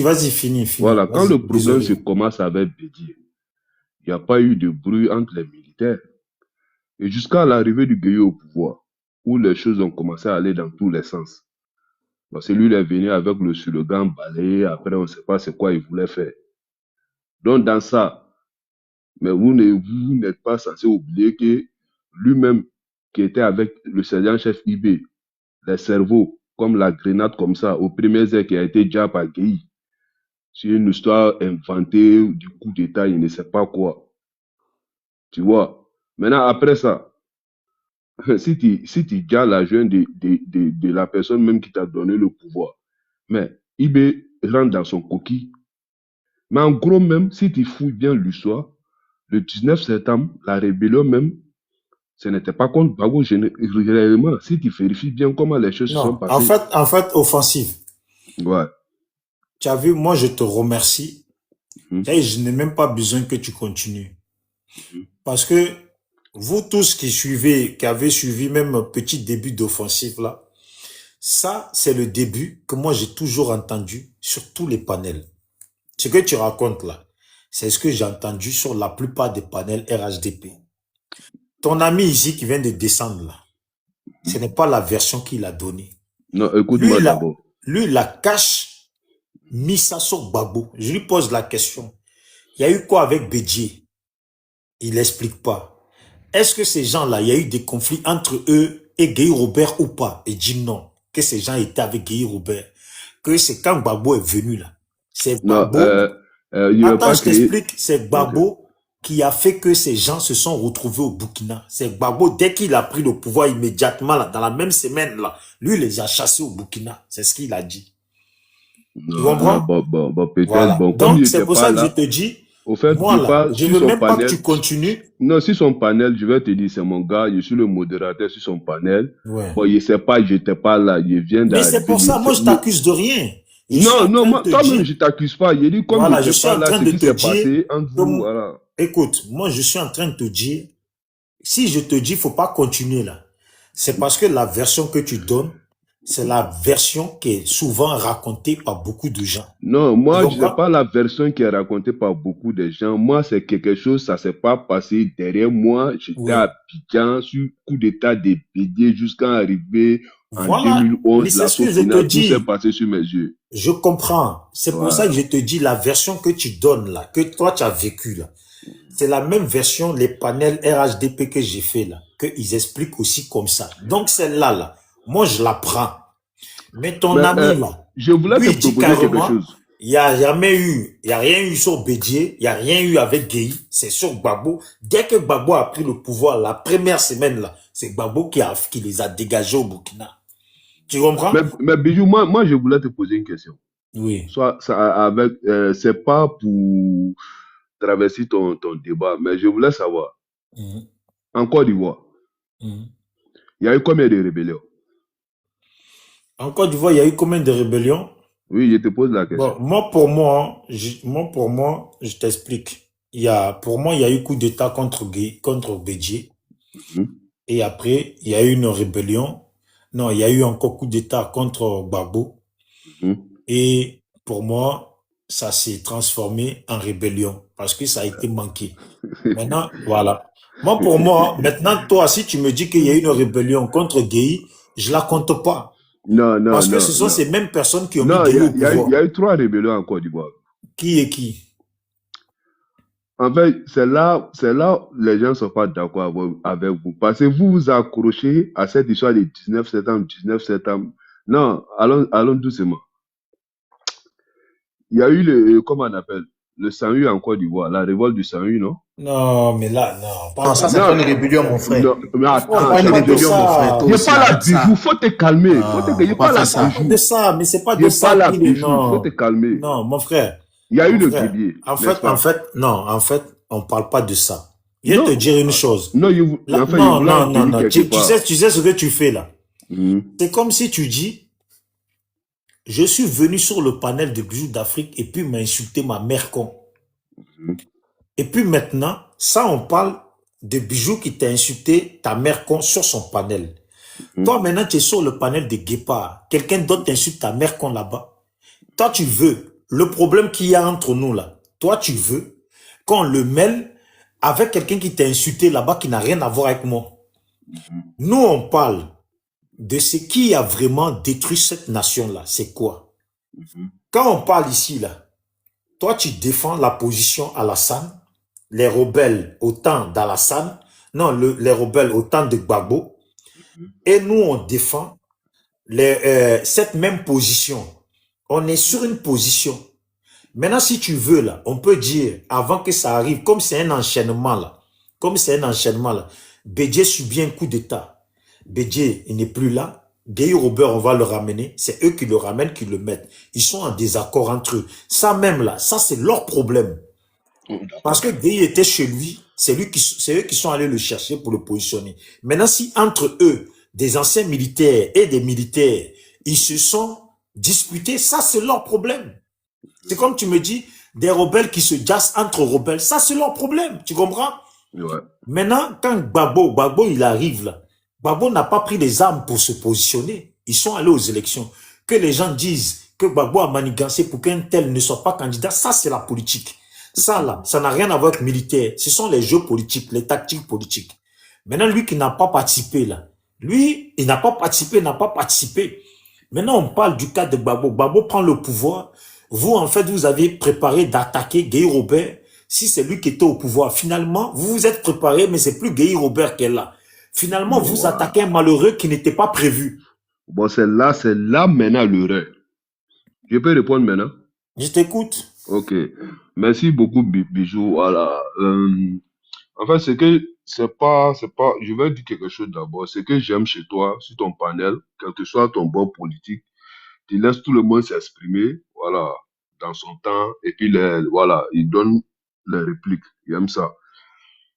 Vas-y, finis. Voilà, quand Vas-y, le problème se désolé. commence avec Bédier, il n'y a pas eu de bruit entre les militaires. Et jusqu'à l'arrivée du Gueye au pouvoir, où les choses ont commencé à aller dans tous les sens. Parce que lui, il est venu avec le slogan balayé, après on ne sait pas c'est quoi il voulait faire. Donc dans ça, mais vous n'êtes pas censé oublier que lui-même, qui était avec le sergent-chef IB, les cerveaux, comme la grenade comme ça, au premier air qui a été déjà par Gueye, c'est une histoire inventée du coup d'État, il ne sait pas quoi. Tu vois. Maintenant, après ça, si tu gardes l'argent de la personne même qui t'a donné le pouvoir, mais IB rentre dans son coquille. Mais en gros, même si tu fouilles bien l'histoire, le 19 septembre, la rébellion même, ce n'était pas contre Bago réellement. Si tu vérifies bien comment les choses se sont Non, en passées. fait, en fait, offensive. Ouais. Tu as vu, moi, je te remercie. Mhm, Et je n'ai même pas besoin que tu continues. mhm. Parce que vous tous qui suivez, qui avez suivi même un petit début d'offensive là, ça, c'est le début que moi j'ai toujours entendu sur tous les panels. Ce que tu racontes là, c'est ce que j'ai entendu sur la plupart des panels RHDP. Ton ami ici qui vient de descendre là, ce n'est pas la version qu'il a donnée. Non, Lui, écoute-moi d'abord. la cache, mis ça sur Gbagbo. Je lui pose la question. Il y a eu quoi avec Bédier? Il n'explique pas. Est-ce que ces gens-là, il y a eu des conflits entre eux et Guy Robert ou pas? Il dit non. Que ces gens étaient avec Guy Robert. Que c'est quand Gbagbo est venu là. C'est Non, Gbagbo. il ne veut Attends, pas je créer. t'explique. C'est Ok. Gbagbo qui a fait que ces gens se sont retrouvés au Burkina. C'est Gbagbo, dès qu'il a pris le pouvoir immédiatement, là, dans la même semaine, là, lui, il les a chassés au Burkina. C'est ce qu'il a dit. Tu Non, non, comprends? bon, peut-être, Voilà. bon, comme il Donc, c'est n'était pour pas ça que je là, te dis, au fait, moi, je là, parle je sur veux son même pas que panel. tu continues. Non, sur son panel, je vais te dire, c'est mon gars, je suis le modérateur sur son panel. Ouais. Bon, il ne sait pas, je n'étais pas là, il vient Mais c'est d'arriver. pour ça, moi, je t'accuse de rien. Je suis Non, en non, train de moi, te toi-même, dire, je t'accuse pas. Il dit, comme il voilà, je n'était suis pas en là, train ce de qui te s'est dire, passé entre que, vous, voilà. écoute, moi, je suis en train de te dire, si je te dis, faut pas continuer là, c'est parce que la version que tu donnes, c'est la version qui est souvent racontée par beaucoup de gens. Non, Tu moi, je sais comprends? pas la version qui est racontée par beaucoup de gens. Moi, c'est quelque chose, ça s'est pas passé derrière moi. J'étais à Oui. Abidjan sur coup d'état des Bédier jusqu'à arriver en Voilà. Mais 2011, c'est la ce que sauce je te finale, tout s'est dis. passé sur mes yeux. Je comprends. C'est pour ça que Voilà. je te dis la version que tu donnes là, que toi tu as vécu là. C'est la même version, les panels RHDP que j'ai fait là, qu'ils expliquent aussi comme ça. Donc celle-là, là, moi je la prends. Mais ton Mais ami là, je voulais te lui il dit proposer quelque carrément, chose. il n'y a jamais eu, il n'y a rien eu sur Bédier, il n'y a rien eu avec Gueye, c'est sur Gbagbo. Dès que Gbagbo a pris le pouvoir, la première semaine là, c'est Gbagbo qui les a dégagés au Burkina. Tu comprends? Mais Bijou, moi, je voulais te poser une question. Oui. Soit ça, avec, c'est pas pour traverser ton débat, mais je voulais savoir, Mhm. en Côte d'Ivoire, Mhm. il y a eu combien de rébellions? En Côte d'Ivoire, il y a eu combien de rébellions? Oui, je te pose la question. Bon, pour moi, je t'explique. Pour moi, il y a eu coup d'État contre Bédier. Mhm, Et après, il y a eu une rébellion. Non, il y a eu encore coup d'État contre Gbagbo. mhm. Et pour moi, ça s'est transformé en rébellion parce que ça a été manqué. Maintenant, voilà. Moi, pour moi, maintenant, toi, si tu me dis qu'il y a eu une rébellion contre Gueye, je la compte pas. Non, non, Parce que non, ce sont non. ces mêmes personnes qui ont mis Non, Gueye au il y pouvoir. a eu trois rébellions en Côte d'Ivoire. Qui est qui? En fait, c'est là où les gens ne sont pas d'accord avec vous. Parce que vous vous accrochez à cette histoire de 19 septembre, 19 septembre. Non, allons doucement. Il y a eu comment on appelle, le 108 en Côte d'Ivoire, la révolte du 108, non? Non, mais là, non, Non, parle pas ça, de c'est Non, pas une ça. rébellion, mon frère. non, mais On C'est attends, pas une parle je pas de te rébellion, mon frère. ça. Toi il n'est aussi, pas là, arrête bijou, ça. faut te calmer. Faut te, il Faut n'est pas pas faire là, On ça. parle de bijou. ça, mais c'est pas Il de n'est pas ça là, qu'il est. bijou, faut te Non, calmer. non, mon frère, Il y a eu mon le frère. gribouiller, n'est-ce pas? Non, en fait, on parle pas de ça. Je vais te Non, dire une chose. non, Là, enfin, il non, voulait en non, non, venir non. quelque part. Tu sais ce que tu fais là. Mhm, C'est comme si tu dis, je suis venu sur le panel de bijoux d'Afrique et puis m'a insulté ma mère con. mhm, Et puis maintenant, ça, on parle de bijoux qui t'a insulté ta mère con sur son panel. mhm. Toi, maintenant, tu es sur le panel de Guépard. Quelqu'un d'autre t'insulte ta mère con là-bas. Toi, tu veux. le problème qu'il y a entre nous là, toi tu veux qu'on le mêle avec quelqu'un qui t'a insulté là-bas qui n'a rien à voir avec moi. Mhm. Nous, on parle de ce qui a vraiment détruit cette nation-là. C'est quoi? Mhm. Quand on parle ici là, toi tu défends la position Alassane, les rebelles au temps d'Alassane, non, les rebelles au temps de Gbagbo, Mhm. et nous on défend cette même position. On est sur une position. Maintenant, si tu veux, là, on peut dire, avant que ça arrive, comme c'est un enchaînement, là, Bédié subit un coup d'État. Bédié, il n'est plus là. Gueye Robert, on va le ramener. C'est eux qui le ramènent, qui le mettent. Ils sont en désaccord entre eux. Ça même, là, ça, c'est leur problème. Oh, Parce d'accord. que Gueye était chez lui, c'est eux qui sont allés le chercher pour le positionner. Maintenant, si entre eux, des anciens militaires et des militaires, ils se sont disputés, ça, c'est leur problème. C'est comme tu me dis, des rebelles qui se jassent entre rebelles, ça, c'est leur problème. Tu comprends? Ouais. Maintenant, quand Gbagbo, il arrive là, Gbagbo n'a pas pris les armes pour se positionner. Ils sont allés aux élections. Que les gens disent que Gbagbo a manigancé pour qu'un tel ne soit pas candidat, ça c'est la politique. Ça là, ça n'a rien à voir avec militaire. Ce sont les jeux politiques, les tactiques politiques. Maintenant, lui qui n'a pas participé là, lui, il n'a pas participé, n'a pas participé. Maintenant, on parle du cas de Gbagbo. Gbagbo prend le pouvoir. Vous, en fait, vous avez préparé d'attaquer Gueye Robert si c'est lui qui était au pouvoir. Finalement, vous vous êtes préparé, mais c'est plus Gueye Robert qui est là. Finalement, Bon, vous voilà. attaquez un malheureux qui n'était pas prévu. Bon, c'est là maintenant l'erreur. Je peux répondre maintenant? Je t'écoute. Ok. Merci beaucoup, Bijou. Voilà. En fait, c'est pas, je vais dire quelque chose d'abord. Ce que j'aime chez toi, sur ton panel, quel que soit ton bord politique, tu laisses tout le monde s'exprimer, voilà, dans son temps, et puis, voilà, il donne les répliques. J'aime ça.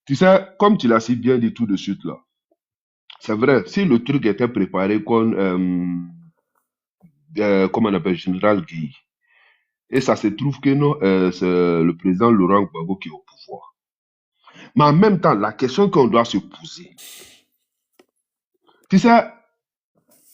Tu sais, comme tu l'as si bien dit tout de suite là, c'est vrai, si le truc était préparé comme on appelle, Général Guy, et ça se trouve que non, c'est le président Laurent Gbagbo qui est au pouvoir. Mais en même temps, la question qu'on doit se poser, tu sais,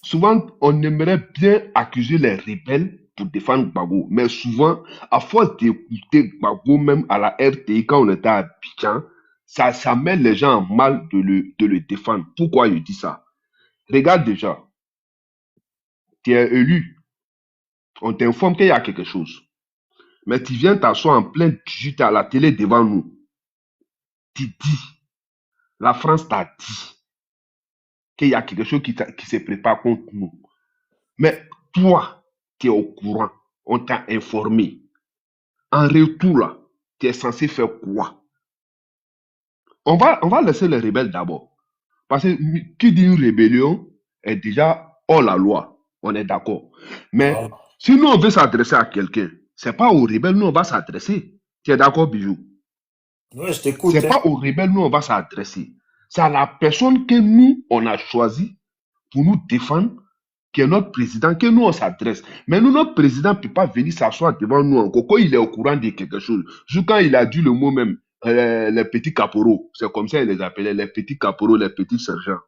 souvent, on aimerait bien accuser les rebelles pour défendre Gbagbo, mais souvent, à force d'écouter Gbagbo, même à la RTI, quand on était à Abidjan, ça met les gens en mal de le défendre. Pourquoi je dis ça? Regarde déjà, tu es élu, on t'informe qu'il y a quelque chose, mais tu viens t'asseoir en plein 18 à la télé devant nous. Tu dis, la France t'a dit qu'il y a quelque chose qui se prépare contre nous. Mais toi, tu es au courant, on t'a informé. En retour, là, tu es censé faire quoi? On va laisser les rebelles d'abord. Parce que qui dit une rébellion est déjà hors la loi. On est d'accord. Mais Ah. si nous, on veut s'adresser à quelqu'un, c'est pas aux rebelles, nous, on va s'adresser. Tu es d'accord, Bijou? Ouais, je t'écoute. C'est Hein. pas aux rebelles, nous, on va s'adresser. C'est à la personne que nous, on a choisi pour nous défendre, qui est notre président, que nous, on s'adresse. Mais nous, notre président ne peut pas venir s'asseoir devant nous encore quand il est au courant de quelque chose. Juste quand il a dit le mot même, les petits caporaux, c'est comme ça il les appelait, les petits caporaux, les petits sergents.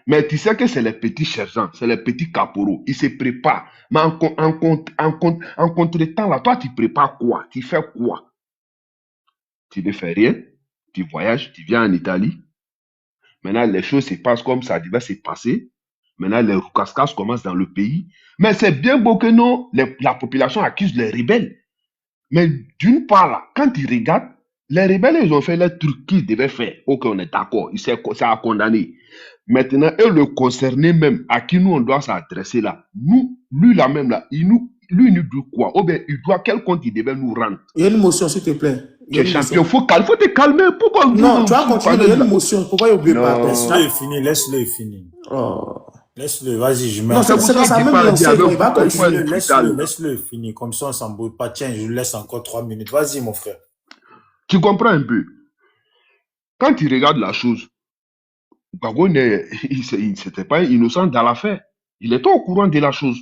Mais tu sais que c'est les petits sergents, c'est les petits caporaux. Ils se préparent. Mais en contre-temps, là, toi, tu prépares quoi? Tu fais quoi? Tu ne fais rien. Tu voyages, tu viens en Italie. Maintenant, les choses se passent comme ça devait se passer. Maintenant, les roucascas commencent dans le pays. Mais c'est bien beau que non, la population accuse les rebelles. Mais d'une part, là, quand ils regardent, les rebelles, ils ont fait les trucs qu'ils devaient faire. Ok, on est d'accord, ça a condamné. Maintenant, eux, le concernés même, à qui nous, on doit s'adresser là, nous, lui là même là, lui, il nous doit quoi? Ou bien, il doit quel compte il devait nous rendre? Il y a une motion, s'il te plaît. Il y Tu a es une champion, motion. faut te calmer. Pourquoi Non, tu vas sur le continuer, mais il y a panel une là? motion. Pourquoi il n'oublie pas? Laisse-le Non. finir, laisse-le finir. Oh. Laisse-le, vas-y, je mets Non, en C'est c'est pour c'est pause. dans ça sa qu'il même parle dit lancée, avec donc il va beaucoup de points Laisse-le, continuer. laisse-le, brutal là. laisse-le finir. Comme ça, on s'embrouille pas. Tiens, je laisse encore 3 minutes. Vas-y, mon frère. Tu comprends un peu? Quand tu regardes la chose, Gbagbo, il n'était pas innocent dans l'affaire. Il était au courant de la chose.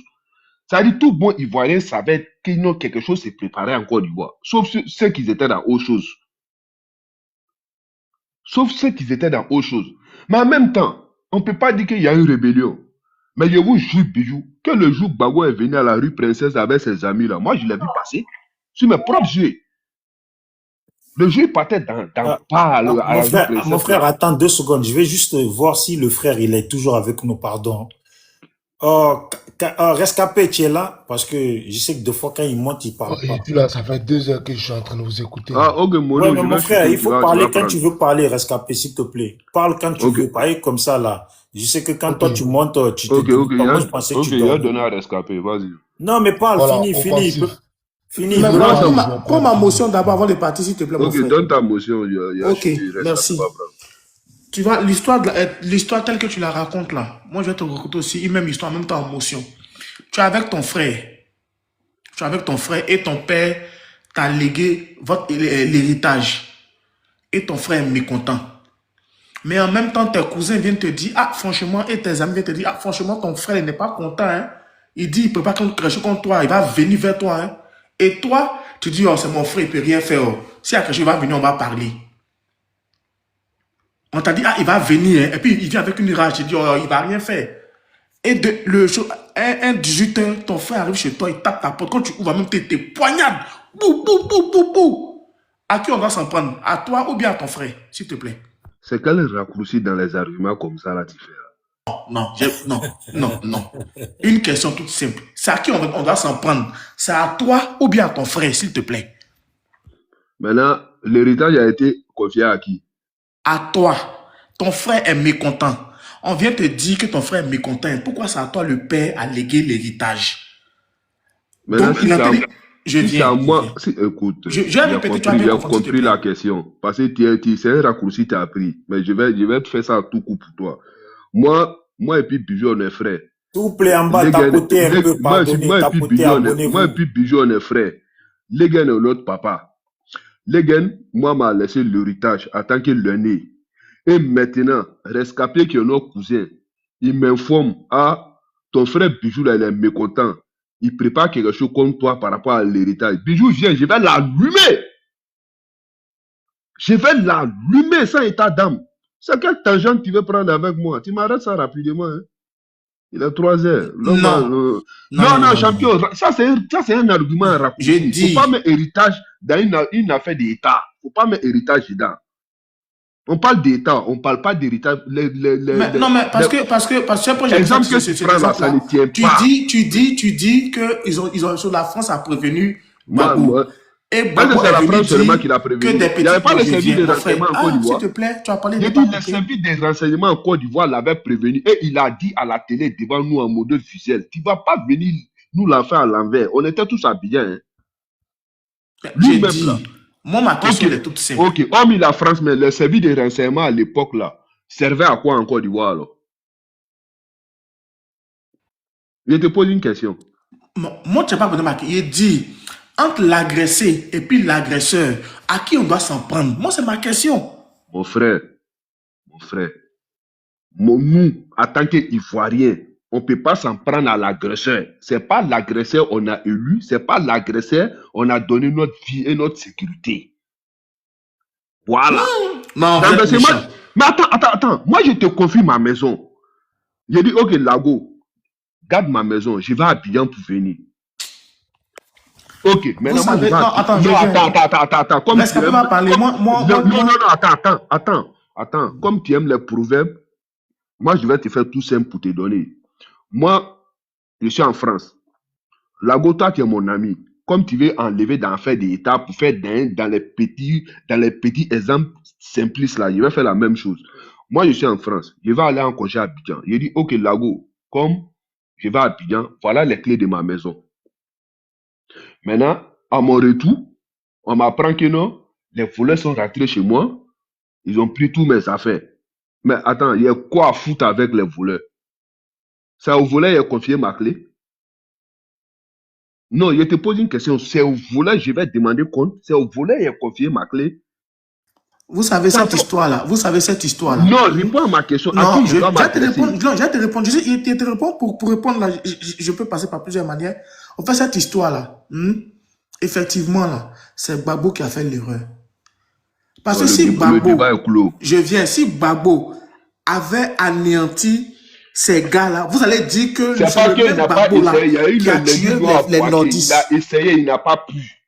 Ça dit tout bon Ivoirien savait que quelque chose se préparait en Côte d'Ivoire. Sauf ceux qui étaient dans autre chose. Sauf ceux qui étaient dans autre chose. Mais en même temps, on ne peut pas dire qu'il y a une rébellion. Mais je vous jure, Bijou, que le jour Gbagbo est venu à la rue Princesse avec ses amis là, moi je l'ai vu passer sur mes propres yeux. Le jour il partait dans pas à la rue Mon Princesse frère, là. attends 2 secondes. Je vais juste voir si le frère, il est toujours avec nous, pardon. Rescapé, tu es là? Parce que je sais que des fois, quand il monte, il parle Et pas. puis là, ça fait 2 heures que je suis en train de vous écouter. Ah, ok, Ouais, Mono, mais je mon vais frère, il chuter, faut tu parler vas quand prendre. tu veux parler, Rescapé, s'il te plaît. Parle quand tu Ok, veux, pas comme ça, là. Je sais que quand Ok, toi, tu montes, tu te ok, débrouilles ok, pas. Moi, je pensais que tu il a dormais. donné à rescaper, vas-y. Non, mais parle, voilà, fini. offensif. Fini, Mais il veut Non, parler. ça... prends ma motion d'abord avant de partir, s'il te plaît, mon Ok, frère. donne ta motion, il a Ok, chuté, rescaper merci. va prendre. Tu vois, l'histoire telle que tu la racontes là, moi je vais te raconter aussi une même histoire en même temps en motion. Tu es avec ton frère. Tu es avec ton frère et ton père t'a légué l'héritage. Et ton frère est mécontent. Mais en même temps, tes cousins viennent te dire, ah franchement, et tes amis viennent te dire, ah franchement, ton frère n'est pas content. Hein. Il dit, il ne peut pas quelque chose contre toi, il va venir vers toi. Hein. Et toi, tu dis, oh c'est mon frère, il ne peut rien faire. Oh. S'il y a quelque chose, il va venir, on va parler. On t'a dit, ah il va venir. Hein. Et puis il vient avec une rage, tu dis, oh il ne va rien faire. Et un 18 ans, ton frère arrive chez toi, il tape ta porte. Quand tu ouvres, même tes poignades. Bou, bou, bou, bou, bou. À qui on va s'en prendre? À toi ou bien à ton frère, s'il te plaît? C'est quel raccourci dans les arguments comme ça là tu fais là? Non. Une question toute simple. C'est à qui on doit s'en prendre? C'est à toi ou bien à ton frère, s'il te plaît? Maintenant, l'héritage a été confié à qui? À toi. Ton frère est mécontent. On vient te dire que ton frère est mécontent. Pourquoi c'est à toi le père à léguer l'héritage? Maintenant, Donc, si c'est à, je si c'est à viens. moi, si, écoute, Je vais il a répéter, tu as compris, bien il a compris, s'il te compris plaît. la question. Parce que c'est un raccourci que tu as pris. Mais je vais te faire ça à tout coup pour toi. Moi et puis Bijou, on est frères. S'il vous plaît, en bas, Les gars, tapotez un peu, pardonnez, moi et puis tapotez, Bijou, moi et abonnez-vous. puis Bijou, on est frères. Les gars, c'est notre papa. Les gars, moi, m'a laissé l'héritage en tant que l'aîné. Et maintenant, Rescapé qui est notre cousin, il m'informe, ah, ton frère Bijou, là, il est mécontent. Il prépare quelque chose contre toi par rapport à l'héritage. Bijou, viens, je vais l'allumer. Je vais l'allumer sans état d'âme. C'est quelle tangente tu veux prendre avec moi? Tu m'arrêtes ça rapidement. Hein? Il est 3 heures. Non, champion. Ça, c'est un argument raccourci. Il ne faut pas mettre héritage dans une affaire d'État. Il ne faut pas mettre héritage dedans. On parle d'État, on ne parle pas d'héritage. Non, mais parce que exemple que tu prends là, ça ne tient pas. Tu dis que sur la France a prévenu Gbagbo. Et Gbagbo c'est la France seulement qui l'a prévenu. Il n'y avait pas le service de renseignement en Côte d'Ivoire. S'il te plaît, tu as parlé de le service de renseignement en Côte d'Ivoire l'avait prévenu et il a dit à la télé devant nous en mode visuel, tu ne vas pas venir nous la faire à l'envers. On était tous habillés. Hein. Lui-même là. Moi, ma question est toute simple. Ok, hormis la France, mais le service de renseignement à l'époque là servait à quoi en Côte d'Ivoire alors? Je te pose une question. Moi, tu n'as pas besoin de ma question. Il dit, entre l'agressé et puis l'agresseur, à qui on doit s'en prendre? Moi, c'est ma question. Mon frère, nous, en tant qu'Ivoiriens, on ne peut pas s'en prendre à l'agresseur. Ce n'est pas l'agresseur qu'on a élu, ce n'est pas l'agresseur qu'on a donné notre vie et notre sécurité. Voilà. Non, mais attends. Moi, je te confie ma maison. J'ai dit, ok, Lago, garde ma maison, je vais à Abidjan pour venir. Ok, maintenant, vous savez, attends. Comme laisse pas parler. Attends. Comme tu aimes les proverbes, moi, je vais te faire tout simple pour te donner. Moi, je suis en France. Lago, toi, tu es mon ami. Comme tu veux enlever dans faire des états pour faire dans les petits exemples simplistes là, je vais faire la même chose. Moi, je suis en France. Je vais aller en congé à Abidjan. Je dis, ok, Lago, comme je vais à Abidjan, voilà les clés de ma maison. Maintenant, à mon retour, on m'apprend que non, les voleurs sont rentrés chez moi. Ils ont pris tous mes affaires. Mais attends, il y a quoi à foutre avec les voleurs? C'est au voleur qui a confié ma clé? Non, je te pose une question. C'est au voleur, je vais demander compte. C'est au voleur qui a confié ma clé? Vous savez cette histoire-là? Non, réponds à ma question. Non, je vais te répondre. Je te réponds pour répondre là. Je peux passer par plusieurs manières. En fait, cette histoire-là, effectivement, là, c'est Gbagbo qui a fait l'erreur. Parce que si Gbagbo, si Gbagbo avait anéanti ces gars-là, vous allez dire que C'est c'est pas le qu'il même n'a pas Gbagbo là essayé. Il y a eu qui le a lundi tué noir à les Boaké. Il nordistes. a essayé, il n'a pas pu.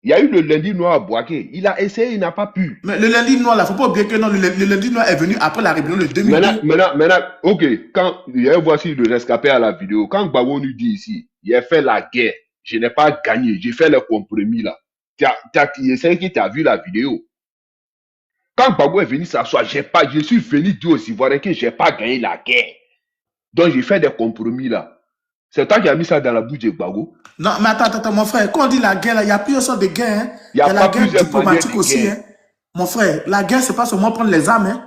Il y a eu le lundi noir à Boaké. Il a essayé, il n'a pas pu. Mais le lundi noir, là, faut pas oublier que non, le lundi noir est venu après la rébellion de 2002. Maintenant, ok, quand, voici le rescapé à la vidéo. Quand Gbagbo nous dit ici, il a fait la guerre, je n'ai pas gagné, j'ai fait le compromis là. C'est qui t'a vu la vidéo. Quand Gbagbo est venu s'asseoir, je suis venu dire aux Ivoiriens que j'ai pas gagné la guerre. Donc j'ai fait des compromis là. C'est toi qui as mis ça dans la bouche de Gbagbo. Non, mais attends, mon frère, quand on dit la guerre, il y a plusieurs sortes de guerres. Hein. Il y a la pas guerre plusieurs diplomatique manières de aussi. guerre. Hein. Mon frère, la guerre, c'est pas seulement prendre les armes. Hein.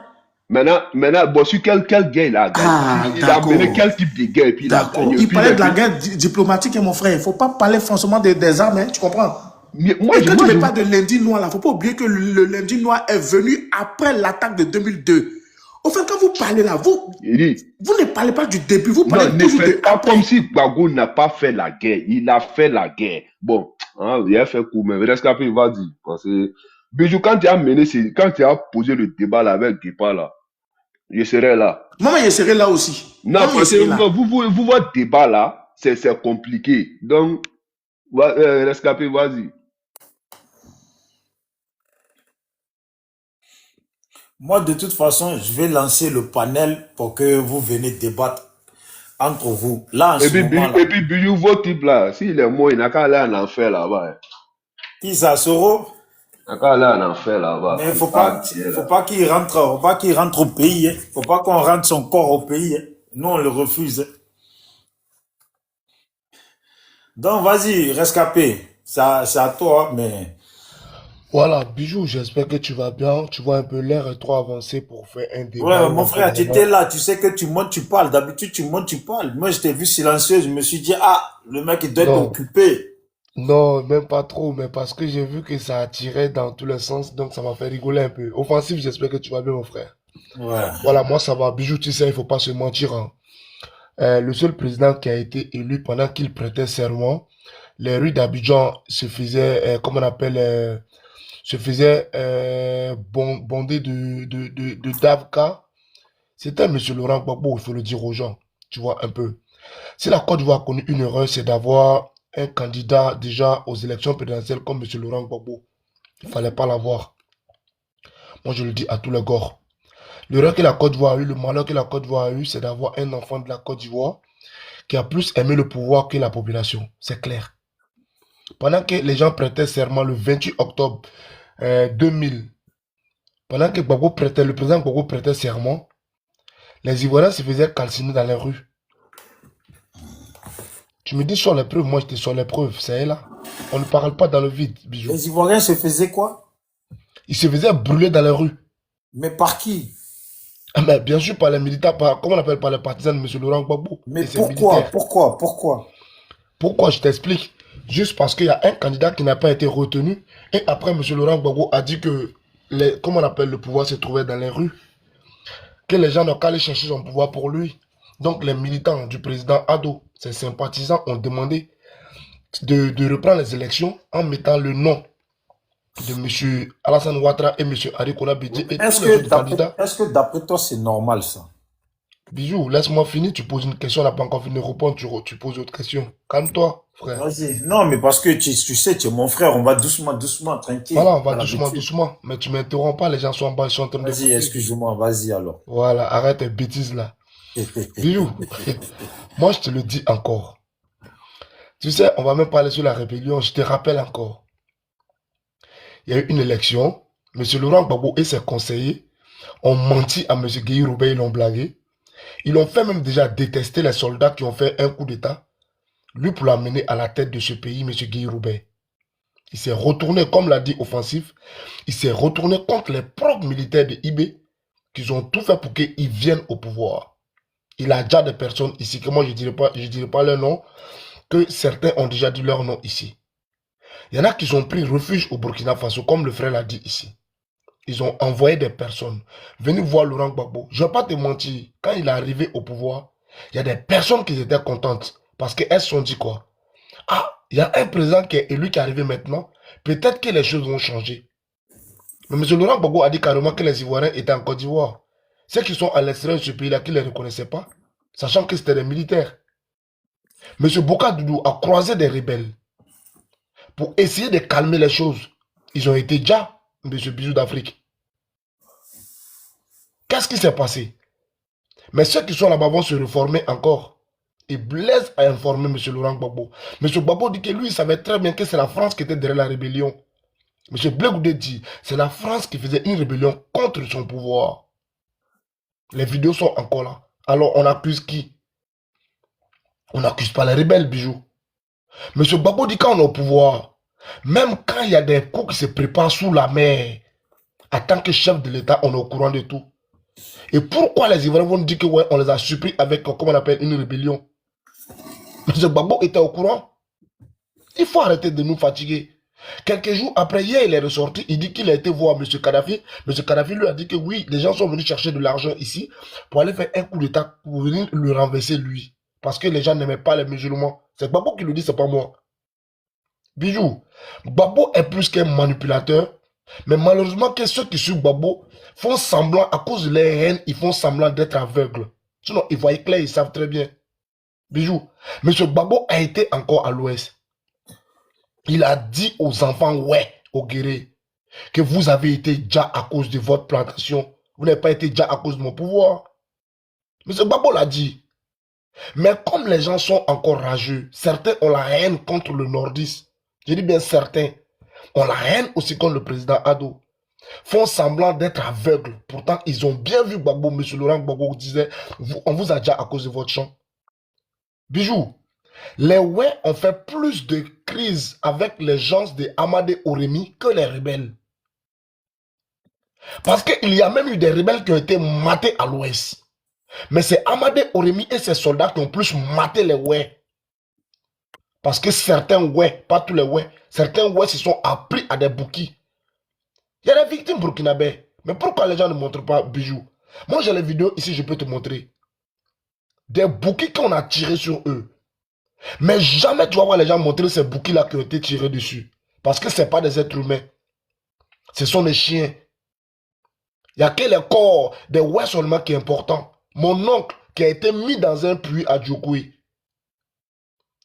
Maintenant, bon, sur quelle guerre il a gagné? Ah, Il a mené quel type de guerre et puis il a gagné. Il parlait de la guerre diplomatique, hein, mon frère. Il ne faut pas parler forcément des armes, hein, tu comprends? Mais et quand tu ne parles de lundi noir, il ne faut pas oublier que le lundi noir est venu après l'attaque de 2002. Au fait, quand vous parlez là, vous ne parlez pas du début, vous parlez toujours de pas comme si Gbagbo n'a pas fait la guerre. Il a fait la guerre. Bon, hein, il a fait coup, mais rescapé, il va dire. Parce que, Bijou, quand tu as posé le débat là avec Guépa là, je serai là. Moi, je serai là aussi. Non, parce que vous, votre débat là, c'est compliqué. Donc, rescapé, vas-y. Moi, de toute façon, je vais lancer le panel pour que vous venez débattre entre vous. Là, en ce moment-là. Et puis, Bijou, votre type là, s'il est mort, il n'a qu'à aller en enfer là-bas. Qui ça, Soro? Il n'a qu'à aller en enfer là-bas. Mais faut pas qu'il rentre au pays. Hein. Faut pas qu'on rentre son corps au pays. Hein. Nous, on le refuse. Donc, vas-y, rescapé. C'est à toi, mais... Voilà, Bijou, j'espère que tu vas bien. Tu vois un peu l'air trop avancé pour faire un débat. Ouais, mon frère, tu étais là. Tu sais que tu montes, tu parles. D'habitude, tu montes, tu parles. Moi, je t'ai vu silencieux. Je me suis dit, ah, le mec, il doit être occupé. Non, même pas trop, mais parce que j'ai vu que ça attirait dans tous les sens, donc ça m'a fait rigoler un peu. Offensif, j'espère que tu vas bien, mon frère. Ouais. Voilà, moi ça va. Bijou, tu sais, il faut pas se mentir. Hein. Le seul président qui a été élu pendant qu'il prêtait serment, les rues d'Abidjan se faisaient, comment on appelle, se faisaient bondées de Davka. C'était M. Laurent Gbagbo, il faut le dire aux gens. Tu vois un peu. Si la Côte d'Ivoire a connu une erreur, c'est d'avoir un candidat déjà aux élections présidentielles comme M. Laurent Gbagbo. Il ne fallait pas l'avoir. Moi, je le dis à tous les gors. L'erreur que la Côte d'Ivoire a eu, le malheur que la Côte d'Ivoire a eu, c'est d'avoir un enfant de la Côte d'Ivoire qui a plus aimé le pouvoir que la population. C'est clair. Pendant que les gens prêtaient serment le 28 octobre 2000, pendant que le président Gbagbo prêtait serment, les Ivoiriens se faisaient calciner dans les rues. Tu me dis sur les preuves, moi j'étais sur les preuves, c'est là. On ne parle pas dans le vide, Bijou. Les Ivoiriens se faisaient quoi? Ils se faisaient brûler dans les rues. Mais par qui? Mais bien sûr par les militaires, comment on appelle, par les partisans de M. Laurent Gbagbo. Mais pourquoi? Pourquoi, je t'explique. Juste parce qu'il y a un candidat qui n'a pas été retenu. Et après, M. Laurent Gbagbo a dit que, comment on appelle, le pouvoir se trouvait dans les rues. Que les gens n'ont qu'à aller chercher son pouvoir pour lui. Donc les militants du président Ado, ses sympathisants, ont demandé de reprendre les élections en mettant le nom de M. Alassane Ouattara et M. Arikola Bédié et tous les autres candidats. Est-ce que d'après toi, c'est normal ça? Bijou, laisse-moi finir, tu poses une question, on n'a pas encore fini de répondre, tu poses autre question. Calme-toi, frère. Vas-y. Non, mais parce que tu sais, tu es mon frère, on va doucement, tranquille. Voilà, on va doucement. Mais tu m'interromps pas, les gens sont en bas, ils sont en train de... Vas-y, excuse-moi, vas-y alors. Voilà, arrête tes bêtises là. Bijou, moi je te le dis encore. Tu sais, on va même parler sur la rébellion, je te rappelle encore. Il y a eu une élection, M. Laurent Gbagbo et ses conseillers ont menti à M. Guy Roubaix, ils l'ont blagué. Ils l'ont fait même déjà détester les soldats qui ont fait un coup d'État. Lui, pour l'amener à la tête de ce pays, M. Guy Roubaix. Il s'est retourné, comme l'a dit Offensif, il s'est retourné contre les propres militaires de IB qui ont tout fait pour qu'ils viennent au pouvoir. Il a déjà des personnes ici, que moi je ne dirai pas leur nom, que certains ont déjà dit leur nom ici. Il y en a qui ont pris refuge au Burkina Faso, comme le frère l'a dit ici. Ils ont envoyé des personnes. Venez voir Laurent Gbagbo. Je ne vais pas te mentir. Quand il est arrivé au pouvoir, il y a des personnes qui étaient contentes. Parce qu'elles se sont dit quoi? Ah, il y a un président qui est élu qui est arrivé maintenant. Peut-être que les choses vont changer. Mais M. Laurent Gbagbo a dit carrément que les Ivoiriens étaient en Côte d'Ivoire. Ceux qui sont à l'extérieur de ce pays-là, qui ne les reconnaissaient pas, sachant que c'était des militaires. M. Boka Doudou a croisé des rebelles pour essayer de calmer les choses. Ils ont été déjà, M. Bijou d'Afrique. Qu'est-ce qui s'est passé? Mais ceux qui sont là-bas vont se réformer encore. Et Blaise a informé M. Laurent Gbagbo. M. Gbagbo dit que lui, il savait très bien que c'est la France qui était derrière la rébellion. M. Blé dit, c'est la France qui faisait une rébellion contre son pouvoir. Les vidéos sont encore là. Alors on accuse qui? On n'accuse pas les rebelles, Bijou. M. Gbagbo dit quand on est au pouvoir, même quand il y a des coups qui se préparent sous la mer, en tant que chef de l'État, on est au courant de tout. Et pourquoi les Ivoiriens vont dire que ouais, on les a surpris avec, comment on appelle, une rébellion? M. Gbagbo était au courant. Il faut arrêter de nous fatiguer. Quelques jours après, hier, il est ressorti, il dit qu'il a été voir M. Kadhafi. M. Kadhafi lui a dit que oui, les gens sont venus chercher de l'argent ici pour aller faire un coup d'État, pour venir le renverser lui. Parce que les gens n'aimaient pas les musulmans. C'est Gbagbo qui le dit, c'est pas moi. Bijou, Gbagbo est plus qu'un manipulateur, mais malheureusement que ceux qui suivent Gbagbo font semblant, à cause de leur haine, ils font semblant d'être aveugles. Sinon, ils voient clair, ils savent très bien. Bijou, M. Gbagbo a été encore à l'ouest. Il a dit aux enfants, ouais, aux guerriers, que vous avez été déjà à cause de votre plantation. Vous n'avez pas été déjà à cause de mon pouvoir. M. Gbagbo l'a dit. Mais comme les gens sont encore rageux, certains ont la haine contre le nordiste. Je dis bien certains ont la haine aussi contre le président Ado. Font semblant d'être aveugles. Pourtant, ils ont bien vu Gbagbo. M. Laurent Gbagbo disait, on vous a déjà à cause de votre chant. Bijou, les ouais ont fait plus de crises avec les gens de Amadé Oremi que les rebelles. Parce qu'il y a même eu des rebelles qui ont été matés à l'ouest. Mais c'est Amadé Oremi et ses soldats qui ont plus maté les ouais. Parce que certains ouais, pas tous les ouais, certains ouais se sont appris à des bouquis. Il y a des victimes burkinabés. Mais pourquoi les gens ne montrent pas, Bijou? Moi j'ai les vidéos ici, je peux te montrer. Des bouquis qu'on a tirés sur eux. Mais jamais tu vas voir les gens montrer ces bouquins-là qui ont été tirés dessus. Parce que ce n'est pas des êtres humains. Ce sont des chiens. Il n'y a que le corps des ouais seulement qui est important. Mon oncle qui a été mis dans un puits à Djokoui.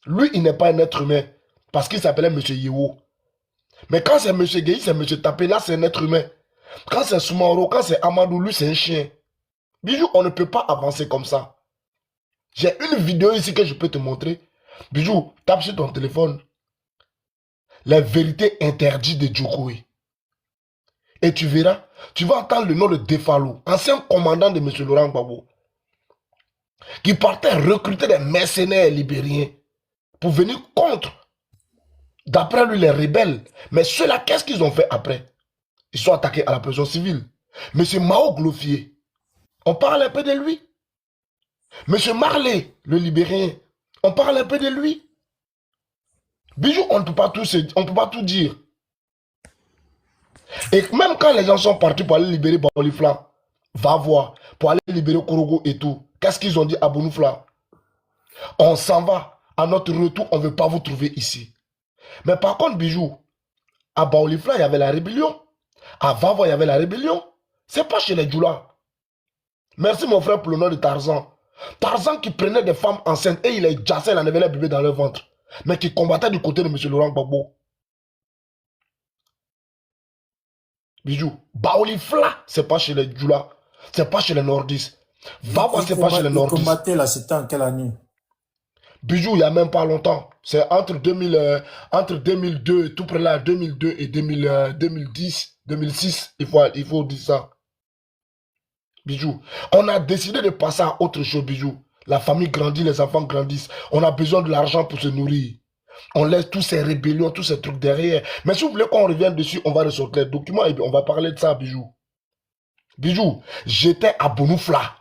Lui, il n'est pas un être humain. Parce qu'il s'appelait M. Yewo. Mais quand c'est M. Gueye, c'est M. Tapé, là c'est un être humain. Quand c'est Soumaro, quand c'est Amadou, lui c'est un chien. Bijou, on ne peut pas avancer comme ça. J'ai une vidéo ici que je peux te montrer. Bijou, tape sur ton téléphone. Les vérités interdites de Djokoui. Et tu verras, tu vas entendre le nom de Defalo, ancien commandant de M. Laurent Gbagbo, qui partait recruter des mercenaires libériens pour venir contre, d'après lui, les rebelles. Mais ceux-là, qu'est-ce qu'ils ont fait après? Ils sont attaqués à la prison civile. M. Mao Glofier, on parle un peu de lui. M. Marley, le libérien, on parle un peu de lui. Bijou, on ne peut pas tout dire. Et même quand les gens sont partis pour aller libérer Baolifla, va voir, pour aller libérer Korogo et tout, qu'est-ce qu'ils ont dit à Bonoufla? On s'en va, à notre retour, on ne veut pas vous trouver ici. Mais par contre, Bijou, à Baolifla, il y avait la rébellion. À Vava, il y avait la rébellion. C'est pas chez les Djoula. Merci mon frère pour le nom de Tarzan. Tarzan qui prenait des femmes enceintes et il les jassait, il en avait les bébés dans leur ventre. Mais qui combattait du côté de M. Laurent Gbagbo. Bijou, Baolifla, c'est pas chez les Djoula. C'est pas chez les nordistes. Vava, c'est pas chez les nordistes. Il combattait là, c'était en quelle année? Bijou, il n'y a même pas longtemps. C'est entre 2002, tout près là, 2002 et 2010, 2006, il faut dire ça. Bijou, on a décidé de passer à autre chose, Bijou. La famille grandit, les enfants grandissent. On a besoin de l'argent pour se nourrir. On laisse tous ces rébellions, tous ces trucs derrière. Mais si vous voulez qu'on revienne dessus, on va ressortir les documents et on va parler de ça, Bijou. Bijou, j'étais à Bonoufla.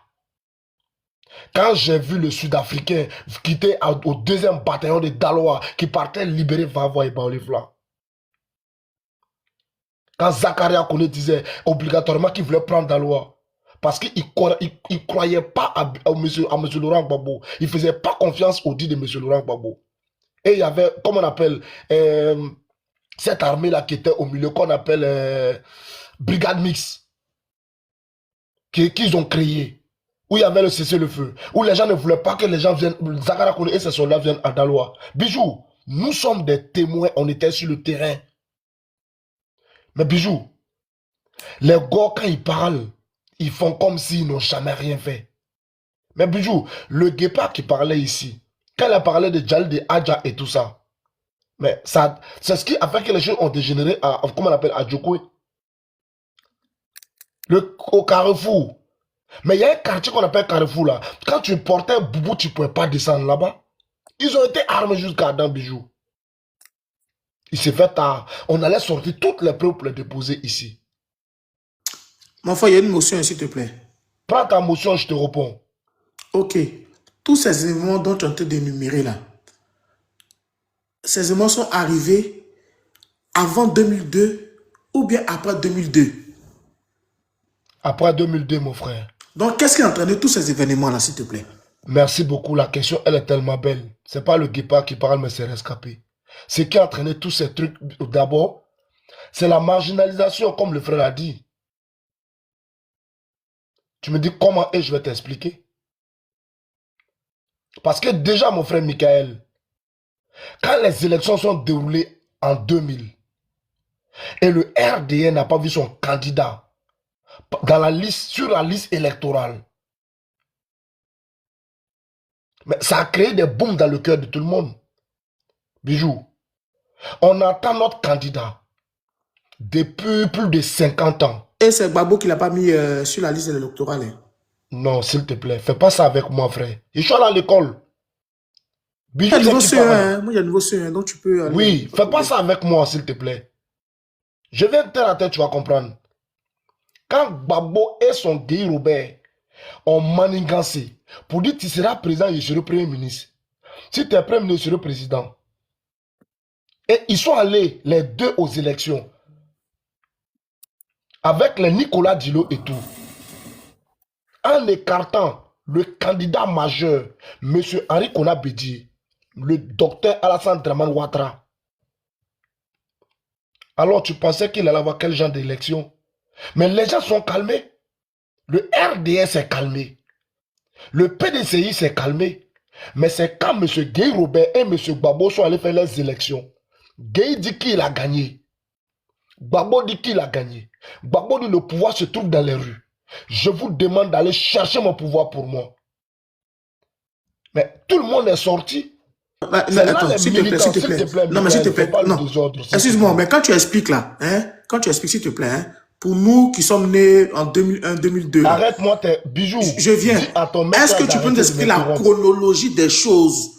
Quand j'ai vu le Sud-Africain quitter au deuxième bataillon de Daloa qui partait libérer Vava et Baolifla. Quand Zakaria Kone disait obligatoirement qu'il voulait prendre Daloa. Parce qu'il ne croyait pas à M. Laurent Gbagbo. Il ne faisait pas confiance au dit de M. Laurent Gbagbo. Et il y avait, comment on appelle, cette armée-là qui était au milieu, qu'on appelle Brigade Mix, qu'ils ont créé. où il y avait le cessez-le-feu, où les gens ne voulaient pas que les gens viennent, Zakara Koné et ses soldats viennent à Daloa. Bijou, nous sommes des témoins, on était sur le terrain. Mais Bijou, les gars, quand ils parlent, ils font comme s'ils n'ont jamais rien fait. Mais Bijou, le guépard qui parlait ici, quand il a parlé de Djal, de Adja et tout ça, mais ça, c'est ce qui a fait que les choses ont dégénéré à, comment on appelle, à Djokoué. Au Carrefour. Mais il y a un quartier qu'on appelle Carrefour là. Quand tu portais Boubou, tu ne pouvais pas descendre là-bas. Ils ont été armés jusqu'à dans Bijou. Il s'est fait tard. On allait sortir toutes les preuves pour les déposer ici. Mon frère, il y a une motion, s'il te plaît. Prends ta motion, je te réponds. Ok. Tous ces événements dont tu es en train d'énumérer là, ces événements sont arrivés avant 2002 ou bien après 2002? Après 2002, mon frère. Donc, qu'est-ce qui a entraîné tous ces événements-là, s'il te plaît? Merci beaucoup. La question, elle est tellement belle. C'est pas le guépard qui parle, mais c'est rescapé. Ce qui a entraîné tous ces trucs, d'abord, c'est la marginalisation, comme le frère a dit. Tu me dis comment et je vais t'expliquer. Parce que déjà, mon frère Michael, quand les élections sont déroulées en 2000, et le RDN n'a pas vu son candidat dans la liste, sur la liste électorale, mais ça a créé des booms dans le cœur de tout le monde. Bijou, on attend notre candidat depuis plus de 50 ans. Et c'est Gbagbo qui ne l'a pas mis sur la liste électorale. Hein? Non, s'il te plaît, fais pas ça avec moi, frère. Je suis allé à l'école. Bijou, Il y a nouveau CE1, moi, il y a nouveau CE1, donc tu peux... aller... Oui, fais pas ça avec moi, s'il te plaît. Je vais te la tête, tu vas comprendre. Quand Gbagbo et son Guy Robert ont manigancé pour dire tu seras président et je serai premier ministre. Si tu es premier ministre, je serai président. Et ils sont allés, les deux, aux élections. Avec les Nicolas Dilo et tout. En écartant le candidat majeur, M. Henri Kona Bédié, le docteur Alassane Draman Ouattara. Alors tu pensais qu'il allait avoir quel genre d'élection? Mais les gens sont calmés. Le RDS s'est calmé. Le PDCI s'est calmé. Mais c'est quand M. Guy Robert et M. Gbagbo sont allés faire les élections. Guy dit qu'il a gagné. Gbagbo dit qu'il a gagné. Gbagbo dit le pouvoir se trouve dans les rues. Je vous demande d'aller chercher mon pouvoir pour moi. Mais tout le monde est sorti. Mais attends, s'il te plaît. Non, mais s'il te plaît. Non. Excuse-moi, mais quand tu expliques là, hein, quand tu expliques, s'il te plaît, hein, pour nous qui sommes nés en 2001, 2002. Arrête-moi tes bijoux. Je viens. Est-ce que tu peux nous expliquer la chronologie des choses?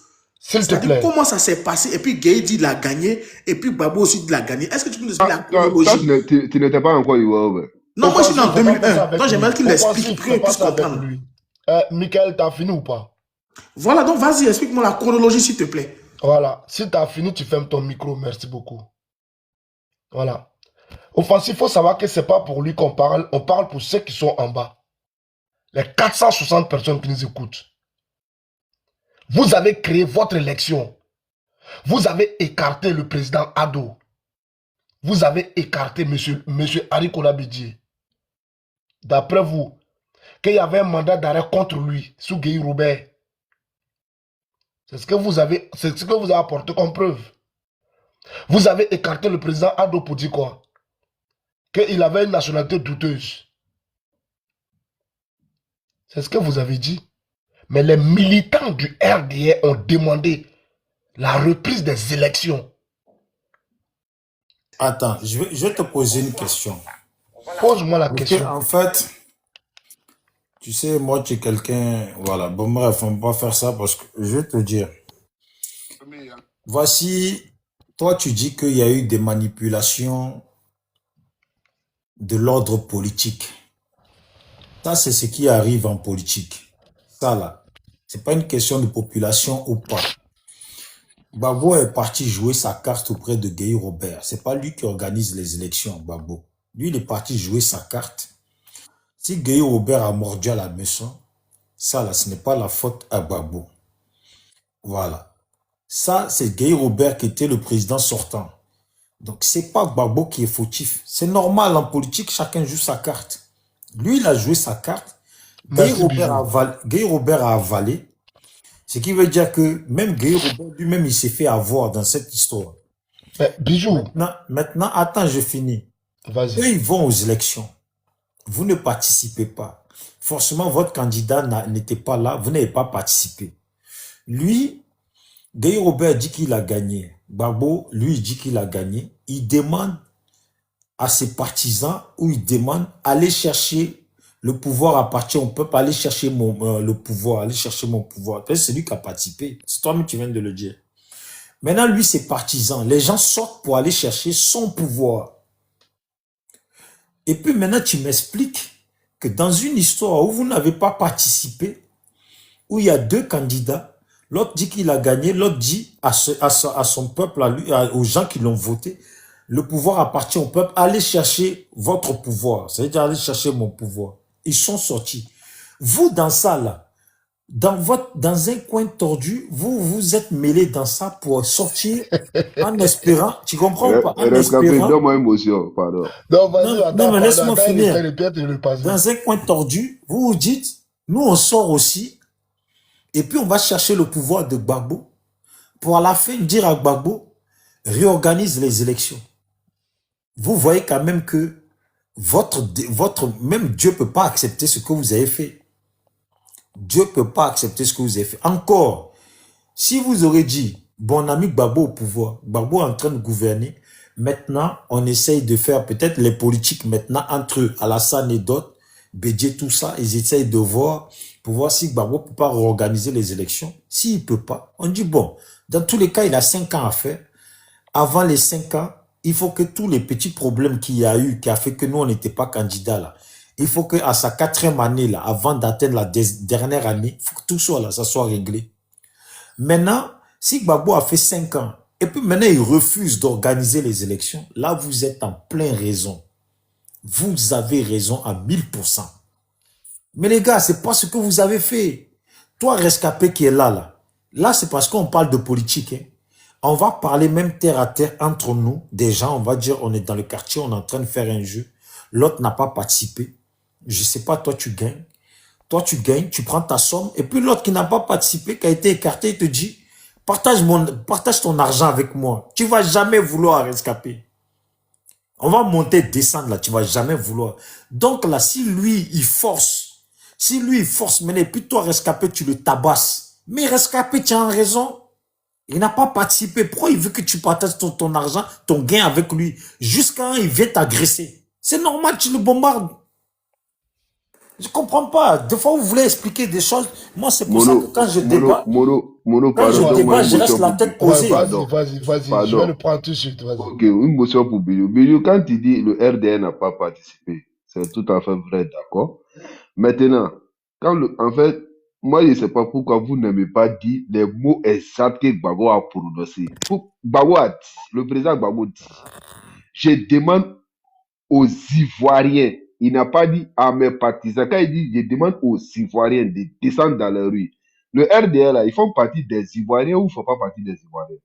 S'il te plaît. Comment ça s'est passé? Et puis Gueye dit qu'il a gagné. Et puis Gbagbo aussi dit qu'il a gagné. Est-ce que tu peux nous expliquer la chronologie? Tu n'étais pas encore Iwa. Non, moi je suis né en 2001. Donc j'aimerais qu'il l'explique pour qu'on puisse comprendre. Michael, t'as fini ou pas? Voilà, donc vas-y, explique-moi la chronologie s'il te plaît. Voilà, si t'as fini, tu fermes ton micro. Merci beaucoup. Voilà. Offensif, il faut savoir que c'est pas pour lui qu'on parle. On parle pour ceux qui sont en bas. Les 460 personnes qui nous écoutent. Vous avez créé votre élection. Vous avez écarté le président Ado. Vous avez écarté monsieur Henri Kona Bédié. D'après vous, qu'il y avait un mandat d'arrêt contre lui, sous Guy Robert. C'est ce que vous avez apporté comme preuve. Vous avez écarté le président Ado pour dire quoi? Qu'il avait une nationalité douteuse. C'est ce que vous avez dit. Mais les militants du RDR ont demandé la reprise des élections. Attends, je vais te poser une question. Pose-moi la question. En fait, tu sais, moi, tu es quelqu'un... Voilà, bon bref, on va pas faire ça parce que je vais te dire. Voici, toi, tu dis qu'il y a eu des manipulations de l'ordre politique. Ça, c'est ce qui arrive en politique. Ça, là, c'est pas une question de population ou pas. Gbagbo est parti jouer sa carte auprès de Gueye Robert. C'est pas lui qui organise les élections, Gbagbo. Lui, il est parti jouer sa carte. Si Gueye Robert a mordu à la maison, ça, là, ce n'est pas la faute à Gbagbo. Voilà. Ça, c'est Gueye Robert qui était le président sortant. Donc, c'est pas Gbagbo qui est fautif. C'est normal, en politique, chacun joue sa carte. Lui, il a joué sa carte. Merci, Bijou. Guy Robert a avalé, ce qui veut dire que même Guy Robert lui-même, il s'est fait avoir dans cette histoire. Mais Bijou, Maintenant, attends, je finis. Eux, vas-y. ils vont aux élections. Vous ne participez pas. Forcément, votre candidat n'était pas là, vous n'avez pas participé. Lui, Guy Robert dit qu'il a gagné. Gbagbo, lui, il dit qu'il a gagné. Il demande à ses partisans, ou il demande, allez chercher le pouvoir appartient au peuple, allez chercher le pouvoir, allez chercher mon pouvoir. C'est lui qui a participé. C'est toi-même qui viens de le dire. Maintenant, lui, ses partisans, les gens sortent pour aller chercher son pouvoir. Et puis maintenant, tu m'expliques que dans une histoire où vous n'avez pas participé, où il y a deux candidats, l'autre dit qu'il a gagné, l'autre dit à son peuple, aux gens qui l'ont voté, le pouvoir appartient au peuple, allez chercher votre pouvoir, c'est-à-dire allez chercher mon pouvoir. Ils sont sortis. Vous, dans ça, là, dans un coin tordu, vous vous êtes mêlé dans ça pour sortir en espérant, tu comprends pas, en Rescapé, espérant. donne-moi émotion, pardon. Non, vas-y, Non, attends, mais laisse-moi attends, il finir. essaie de perdre et de le passer. Dans un coin tordu, vous vous dites, nous on sort aussi, et puis on va chercher le pouvoir de Gbagbo, pour à la fin dire à Gbagbo, réorganise les élections. Vous voyez quand même que même Dieu peut pas accepter ce que vous avez fait. Dieu peut pas accepter ce que vous avez fait. Encore, si vous aurez dit, bon ami Gbagbo au pouvoir, Gbagbo est en train de gouverner, maintenant on essaye de faire peut-être les politiques maintenant entre eux, Alassane et d'autres, Bédié, tout ça, ils essayent de voir, pour voir si Gbagbo peut pas réorganiser les élections. S'il peut pas, on dit bon, dans tous les cas, il a 5 ans à faire. Avant les 5 ans, il faut que tous les petits problèmes qu'il y a eu, qui a fait que nous, on n'était pas candidats là, il faut que à sa 4e année là, avant d'atteindre la dernière année, il faut que tout soit là, ça soit réglé. Maintenant, si Gbagbo a fait 5 ans, et puis maintenant il refuse d'organiser les élections, là vous êtes en plein raison. Vous avez raison à 1000%. Mais les gars, c'est pas ce que vous avez fait. Toi, rescapé qui est là c'est parce qu'on parle de politique. Hein. On va parler même terre à terre entre nous, des gens, on va dire, on est dans le quartier, on est en train de faire un jeu. L'autre n'a pas participé. Je sais pas, toi tu gagnes. Toi tu gagnes, tu prends ta somme. Et puis l'autre qui n'a pas participé, qui a été écarté, il te dit, partage ton argent avec moi. Tu vas jamais vouloir rescaper. On va monter, descendre là, tu vas jamais vouloir. Donc là, si lui, il force, maintenant, et puis toi, rescapé, tu le tabasses. Mais rescapé, tu as raison. Il n'a pas participé. Pourquoi il veut que tu partages ton argent, ton gain avec lui, jusqu'à il vient t'agresser? C'est normal, tu le bombardes. Je comprends pas. Des fois, vous voulez expliquer des choses. Moi, c'est pour ça que quand je débat, quand je débat, je reste la tête posée. Vas-y, je vais le prendre tout de suite, vas-y. Ok, une motion pour Bijou. Bijou, quand tu dis le RDN n'a pas participé, c'est tout à fait vrai, d'accord? Maintenant, en fait, moi, je ne sais pas pourquoi vous n'aimez pas dire les mots exacts que Gbagbo a prononcés. Gbagbo a dit, le président Gbagbo dit, je demande aux Ivoiriens, il n'a pas dit à mes partisans, quand il dit, je demande aux Ivoiriens de descendre dans la rue. Le RDN, là, ils font partie des Ivoiriens ou ils ne font pas partie des Ivoiriens?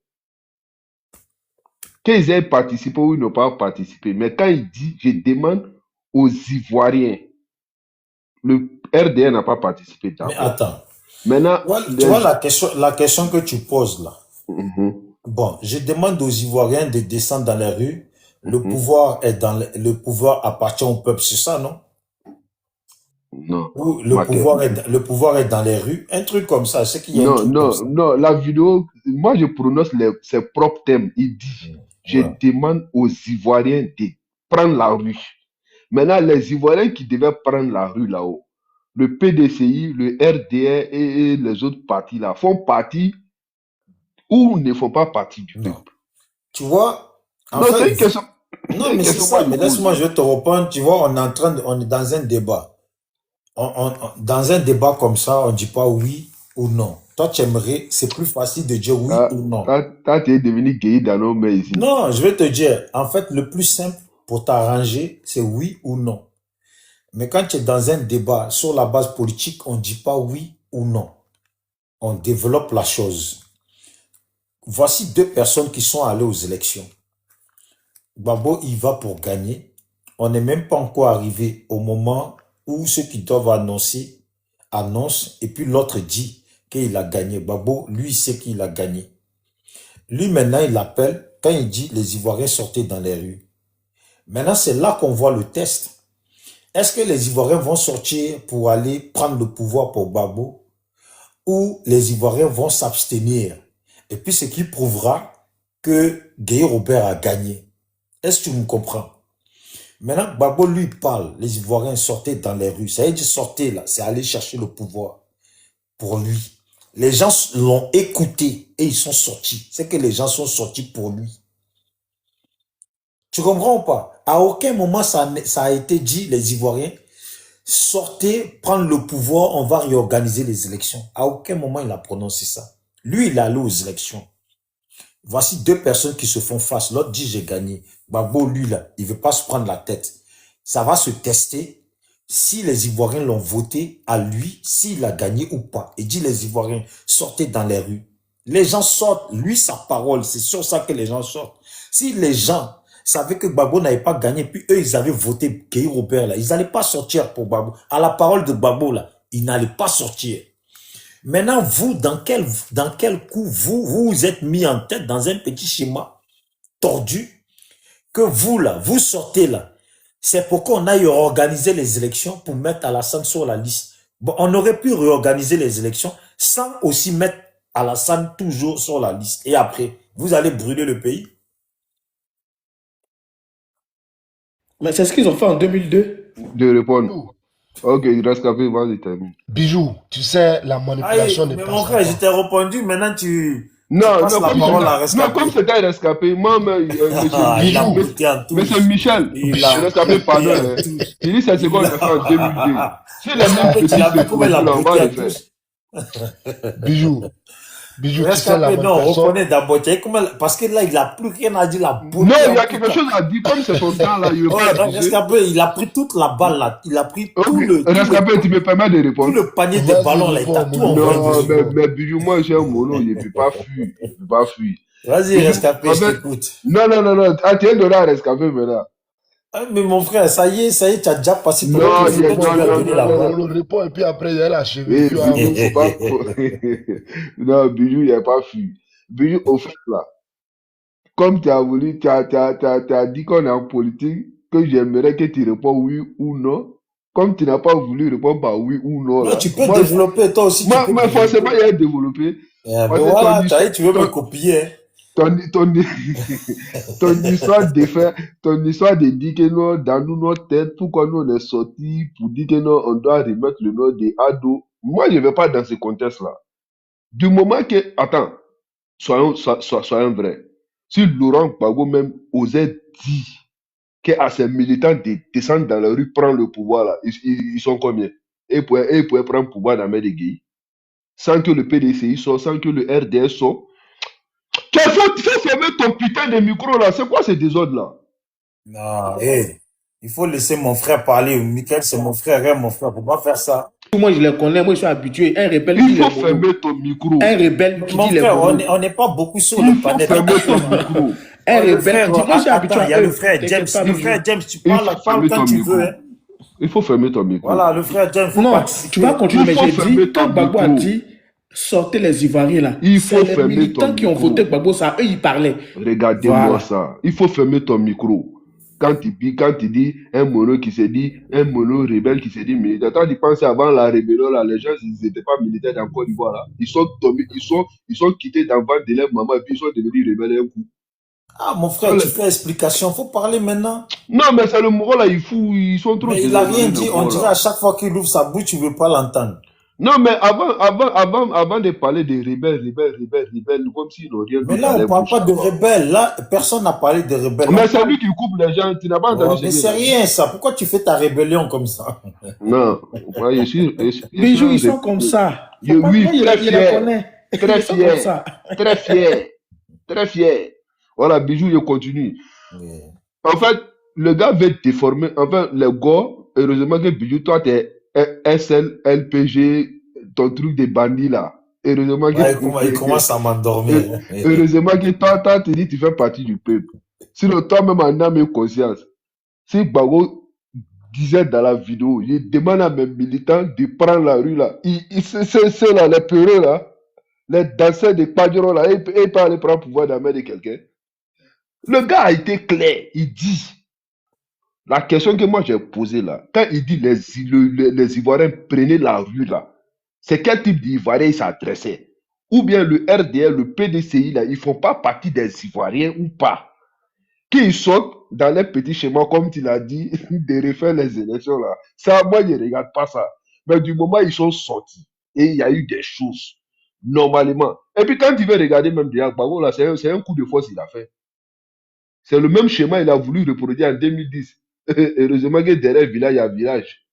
Qu'ils aient participé ou ils n'ont pas participé. Mais quand il dit, je demande aux Ivoiriens, le RDN n'a pas participé. Mais attends. Maintenant, tu vois la question que tu poses là. Bon, je demande aux Ivoiriens de descendre dans les rues. Le pouvoir le pouvoir appartient au peuple, c'est ça, non? Non. Ou le pouvoir est dans les rues. Un truc comme ça, c'est qu'il y a non, la vidéo, moi je prononce ses propres thèmes. Il dit, je demande aux Ivoiriens de prendre la rue. Maintenant, les Ivoiriens qui devaient prendre la rue là-haut, le PDCI, le RDR et les autres partis là, font partie ou ne font pas partie du peuple. Tu vois, c'est une question. Non, mais c'est ça, mais laisse-moi, je te répondre. Tu vois, on est dans un débat. Dans un débat comme ça, on ne dit pas oui ou non. Toi, tu aimerais, c'est plus facile de dire oui ou non. Toi, tu es devenu gay dans nos mains ici. Non, je vais te dire, en fait, le plus simple pour t'arranger, c'est oui ou non. Mais quand tu es dans un débat sur la base politique, on ne dit pas oui ou non. On développe la chose. Voici 2 personnes qui sont allées aux élections. Gbagbo, il va pour gagner. On n'est même pas encore arrivé au moment où ceux qui doivent annoncer annonce et puis l'autre dit qu'il a gagné. Gbagbo, lui, il sait qu'il a gagné. Lui, maintenant, il appelle, quand il dit les Ivoiriens sortaient dans les rues. Maintenant, c'est là qu'on voit le test. Est-ce que les Ivoiriens vont sortir pour aller prendre le pouvoir pour Gbagbo ou les Ivoiriens vont s'abstenir? Et puis, ce qui prouvera que Gueye Robert a gagné. Est-ce que tu me comprends? Maintenant, Gbagbo lui parle, les Ivoiriens sortaient dans les rues. Ça veut dire sortir là, c'est aller chercher le pouvoir pour lui. Les gens l'ont écouté et ils sont sortis. C'est que les gens sont sortis pour lui. Tu comprends ou pas? À aucun moment ça a été dit, les Ivoiriens, sortez, prendre le pouvoir, on va réorganiser les élections. À aucun moment il a prononcé ça. Lui, il est allé aux élections. Voici deux personnes qui se font face. L'autre dit j'ai gagné. Gbagbo, lui, là, il veut pas se prendre la tête. Ça va se tester si les Ivoiriens l'ont voté à lui, s'il a gagné ou pas. Il dit les Ivoiriens, sortez dans les rues. Les gens sortent, lui, sa parole, c'est sur ça que les gens sortent. Si les gens savaient que Gbagbo n'avait pas gagné, puis eux, ils avaient voté Gueye Robert, là, ils n'allaient pas sortir pour Gbagbo. À la parole de Gbagbo, là, ils n'allaient pas sortir. Maintenant, vous, dans quel coup vous êtes mis en tête dans un petit schéma tordu que vous, là, vous sortez là. C'est pourquoi on a réorganisé les élections pour mettre Alassane sur la liste. Bon, on aurait pu réorganiser les élections sans aussi mettre Alassane toujours sur la liste. Et après, vous allez brûler le pays. Mais c'est ce qu'ils ont fait en 2002. De répondre. Bijou, Ok, Rescapé, vas-y, termine. Bijou, tu sais, la manipulation Aïe, n'est mais pas mon frère, je sympa. t'ai répondu, maintenant tu Non, passes non, la comme parole à c'était, non, Rescapé. comme c'était Rescapé, moi, Ah, il a Bijou, bouté en monsieur touche. Michel, Il a Rescapé, bouté pardon, en hein. touche. Il dit c'est ce qu'on a fait en 2002. Si les mêmes Rescapé, tu petits l'as se vu comment il a produisent là, on bouté va en le faire. touche? Bijou, Bijou, tu sais, la Rescapé, non, manipulation, reconnais d'abord. Tu sais comment, parce que là, il a plus rien à dire, il a Non, bouté il y en a quelque touche. chose à dire, comme c'est son temps là, il veut Ouais, pas abuser. Rescapé, il a pris toute la balle là. Il a pris Ok, tout Rescapé, tu me permets de tout répondre? le panier de vas-y, ballons là. Il t'a réponds, tout Mono, envoyé Non, vas-y, dessus. mais, réponds. mais Bijou, moi j'ai un mono, il ne peut pas fuir. Il ne peut pas fuir. Vas-y, Bijou, Rescapé, en je fait, t'écoute. non. Ah, tu es donné à Rescapé maintenant. Ah, mais mon frère, ça y est, tu as déjà passé ton Non, tour. Ok, C'est que tu non, lui as non, donné non, la non. balle. Mono répond et puis après, il y a la cheville. Eh, Tu vas Bijou, faut voir. pas. Non, Bijou, il n'a pas fui. Bijou, au fait, là, comme tu as voulu, tu as dit qu'on est en politique, que j'aimerais que tu réponds oui ou non. Comme tu n'as pas voulu répondre par oui ou non, Non, là. tu peux Moi, développer, toi aussi, tu peux mais forcément, développer. il y a développé. Eh ben Parce que voilà, tu veux me copier. Hein. ton histoire de faire, ton histoire de dire que non, dans notre tête, pourquoi nous on est sortis pour dire que non, on doit remettre le nom de Ado. Moi, je ne vais pas dans ce contexte-là. Du moment que, attends, soyons vrais. Si Laurent Gbagbo même osait dire qu'à ses militants de descendre dans la rue, prendre le pouvoir là, ils sont combien? Et ils pouvaient prendre le pouvoir dans la main de Gueye. Sans que le PDCI sorte, sans que le RDS sorte. Tu faut fermer ton putain de micro là. C'est quoi ce désordre là? Non, il faut laisser mon frère parler. Michael, c'est mon frère, hein, mon frère. Faut pas faire ça. Moi, je les connais, moi, je suis habitué. Un rebelle qui Il dit les faut mots. fermer ton micro. Un rebelle qui Mon dit les frère, mots. on n'est pas beaucoup sur Il le faut panel. fermer ton micro. Un Le rebelle frère, qui dit, moi, je suis habitué attends, il y a à le eux. frère James. T'inquiète pas, Le Bijou. frère James, tu Il parles, faut parle fermer quand ton tu micro. veux. Hein. Il faut fermer ton micro. Voilà, le frère James, faut Non, participer. tu vas continuer, mais Il faut j'ai fermer dit, ton quand Gbagbo a micro. dit, sortez les Ivoiriens là, Il c'est faut les fermer militants ton qui ont micro. voté Gbagbo, ça, eux, ils parlaient. Regardez-moi Voilà. ça. Il faut fermer ton micro. Quand tu dis un mono qui se dit, un mono rebelle qui se dit militaire, quand tu penses avant la rébellion, là, les gens, ils n'étaient pas militaires dans Côte d'Ivoire, là. Ils sont tombés, ils sont quittés dans le ventre de leur maman et puis ils sont devenus rebelles un coup. Ah, mon frère, tu fais explication. Faut parler maintenant. Non, mais c'est le Moro là, ils sont trop Mais il a désordonnés, rien le dit. On Moro, dirait là. à chaque fois qu'il ouvre sa bouche, tu veux pas l'entendre. Non, mais avant de parler des rebelles, comme s'ils n'ont rien Mais d'autre là, à on leur parle bouche pas de là-bas. rebelles. Là, personne n'a parlé de rebelles. Mais On c'est parle... lui qui coupe les gens, tu n'as pas Ouais, entendu mais ce c'est qu'il a dit. rien ça. Pourquoi tu fais ta rébellion comme ça? Non, moi, je suis Bijou, un ils sont comme ça. Je- Faut pas- oui, moi, je très les fier. connais. Très Ils sont comme fier. ça. Très fier. Très fier. Voilà, Bijou, je continue. Oui. En fait, le gars veut déformer. Enfin, le gars, heureusement que Bijou, toi, t'es SL, LPG, ton truc de bandit là. Heureusement Ouais, que, il commence à m'endormir. heureusement que toi, tu dis, tu fais partie du peuple. Sinon, toi-même, en âme et conscience, si Gbagbo disait dans la vidéo, il demande à mes militants de prendre la rue là. C'est là, les peureux là, les danseurs de Padjoro là, ils peuvent aller prendre le pouvoir d'amener quelqu'un. Le gars a été clair, il dit, la question que moi j'ai posée là, quand il dit les Ivoiriens prenaient la rue là, c'est quel type d'Ivoirien il s'adressait? Ou bien le RDR, le PDCI là, ils font pas partie des Ivoiriens ou pas? Qu'ils sortent dans les petits schémas, comme tu l'as dit, de refaire les élections là. Ça, moi, je ne regarde pas ça. Mais du moment où ils sont sortis, et il y a eu des choses, normalement. Et puis quand tu veux regarder même Diak Gbagbo là, c'est un coup de force qu'il a fait. C'est le même schéma qu'il a voulu reproduire en 2010. Heureusement que derrière le village, il y a village.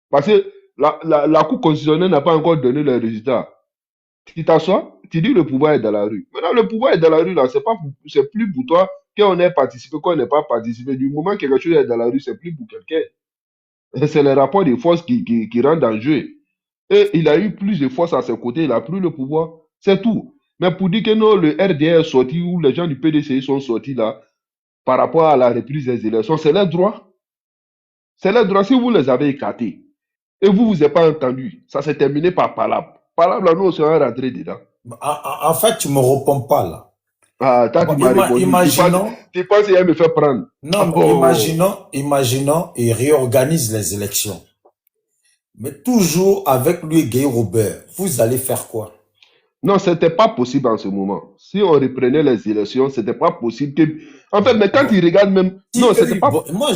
Parce que la Cour constitutionnelle n'a pas encore donné les résultats. Tu t'assois, tu dis le pouvoir est dans la rue. Maintenant, le pouvoir est dans la rue, là, c'est plus pour toi qu'on ait participé, qu'on n'ait pas participé. Du moment que quelque chose est dans la rue, c'est plus pour quelqu'un. C'est le rapport de force qui rentre en jeu. Et il a eu plus de force à ses côtés, il a plus le pouvoir. C'est tout. Mais pour dire que non, le RDR est sorti ou les gens du PDCI sont sortis là, par rapport à la reprise des élections, c'est leur droit. C'est leur droit si vous les avez écartés. Et vous n'avez pas entendu. Ça s'est terminé par palabre. Palabre, là, nous, on serait rentrés dedans. En fait, tu me réponds pas là. Ah, toi, tu m'as répondu. Imaginons. Tu penses qu'il va me faire prendre. Non, imaginons, il réorganise les élections. Mais toujours avec lui et Guy Robert, vous allez faire quoi? Non, c'était pas possible en ce moment. Si on reprenait les élections, c'était pas possible que. En fait, mais quand ils regardent même. Si non, c'était pas. Moi,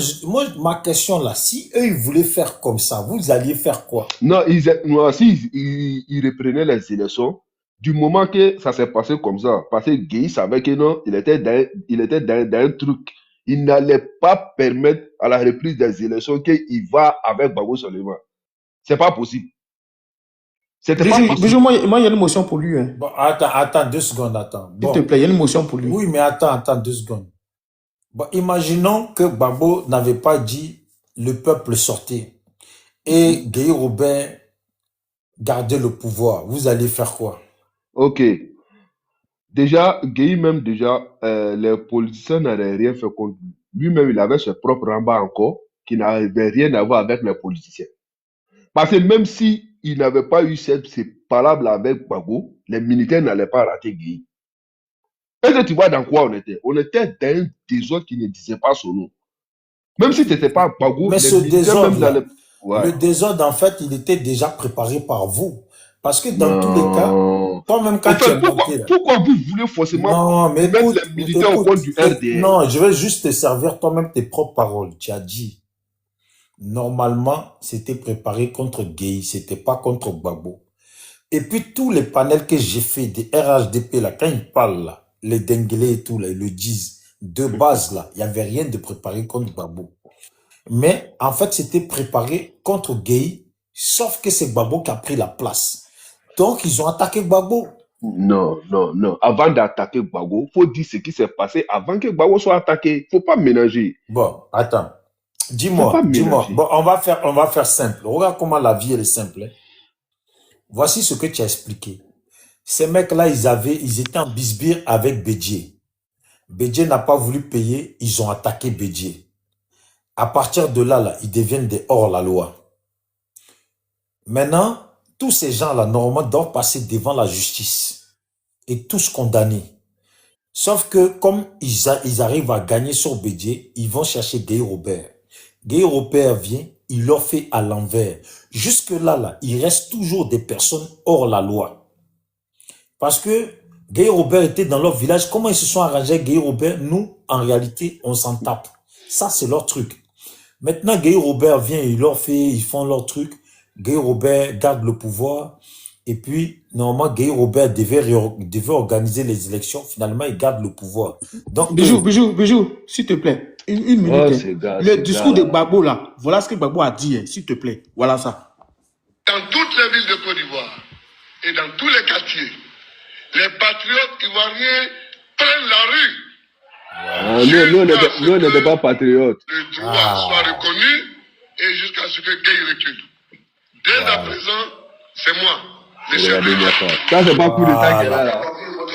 ma question là, si eux, ils voulaient faire comme ça, vous alliez faire quoi? Non, si ils reprenaient les élections, du moment que ça s'est passé comme ça, parce que Guy savait que non, il était dans un truc. Il n'allait pas permettre à la reprise des élections qu'il va avec Gbagbo seulement. C'est pas possible. C'était pas possible. Bijou, moi, il y a une motion pour lui. Hein. Bon, attends, 2 secondes, attends. S'il te plaît, il y a une motion pour lui. Oui, mais attends, 2 secondes. Bon, imaginons que Gbagbo n'avait pas dit le peuple sortait et Guy Robert gardait le pouvoir. Vous allez faire quoi? Ok. Déjà, Guy même les politiciens n'avaient rien fait contre lui. Lui-même, il avait ses propres rembats encore, qui n'avaient rien à voir avec les politiciens. Parce que même si il n'avait pas eu ces palabres avec Gbagbo, les militaires n'allaient pas rater Guy. Est-ce que tu vois dans quoi on était? On était dans un désordre qui ne disait pas son nom. Même si ce n'était pas Gbagbo, mais les ce militaires désordre, même n'allaient... Ouais. le désordre, en fait, il était déjà préparé par vous. Parce que dans tous les cas, toi-même quand tu es monté... Pourquoi vous voulez forcément non, mais mettre les militaires au compte du RDR? Non, je vais juste te servir toi-même tes propres paroles. Tu as dit, normalement, c'était préparé contre Guy, c'était pas contre Gbagbo. Et puis tous les panels que j'ai fait des RHDP, là, quand ils parlent, là, les Denguelé et tout, là, ils le disent, de base, là, il n'y avait rien de préparé contre Gbagbo. Mais, en fait, c'était préparé contre Guy, sauf que c'est Gbagbo qui a pris la place. Donc, ils ont attaqué Gbagbo. Non. Avant d'attaquer Gbagbo, il faut dire ce qui s'est passé avant que Gbagbo soit attaqué. Il ne faut pas mélanger. Bon, attends. Dis-moi. Bon, on va faire simple. Regarde comment la vie, elle est simple. Hein. Voici ce que tu as expliqué. Ces mecs-là, ils étaient en bisbire avec Bédié. Bédié n'a pas voulu payer, ils ont attaqué Bédié. À partir de là, ils deviennent des hors-la-loi. Maintenant, tous ces gens-là, normalement, doivent passer devant la justice et tous condamnés. Sauf que, comme ils arrivent à gagner sur Bédié, ils vont chercher Guy Robert. Guy Robert vient, il leur fait à l'envers. Jusque-là, il reste toujours des personnes hors la loi. Parce que Guy Robert était dans leur village. Comment ils se sont arrangés, Guy Robert? Nous, en réalité, on s'en tape. Ça, c'est leur truc. Maintenant, Guy Robert vient, ils font leur truc. Guy Robert garde le pouvoir. Et puis, normalement, Guy Robert devait organiser les élections. Finalement, il garde le pouvoir. Donc, Bijou, s'il te plaît. Une minute. Le discours de Gbagbo, là, voilà ce que Gbagbo a dit, s'il te plaît. Voilà ça. Dans toutes les villes de Côte d'Ivoire et dans tous les quartiers, les patriotes ivoiriens prennent la rue. Nous, on n'était pas patriotes. Le droit soit reconnu et jusqu'à ce que Guy recule. Dès à présent, c'est moi. Ça, c'est pas coup d'état qui est là.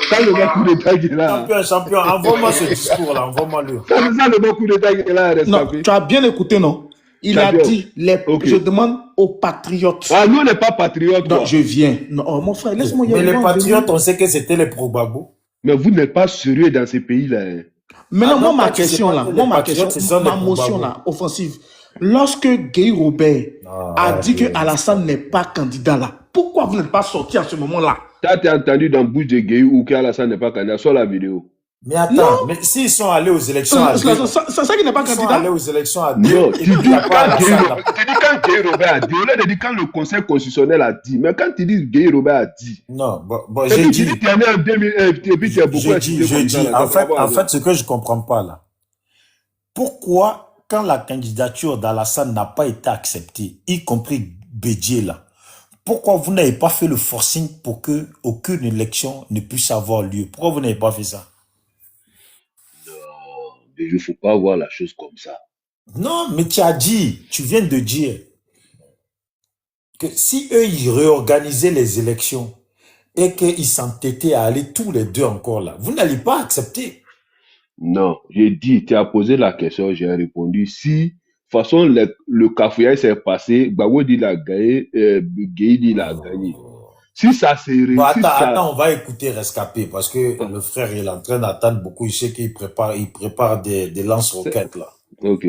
Ça, c'est pas coup d'état qui est là. Champion, envoie-moi ce discours-là, envoie-moi-le. Ça, c'est pas coup d'état qui est là. Non, tu as bien écouté, non? Il a Champion. dit, Ok. je demande aux patriotes. Ah, nous, on n'est pas patriotes, Non, toi. je viens. Non, oh, mon frère, laisse-moi y Mais aller. les patriotes, on sait que c'était les pro-Gbagbo. Mais vous n'êtes pas sérieux dans ces pays-là. Hein. Maintenant, Ah moi, non, ma toi, tu sais question pas là, que moi, les ma patriotes, question, ce sont ma les motion pro-Gbagbo. là, offensive. Lorsque Guy Robert a dit que Alassane n'est pas candidat là, pourquoi vous n'êtes pas sorti à ce moment-là? T'as entendu dans bouche de Gueye ou qu'Alassane n'est pas candidat sur la vidéo. Mais attends, mais s'ils sont allés aux élections à deux, C'est ça qui n'est pas ils sont candidat? allés aux élections à deux, Non, et tu puis il dis n'y a pas quand Alassane là. Gueye Robert a dit, au lieu de dire quand le Conseil constitutionnel a dit, mais quand tu dis Gueye Robert a dit, Non, bon, et j'ai puis tu dis dit, tu es né en 2001, et puis tu es beaucoup assisté comme ça. Là, en fait, ce que je comprends pas là, pourquoi quand la candidature d'Alassane n'a pas été acceptée, y compris Bédié là, pourquoi vous n'avez pas fait le forcing pour que aucune élection ne puisse avoir lieu? Pourquoi vous n'avez pas fait ça? Il ne faut pas voir la chose comme ça. Non, mais tu as dit, tu viens de dire que si eux, ils réorganisaient les élections et qu'ils s'entêtaient à aller tous les deux encore là, vous n'allez pas accepter. Non, j'ai dit, tu as posé la question, j'ai répondu, si, de toute façon, le cafouillage s'est passé, Gbagbo dit il a gagné, Gueye dit il a gagné. Si ça s'est réussi, Bon, attends, on va écouter Rescapé parce que le frère, il est en train d'attendre beaucoup. Il sait qu'il prépare des lance-roquettes là. Ok.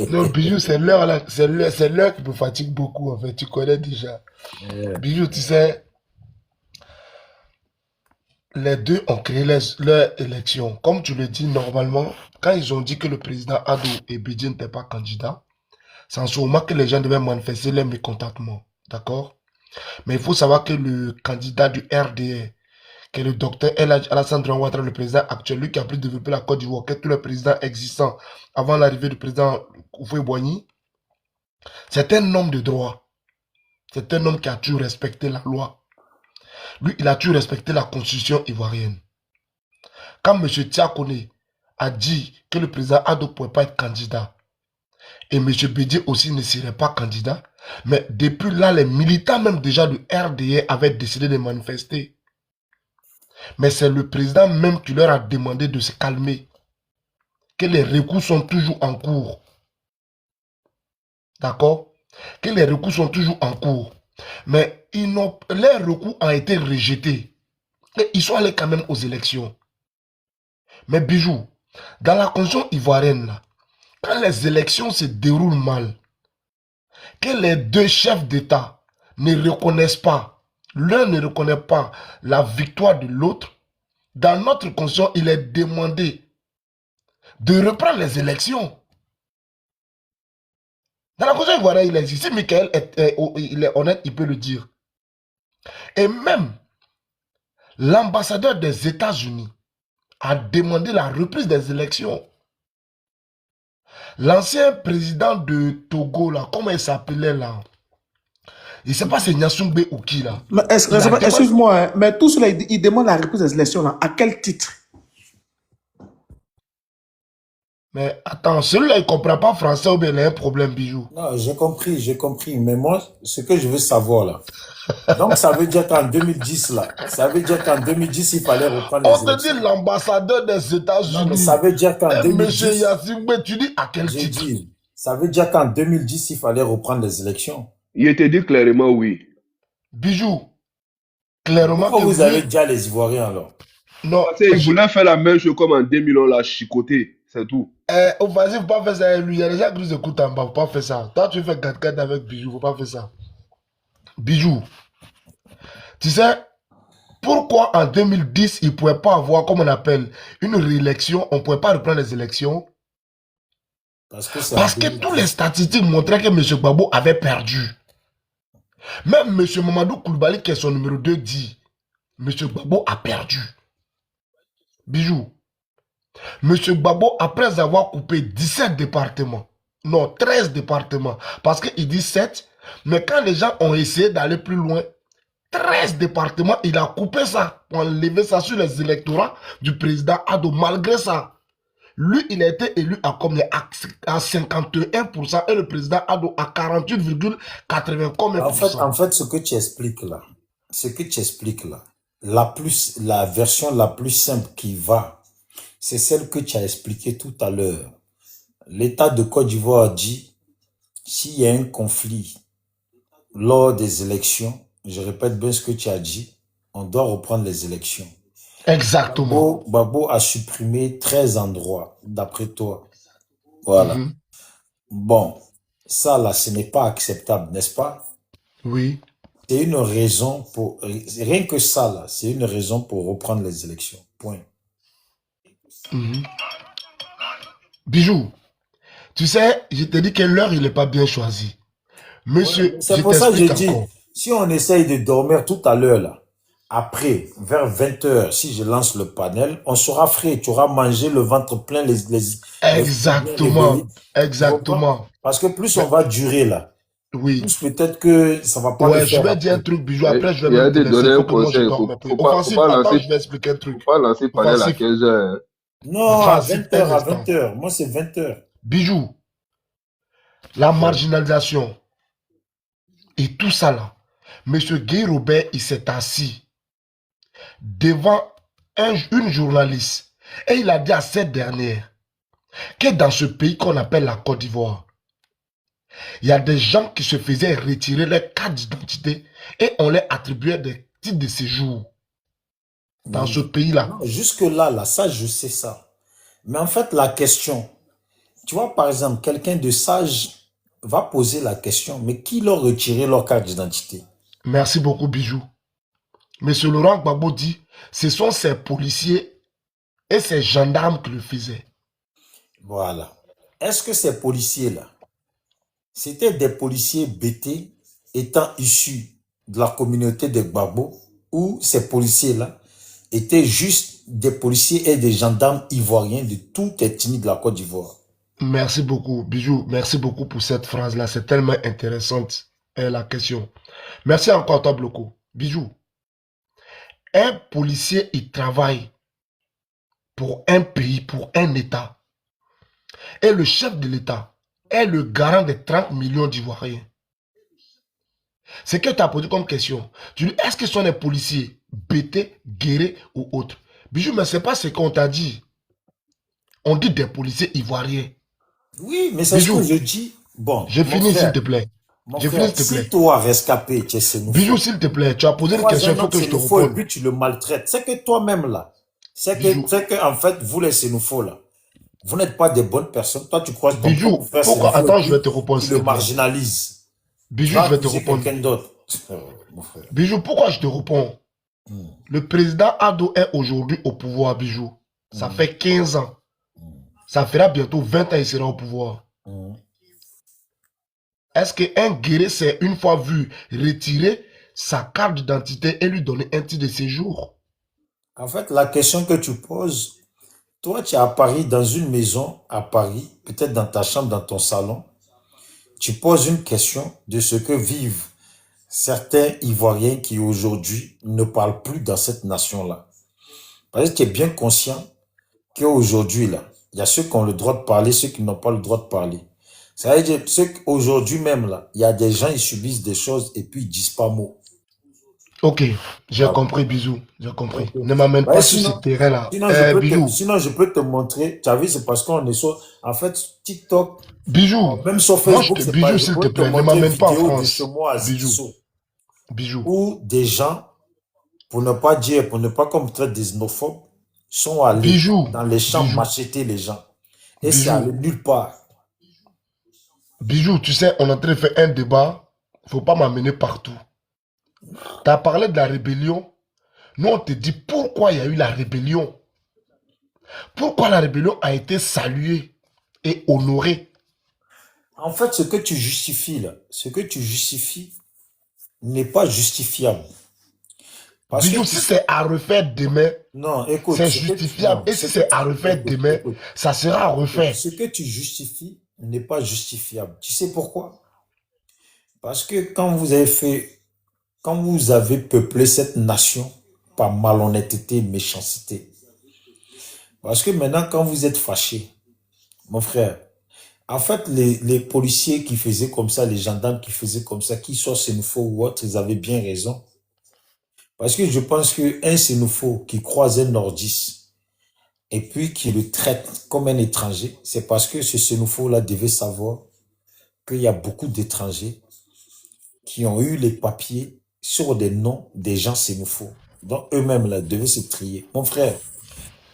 Non, Bijou, c'est l'heure là, c'est l'heure qui me fatigue beaucoup en fait, tu connais déjà. Bijou, tu sais, les deux ont créé leur élection. Comme tu le dis, normalement, quand ils ont dit que le président Ado et Bédié n'étaient pas candidats, c'est en ce moment que les gens devaient manifester leur mécontentement. D'accord? Mais il faut savoir que le candidat du RDR, qui est le docteur Alassane Dramane Ouattara, le président actuel, lui qui a pu développer la Côte d'Ivoire, que tous les présidents existants avant l'arrivée du président Houphouët-Boigny, c'est un homme de droit. C'est un homme qui a toujours respecté la loi. Lui, il a toujours respecté la constitution ivoirienne. Quand M. Tiakone a dit que le président Ado ne pouvait pas être candidat, et M. Bédié aussi ne serait pas candidat, mais depuis là, les militants même déjà du RDR avaient décidé de manifester. Mais c'est le président même qui leur a demandé de se calmer, que les recours sont toujours en cours. D'accord? Que les recours sont toujours en cours. Mais les recours ont été rejetés. Et ils sont allés quand même aux élections. Mais Bijou, dans la constitution ivoirienne, là, quand les élections se déroulent mal, que les deux chefs d'État ne reconnaissent pas, l'un ne reconnaît pas la victoire de l'autre, dans notre constitution, il est demandé de reprendre les élections. Dans la constitution ivoirienne, il existe. Si Michael il est honnête, il peut le dire. Et même l'ambassadeur des États-Unis a demandé la reprise des élections. L'ancien président de Togo, là, comment il s'appelait là? Je ne sais pas si c'est Nyasungbe ou qui là. Excuse-moi, hein, mais tout cela, il demande la reprise des élections là. À quel titre? Mais attends, celui-là, il ne comprend pas français ou bien il a un problème, Bijou. Non, j'ai compris. Mais moi, ce que je veux savoir là. Donc, ça veut dire qu'en 2010 là, ça veut dire qu'en 2010, il fallait reprendre les On te élections. dit l'ambassadeur des États-Unis. Non, mais ça veut dire qu'en 2010. Monsieur Nyasungbe, tu dis à quel J'ai titre? dit, ça veut dire qu'en 2010, il fallait reprendre les élections. Il était dit clairement oui. Bijou, clairement Pourquoi que vous oui. avez déjà les Ivoiriens alors? Non, Parce qu'il voulait faire la même chose comme en 2000, on l'a chicoté, c'est tout. vas-y, faut pas faire ça avec lui. Il y a des gens qui nous écoutent en bas, faut pas faire ça. Toi, tu fais 4-4 avec Bijou, faut pas faire ça. Bijou, tu sais, pourquoi en 2010, il ne pouvait pas avoir, comme on appelle, une réélection, on ne pouvait pas reprendre les élections? Parce que, Parce que tous les statistiques montraient que M. Gbagbo avait perdu. Même M. Mamadou Koulibaly, qui est son numéro 2, dit, M. Gbagbo a perdu. Bijou, M. Gbagbo, après avoir coupé 17 départements, non, 13 départements, parce qu'il dit 7, mais quand les gens ont essayé d'aller plus loin, 13 départements, il a coupé ça pour enlever ça sur les électorats du président Ado. Malgré ça, lui, il a été élu à combien? À 51% et le président Ado à 48,80 combien? En fait, ce que tu expliques là, la version la plus simple qui va, c'est celle que tu as expliquée tout à l'heure. l'État de Côte d'Ivoire dit, s'il y a un conflit lors des élections, je répète bien ce que tu as dit, on doit reprendre les élections. Exactement. Babo a supprimé 13 endroits, d'après toi. Voilà. Mhm. Bon, ça là, ce n'est pas acceptable, n'est-ce pas? Oui. C'est une raison pour... Rien que ça là, c'est une raison pour reprendre les élections. Point. Mhm. Bijou, tu sais, je te dis que l'heure, il n'est pas bien choisi. Ouais, Monsieur, c'est je pour ça que j'ai t'explique dit, encore. si on essaye de dormir tout à l'heure là, après, vers 20 heures, si je lance le panel, on sera frais. Tu auras mangé le ventre plein, les fruits bien réveillés. Exactement. Tu comprends? Exactement. Parce que plus on Mais, va durer là, oui. plus peut-être que ça va pas le Ouais, je faire vais dire un après. truc, Bijou. Et Après, je vais il y a même te de laisser. donner Il un faut que moi, je conseil. dorme un peu. Faut Offensif, pas attends, lancer, je vais expliquer un faut truc. pas lancer panel à Offensif, 15 heures. Non, à offensif, 20 un heures, à instant. 20 heures. Moi, c'est 20 heures. Bijou, la Ouais. marginalisation et tout ça là. Monsieur Guy Robert, il s'est assis devant une journaliste et il a dit à cette dernière que dans ce pays qu'on appelle la Côte d'Ivoire, il y a des gens qui se faisaient retirer leur carte d'identité et on leur attribuait des titres de séjour dans ce pays-là. Non, jusque-là, là, ça, je sais ça. Mais en fait, la question, tu vois, par exemple, quelqu'un de sage va poser la question, mais qui leur retiré leur carte d'identité? Merci beaucoup, Bijou. Monsieur Laurent Gbagbo dit, ce sont ces policiers et ces gendarmes qui le faisaient. Voilà. Est-ce que ces policiers-là, c'était des policiers bêtés étant issus de la communauté de Gbagbo ou ces policiers-là étaient juste des policiers et des gendarmes ivoiriens de toute ethnie de la Côte d'Ivoire? Merci beaucoup, Bijou. Merci beaucoup pour cette phrase-là. C'est tellement intéressante, la question. Merci encore, toi, Bloco. Bijou, un policier, il travaille pour un pays, pour un État. Et le chef de l'État est le garant des 30 millions d'Ivoiriens. C'est que tu as posé comme question. Tu dis, est-ce que ce sont des policiers bêtés, guérés ou autres? Bijou, mais ce n'est pas ce qu'on t'a dit. On dit des policiers ivoiriens. Oui, mais c'est ce que Bijou, je dis. Bon, je finis s'il te plaît. mon Je finis frère, s'il te si plaît. toi, rescapé, tu es Bijou, xénophobe, s'il te plaît, tu as posé une crois question, il un faut homme que je te xénophobe et réponde. puis tu le maltraites, c'est que toi-même là, Bijou, c'est que, en fait, vous les xénophobes là, vous n'êtes pas des bonnes personnes. Toi, tu crois ton propre Bijou, frère pourquoi? xénophobe et Attends, je vais puis te répondre, tu s'il le te plaît. marginalises. Tu Bijou, vas je vais te accuser répondre. quelqu'un d'autre. Mon frère. Bijou, pourquoi je te réponds? Hmm, Le président Ado est aujourd'hui au pouvoir, Bijou. Ça hmm, fait 15 ans. hmm, Ça fera bientôt 20 ans qu'il sera au pouvoir. hmm. Est-ce qu'un guéri s'est une fois vu retirer sa carte d'identité et lui donner un titre de séjour? En fait, la question que tu poses, toi, tu es à Paris, dans une maison à Paris, peut-être dans ta chambre, dans ton salon, tu poses une question de ce que vivent certains Ivoiriens qui aujourd'hui ne parlent plus dans cette nation-là. Parce que tu es bien conscient qu'aujourd'hui, là, il y a ceux qui ont le droit de parler, ceux qui n'ont pas le droit de parler. Ça veut dire, ceux qu'aujourd'hui même, là, il y a des gens, ils subissent des choses et puis ils disent pas mot. Ok, j'ai Voilà. compris, Bijou. J'ai compris. Ok. Ne m'amène Ouais, pas sur ce terrain-là. Bijou, sinon, je peux te montrer. Tu as vu, c'est parce qu'on est sur, en fait, TikTok, Bijou, même sur moi je Facebook, te, c'est pas, Bijou, je s'il te peux te plaît, ne montrer une m'amène pas en vidéo de chez France. moi à Bijou, Zidisso, Bijou, où des gens, pour ne pas dire, pour ne pas comme traiter des xénophobes, sont allés Bijou, dans les champs Bijou, macheter les gens. Et c'est allé Bijou, nulle part. Bijou, tu sais, on est en train de faire un débat. Il ne faut pas m'amener partout. Tu as parlé de la rébellion. Nous, on te dit pourquoi il y a eu la rébellion. Pourquoi la rébellion a été saluée et honorée. En fait, ce que tu justifies là, ce que tu justifies n'est pas justifiable. Parce que Bijou, si c'est à refaire demain, non, écoute, c'est justifiable. Et si c'est à refaire demain, ça sera refait. ce que tu justifies n'est pas justifiable. Tu sais pourquoi? Parce que quand vous avez peuplé cette nation par malhonnêteté et méchanceté, parce que maintenant, quand vous êtes fâché, mon frère, en fait, les policiers qui faisaient comme ça, les gendarmes qui faisaient comme ça, qu'ils soient xénophobes ou autres, ils avaient bien raison. Parce que je pense qu'un xénophobe qui croise un nordiste, et puis qui le traite comme un étranger, c'est parce que ce Sénoufo-là devait savoir qu'il y a beaucoup d'étrangers qui ont eu les papiers sur des noms des gens sénoufos. Donc eux-mêmes là devaient se trier. Mon frère,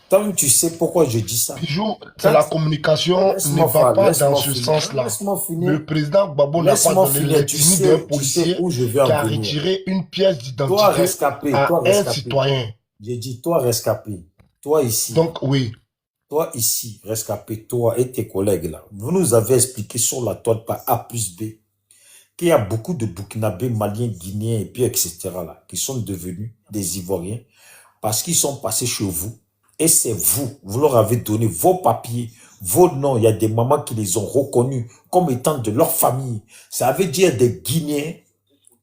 toi-même tu sais pourquoi je dis ça. Bijou, Quand la communication ne va pas dans ce sens-là. Laisse-moi finir. Le président Gbagbo n'a pas Laisse-moi donné finir. Tu l'ethnie d'un sais policier où je vais qui en a venir. retiré une pièce Toi d'identité rescapé, à toi un rescapé. citoyen. J'ai dit toi rescapé. Toi ici. Donc, oui. Toi ici, rescapé, toi et tes collègues là. Vous nous avez expliqué sur la toile par A plus B qu'il y a beaucoup de Burkinabés, Maliens, Guinéens et puis etc. là, qui sont devenus des Ivoiriens parce qu'ils sont passés chez vous. Et c'est vous, vous leur avez donné vos papiers, vos noms. Il y a des mamans qui les ont reconnus comme étant de leur famille. Ça veut dire des Guinéens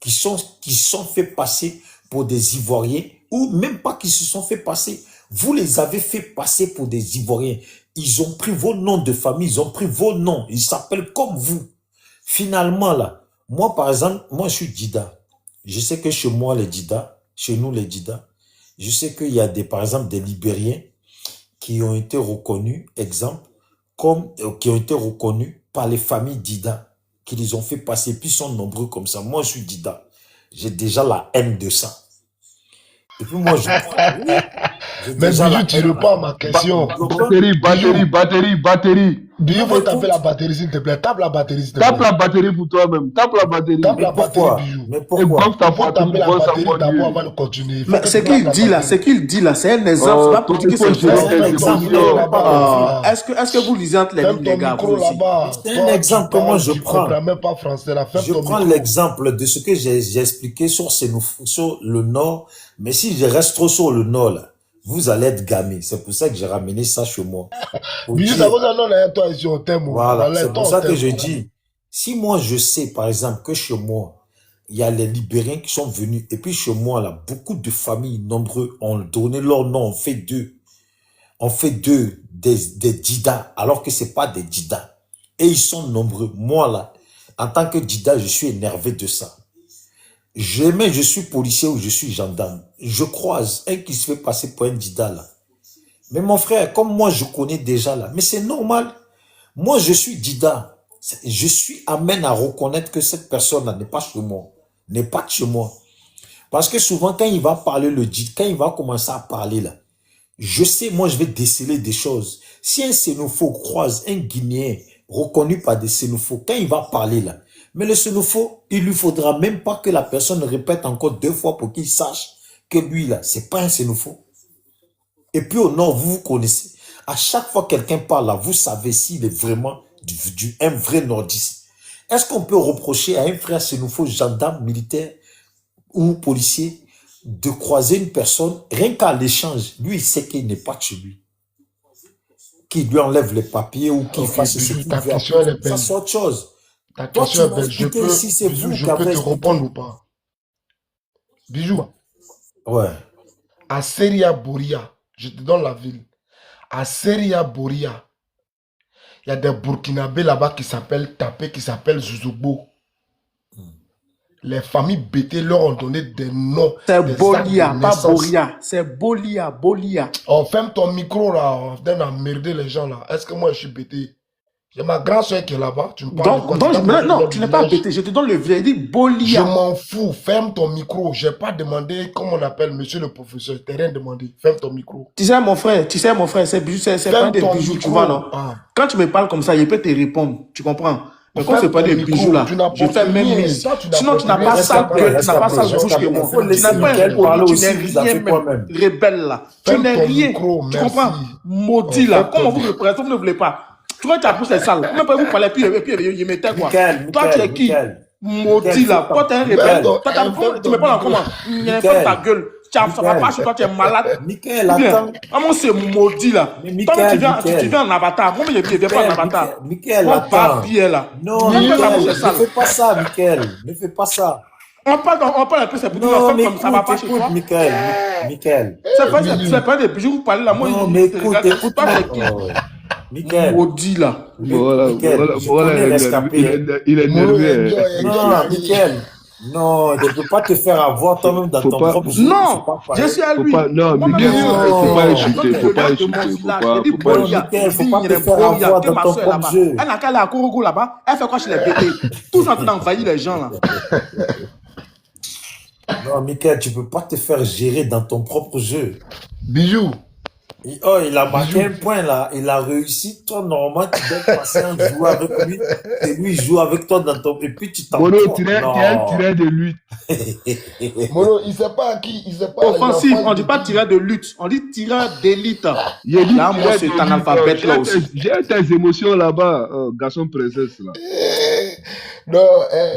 qui sont fait passer pour des Ivoiriens ou même pas qui se sont fait passer. Vous les avez fait passer pour des Ivoiriens. Ils ont pris vos noms de famille, ils ont pris vos noms. Ils s'appellent comme vous. Finalement, là, moi, par exemple, moi, je suis Dida. Je sais que chez moi, les Dida, chez nous, les Dida, je sais qu'il y a des, par exemple, des Libériens qui ont été reconnus, exemple, comme, qui ont été reconnus par les familles Dida, qui les ont fait passer, puis ils sont nombreux comme ça. Moi, je suis Dida. J'ai déjà la haine de ça. Et puis moi, je prends, oui, j'ai Mais déjà la Bijou, tu haine. réponds à ma question. Batterie. Bijou, Non, faut mais taper écoute, la batterie, s'il te plaît. Tape la batterie, s'il te Tape plaît. la batterie pour toi-même. Tape la batterie. Tape mais la batterie, pourquoi? Bijou. Mais Et pourquoi? gonfle ta Il faut taper poitrine la pour batterie savoir d'abord Dieu. avant de continuer. Il faut Mais que ce tu tapes qu'il la dit là, batterie. c'est qu'il dit là, c'est un exemple. C'est pas pour Ton dire que c'est épaule, vrai. c'est C'est un Ferme ton exemple. micro Mais là-bas. Est-ce que vous lisez entre les Ferme lignes, ton les gars, micro vous aussi? là-bas. c'est un Toi, tu exemple que moi parles, je tu comprends prends. même pas français là. Ferme Je ton prends micro. l'exemple de ce que j'ai expliqué sur le Nord. Mais si je reste trop sur le Nord, là, vous allez être gamé. C'est pour ça que j'ai ramené ça chez moi. Pour Bijou, ça dire, vous donne là, toi ici, on t'aime. voilà, Dans c'est les pour temps, on ça que t'aime. je dis, si moi je sais, par exemple, que chez moi, il y a les Libériens qui sont venus, et puis chez moi, là, beaucoup de familles nombreux ont donné leur nom, on fait d'eux des Dida, alors que c'est pas des Dida. Et ils sont nombreux. Moi, là, en tant que Dida, je suis énervé de ça. Je suis policier ou je suis gendarme. Je croise un qui se fait passer pour un Dida, là. Mais mon frère, comme moi, je connais déjà, là. Mais c'est normal. Moi, je suis Dida. Je suis amène à reconnaître que cette personne-là n'est pas chez moi. N'est pas de chez moi. Parce que souvent, quand il va parler le Dida, quand il va commencer à parler, là, je sais, moi, je vais déceler des choses. Si un Sénoufo croise un Guinéen reconnu par des Sénoufos, quand il va parler là, mais le Sénoufo, il lui faudra même pas que la personne répète encore 2 fois pour qu'il sache que lui là, c'est pas un Sénoufo. Et puis au nord, vous connaissez. À chaque fois que quelqu'un parle là, vous savez s'il est vraiment un vrai nordiste. Est-ce qu'on peut reprocher à un frère Sénoufo, gendarme, militaire ou policier, de croiser une personne, rien qu'à l'échange, lui, il sait qu'il n'est pas de chez lui. Qu'il lui enlève les papiers ou qu'il Ok, fasse ce Bijou, qu'il ta veut. question elle est Ça, belle. c'est autre chose. Ta Toi, question tu est m'as belle. expliqué ici, c'est Bijou, vous je qui avez peux te expliqué. répondre ou pas? Bijou, Ouais. à Seria Boria, je te donne la ville. À Seria Boria, il y a des Burkinabés là-bas qui s'appellent Tapé, qui s'appellent Zouzoubo. Les familles BT leur ont donné des noms. C'est des actes Bolia, de pas naissance. Boria. C'est Bolia, Bolia. Oh, ferme ton micro là, on vient d'emmerder les gens là. Est-ce que moi je suis BT? J'ai ma grande soeur qui est là-bas. Tu me parles de quoi? Non, tu n'es pas bêté. Je te donne le vrai. Dis Je Bolia. m'en fous. Ferme ton micro. J'ai pas demandé, comme on appelle monsieur le professeur. Je t'ai rien demandé. Ferme ton micro. Tu sais, mon frère, c'est pas Ferme des ton bijoux, tu micro. vois, non? Ah. Quand tu me parles comme ça, je peux te répondre. Tu comprends? Mais quand Ferme c'est pas ton des micro, bijoux là, tu n'apportes je fais même rien. mise. Toi, tu Sinon, tu n'as n'apportes pas rien. ça gueule, tu n'as pas ça Reste bouche que après. moi. Faut Tu laisser n'as pas un Mickaël poli, parler tu aussi, n'es vous avez rien quoi même. même? Rebelle là. Tu Ferme n'es ton rien. micro, Tu merci. comprends? Maudit Oh, là. ferme ton Comment vous le prenez? Vous ne voulez pas. Tu vois, ta bouche est sale. Même pas vous parler, puis il mettait quoi? Toi, tu es qui? Maudit là. Toi, t'es un rebelle. Toi, tu me parles en comment? Ferme ta gueule. Ça va pas chez toi, tu es malade. Mickaël, attends. Comment c'est maudit là? Mais Toi, Mickaël, tu viens en avatar. Moi, je viens pas en avatar. Mickaël, Moi, attends. pas bien là. Non, Même pas la bouche Mickaël, est ne sale. fais pas ça, Mickaël. Ne fais pas ça. On parle un peu, c'est pour dire Non, mais comme ça va pas chez écoute, toi. Mickaël. C'est pas des bijoux, vous parlez là. Moi, Non, il mais te écoute, regarde. écoute. Toi, c'est qui? Mickaël. Maudit là. Voilà, Mickaël, je voilà, connais rescapé. il est Molo nerveux. Enjoy, Non, Mickaël. Non, tu ne peux pas te faire avoir toi-même dans Faut ton pas, propre jeu. C'est Non, pas je pareil. suis à faut lui. pas, non, Moi-même, Miguel, je suis à faut pas lui. Non. Quand insulter, je faut pas regarde de mon insulter, village, faut j'ai dit, pas bon, Non, il y a Mickaël, faut Vigne, pas te faire Remporia, avoir que dans ma ton soeur est propre là-bas. jeu. Elle n'a qu'à aller à Korogo là-bas. Elle fait quoi chez les bébés? Tout ça, tu as envahi les gens là. Non, Mickaël, tu peux pas te faire gérer dans ton propre jeu. Bijou, Oh, il a marqué bijou. un point là. Il a réussi. Toi, normalement, tu dois passer un jouer avec lui. Et lui, il joue avec toi dans ton. Et puis, tu t'en Mono, prends. tu es un Non. tireur de lutte. Mono, il sait pas à qui, il sait pas les Offensif, enfants on dit de pas qui. tireur de lutte, on dit tireur d'élite. J'ai dit Là, moi, tireur de c'est lutte. analphabète là aussi. J'ai tes émotions là-bas, garçon princesse là. Non,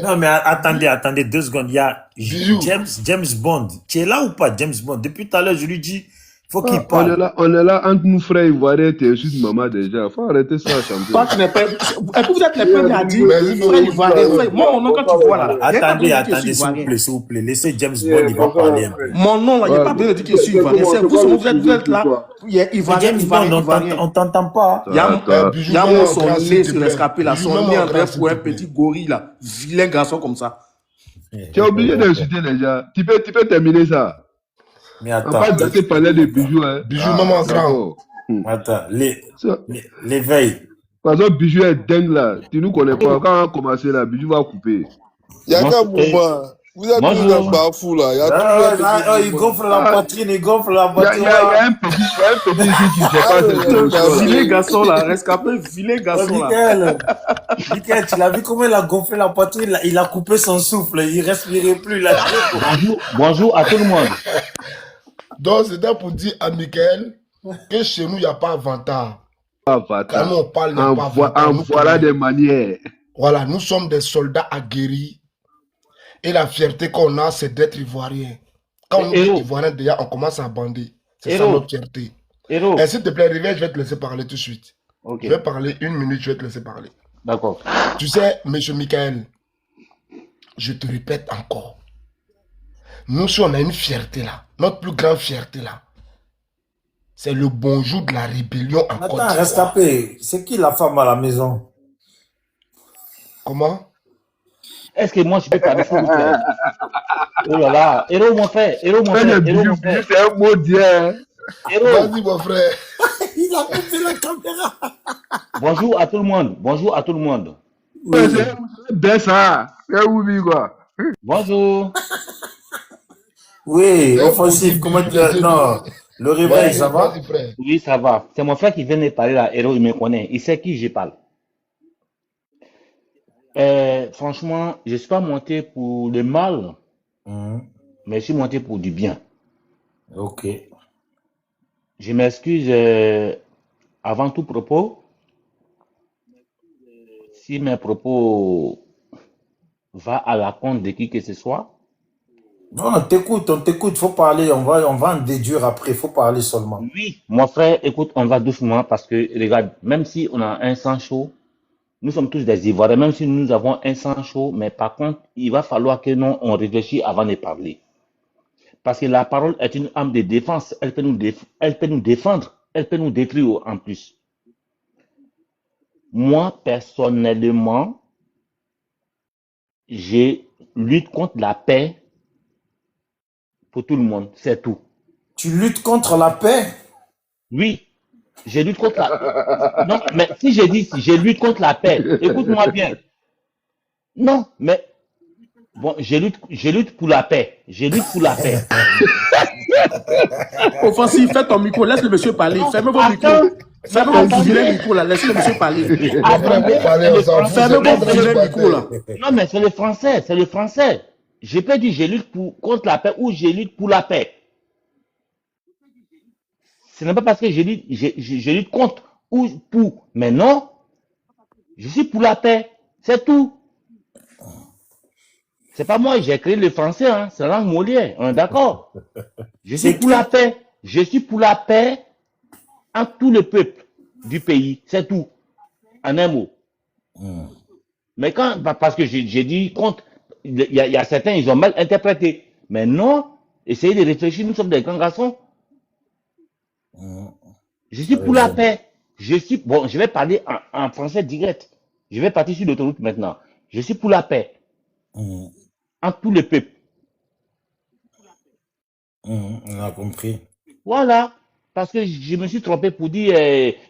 Non, mais attendez 2 secondes. Il y a bijou. James Bond. Tu es là ou pas, James Bond? Depuis tout à l'heure, je lui dis, faut qu'il Ah, parle. on est là entre nous frères ivoiriens, t'es juste maman déjà. Faut arrêter ça, champion. Toi, tu n'es pas. Et puis, vous êtes les premiers à dire, Vas-y, frère Mono, ivoirien. dis-moi. Moi, mon nom, quand tu vois là, il n'y a pas besoin de dire que je suis ivoirien. S'il vous plaît. Laissez James Bond, il va parler un peu. Mon nom là, il n'y a pas besoin de dire que je suis ivoirien. C'est vous, vous êtes là, il y a Mais ivoirien, James Bond, ivoirien, ivoirien. on t'entend pas. Il y a Bijou, il y a même mon en son grand, nez s'il te sur plaît. l'escapé là, Bijou, son même nez en en grand, vrai s'il pour te un plaît. petit gorille là, vilain garçon comme ça. Tu es obligé d'insulter les gens. Tu peux terminer ça. Mais On attends, va passer parler de bijoux, hein. Bijou, même en grand. D'accord. attends. Ça, L'éveil. par exemple, bijou est dingue là. Tu nous connais pas. Quand on a commencé là, bijou va couper. Il y a Moi, qu'un moment. Vous êtes tous des bonjour. bafous là. Il y a toujours un petit Il moment. gonfle la poitrine, il gonfle la Il y poitrine. a un petit ici qui sait pas cette émotion là. Vilain garçon là, rescapé, vilain garçon là. Michael, tu l'as vu comment il a gonflé la poitrine, il a coupé son souffle, il respirait plus là. Bonjour à tout le monde. Donc, c'était pour dire à Michael que chez nous, il n'y a pas avantage. Quand Avatar. nous, on parle, il n'y a pas En avantage. Nous, voilà connaissons. des manières. Voilà, nous sommes des soldats aguerris. Et la fierté qu'on a, c'est d'être ivoirien. Quand on Héros. est ivoirien, déjà, on commence à bander. C'est ça Héros. notre fierté. Héros. Et s'il te plaît, Rivière, je vais te laisser parler tout de suite. Ok, Je vais parler 1 minute, je vais te laisser parler. d'accord. Tu sais, monsieur Michael, je te répète encore. Nous, si on a une fierté là, notre plus grande fierté là, c'est le bonjour de la rébellion en Côte Attends, d'Ivoire. rescapé, c'est qui la femme à la maison? Comment? Est-ce que moi je peux parler s'il vous plaît? Oh là là, héros mon frère, héros mon Mais frère, le héros bijou, mon frère, c'est un mot d'hier. héros. Vas-y, mon frère. Il a coupé la caméra. Bonjour à tout le monde, bonjour à tout le monde. Ouais, c'est un baisse ça. C'est un oubi quoi. Bonjour. Oui, C'est offensif, impossible, comment je tu te dis. non, le réveil, Vas-y, ça va? vas-y, frère. Oui, ça va. C'est mon frère qui vient de parler là, héros, il me connaît, il sait qui je parle. Franchement, je ne suis pas monté pour le mal, mais je suis monté pour du bien. Ok. Je m'excuse avant tout propos, si mes propos vont à la compte de qui que ce soit. Non, on t'écoute, faut parler, on va en déduire après, faut parler seulement. Oui, mon frère, écoute, on va doucement parce que, regarde, même si on a un sang chaud, nous sommes tous des Ivoiriens, même si nous avons un sang chaud, mais par contre, il va falloir que nous, on réfléchisse avant de parler. Parce que la parole est une arme de défense, elle peut nous défendre, elle peut nous détruire en plus. Moi, personnellement, je lutte contre la paix pour tout le monde, c'est tout. Tu luttes contre la paix? Oui, je lutte contre la... Non, mais si je dis je lutte contre la paix, écoute-moi bien. Non, mais... Bon, je lutte pour la paix. Je lutte pour la paix. Offensif, fais ton micro, laisse le monsieur parler. Fermez vos micros. Fermez vos vilains micros là, laissez le monsieur parler. Après, pour parler ensemble, Fermez c'est pas vos très vilains bien. micros là. Non, mais c'est le français, c'est le français. Je peux dire je lutte contre la paix ou je lutte pour la paix. Ce n'est pas parce que je lutte contre ou pour. Mais non, je suis pour la paix. C'est tout. C'est pas moi, j'ai créé le français, hein, c'est la langue Molière, on est d'accord. Je suis pour la paix. Je suis pour la paix en tout le peuple du pays. C'est tout. En un mot. Mais parce que j'ai dit contre, il y a certains, ils ont mal interprété. Mais non, essayez de réfléchir, nous sommes des grands garçons. Je suis pour la paix. Bon, je vais parler en français direct. Je vais partir sur l'autoroute maintenant. Je suis pour la paix. entre tous les peuples. On a compris. Voilà. Parce que je me suis trompé pour dire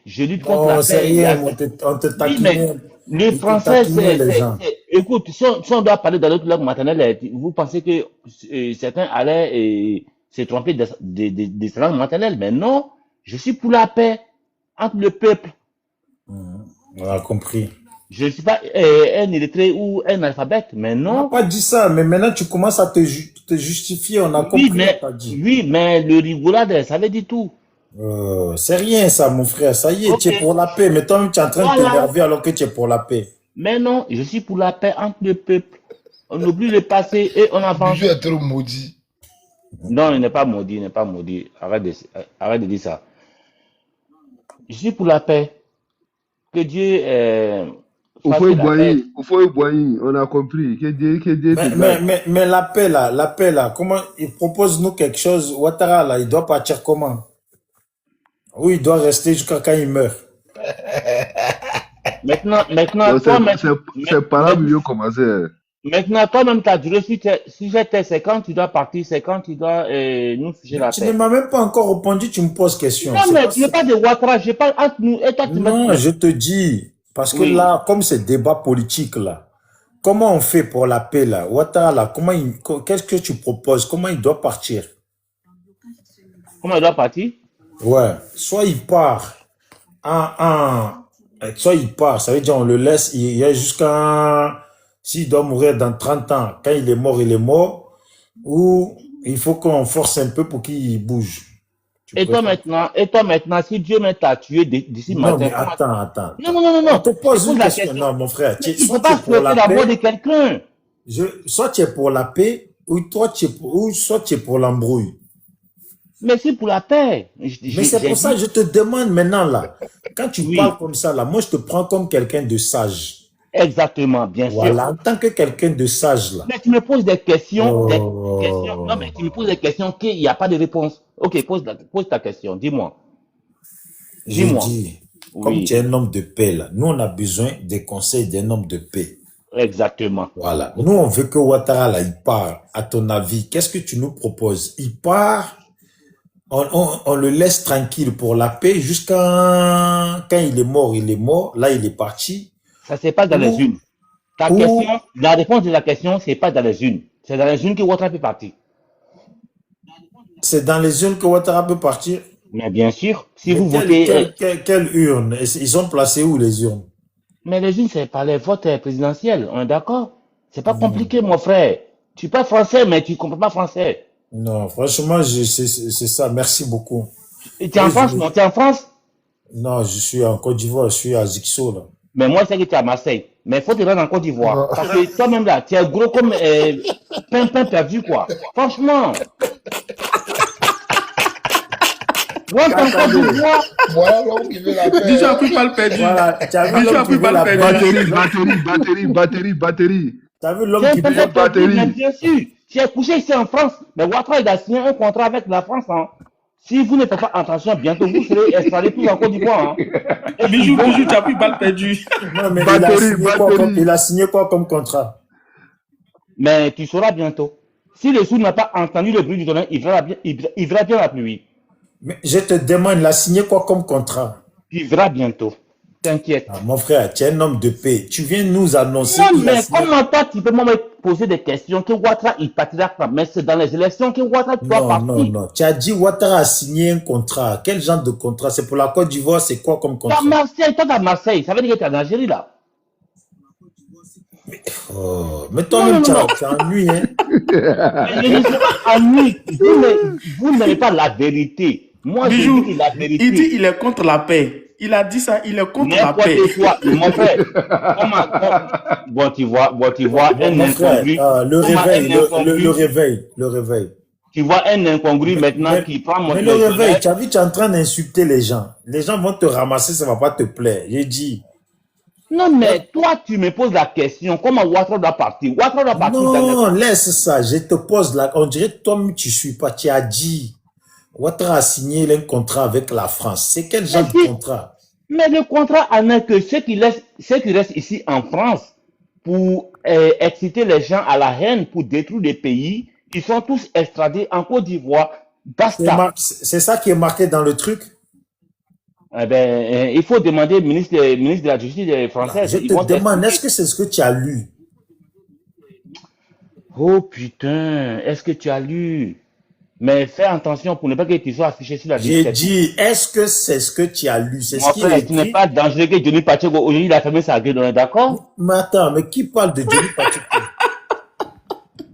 je lutte contre Non, la c'est paix. rien, on te Oui, mais taquinait. le Ils te français, taquinaient, les gens. écoute, si on doit parler dans notre langue maternelle, vous pensez que certains allaient se tromper de sa langue maternelle, mais non, je suis pour la paix entre le peuple. On a compris. Je ne suis pas un illettré ou un alphabète, mais On n'a non. pas dit ça, mais maintenant tu commences à te justifier. On a compris, on t'a dit. Oui, mais le rigolade, ça veut dire tout. C'est rien ça, mon frère. Ça y est, tu es pour la paix. Mais toi-même, tu es en train de Voilà. t'énerver alors que tu es pour la paix. Mais non, je suis pour la paix entre le peuple. On oublie le passé et on avance. Bijou est trop maudit. Non, il n'est pas maudit, il n'est pas maudit. Arrête de dire ça. Je suis pour la paix. Que Dieu fasse Oufoué que la paix. Boigny, on a compris. Que Dieu te garde. Mais la paix là, comment il propose nous quelque chose? Ouattara là, il doit partir comment? Oui, il doit rester jusqu'à quand il meurt. Maintenant, Donc, toi, c'est pas là mieux commencer. maintenant, toi-même, ta durée, si j'étais, c'est quand tu dois partir, c'est quand tu dois nous ficher la Tu ne paix. m'as même pas encore répondu, tu me poses question. Non, C'est mais pas tu n'es ça. pas de Ouattara, je parle entre nous et toi, tu Non, m'as. je te dis, parce que Oui. là, comme c'est débat politique là, comment on fait pour la paix là? Ouattara là, qu'est-ce que tu proposes? Comment il doit partir? Comment il doit partir? Ouais, soit il part soit il part, ça veut dire on le laisse, il y a s'il doit mourir dans 30 ans, quand il est mort, ou il faut qu'on force un peu pour qu'il bouge. Tu Et toi préfères? maintenant, si Dieu m'est à tuer d'ici Non, matin, mais comment... attends. Non, On te je pose pose une la question. question. Non, mon frère, Mais il ne soit faut tu es pas pour la souhaiter la mort de paix, quelqu'un. soit tu es pour la paix, soit tu es pour l'embrouille. Mais c'est pour la paix. Mais c'est pour ça que je te demande maintenant là, quand tu Oui, parles comme ça là, moi je te prends comme quelqu'un de sage. exactement, bien sûr. Voilà, en tant que quelqu'un de sage là. Mais tu me poses des questions, Oh. Non, mais tu me poses des questions qu'il n'y a pas de réponse. Ok, pose ta question, dis-moi. Je Dis-moi. dis, comme Oui, tu es un homme de paix là, nous on a besoin des conseils d'un homme de paix. exactement. Voilà, nous on veut que Ouattara là, il part. À ton avis, qu'est-ce que tu nous proposes? Il part, on le laisse tranquille pour la paix jusqu'à quand il est mort, là il est parti. Ça, c'est pas dans les Ou, unes. Ta ou question, la réponse de la question, c'est pas dans les unes. C'est dans les unes que Ouattara peut partir. c'est dans les urnes que Ouattara peut partir. Mais bien sûr, si Mais vous votez, quelle urne? Ils sont placés où les urnes? mais les unes, c'est pas les votes présidentiels, on est d'accord? C'est pas compliqué, mon frère. Tu parles français, mais tu comprends pas français. Non, franchement, c'est ça. Merci beaucoup. Et tu es en Oui, France, non? Tu es en France? non, je suis en Côte d'Ivoire, je suis à Ziguinchor, là. Mais moi, je sais que tu es à Marseille. Mais il faut te rendre en Côte d'Ivoire. Parce que toi-même, là, tu es gros comme pain perdu, quoi. Franchement. Moi, je suis en Côte d'Ivoire. Voilà l'homme qui veut la paix. Bijou a pris balle perdue. Voilà, tu as vu Bijou a l'homme qui pris veut la balle paix. perdue. Batterie. Tu as vu Tu l'homme es qui un veut pain la paix. perdu, mais bien sûr. Tu es couché ici en France. Mais Ouattara, il a signé un contrat avec la France. Hein. Si vous ne faites pas attention, bientôt, vous serez extradés tous en Côte d'Ivoire. Hein. Et Bijou, ils vont- tu as pris balle perdue. Non, mais Batterie. il a signé quoi comme contrat? Mais tu sauras bientôt. Si le sourd n'a pas entendu le bruit du tonnerre, il verra bien la pluie. Mais je te demande, il a signé quoi comme contrat? Il verra bientôt. T'inquiète. Ah, mon frère, tu es un homme de paix. Tu viens nous annoncer Non, qu'il a mais signé. comment toi, tu peux me poser des questions que Ouattara, il partira pas. Mais c'est dans les élections que Ouattara doit Non, partir. non. Tu as dit Ouattara a signé un contrat. Quel genre de contrat? C'est pour la Côte d'Ivoire, c'est quoi comme Toi, contrat? Marseille, toi, à Marseille, ça veut dire que tu es en Algérie, là. Oh, mais toi-même, Non. tu ennuies, hein? Mais je ne suis pas ennuyé. Vous n'avez pas la vérité. Moi, je Bijou, dis la vérité. il dit il est contre la paix. Il a dit ça, il est contre la paix. N'importe quoi, mon frère. Bon, tu vois un Mon frère, incongru. le Comment réveil, un incongru, le réveil. Tu vois un incongru maintenant qui prend mon Mais le réveil, téléphone. tu as vu, tu es en train d'insulter les gens. Les gens vont te ramasser, ça va pas te plaire. J'ai dit. Non, mais toi, tu me poses la question. Comment Ouattara doit partir? Ouattara doit partir dans les... Non, laisse ça. Je te pose là. On dirait que toi-même, tu suis pas. Tu as dit. Ouattara a signé un contrat avec la France. C'est quel genre de contrat? Mais le contrat en est que ceux qui restent ici en France, pour exciter les gens à la haine, pour détruire les pays. Ils sont tous extradés en Côte d'Ivoire. Basta. C'est ça qui est marqué dans le truc. Eh ben, il faut demander au ministre de la Justice française. Je te demande, est-ce que c'est ce que tu as lu? Oh putain, est-ce que tu as lu? Mais fais attention pour ne pas que tu sois affiché sur la liste. J'ai dit, est-ce que c'est ce que tu as lu? C'est ce Mon qui est frère, tu n'es écrit. pas dangereux que Johnny Pacheco. Aujourd'hui, il a fermé sa gueule, on est d'accord? Mais attends, mais qui parle de Johnny Pacheco?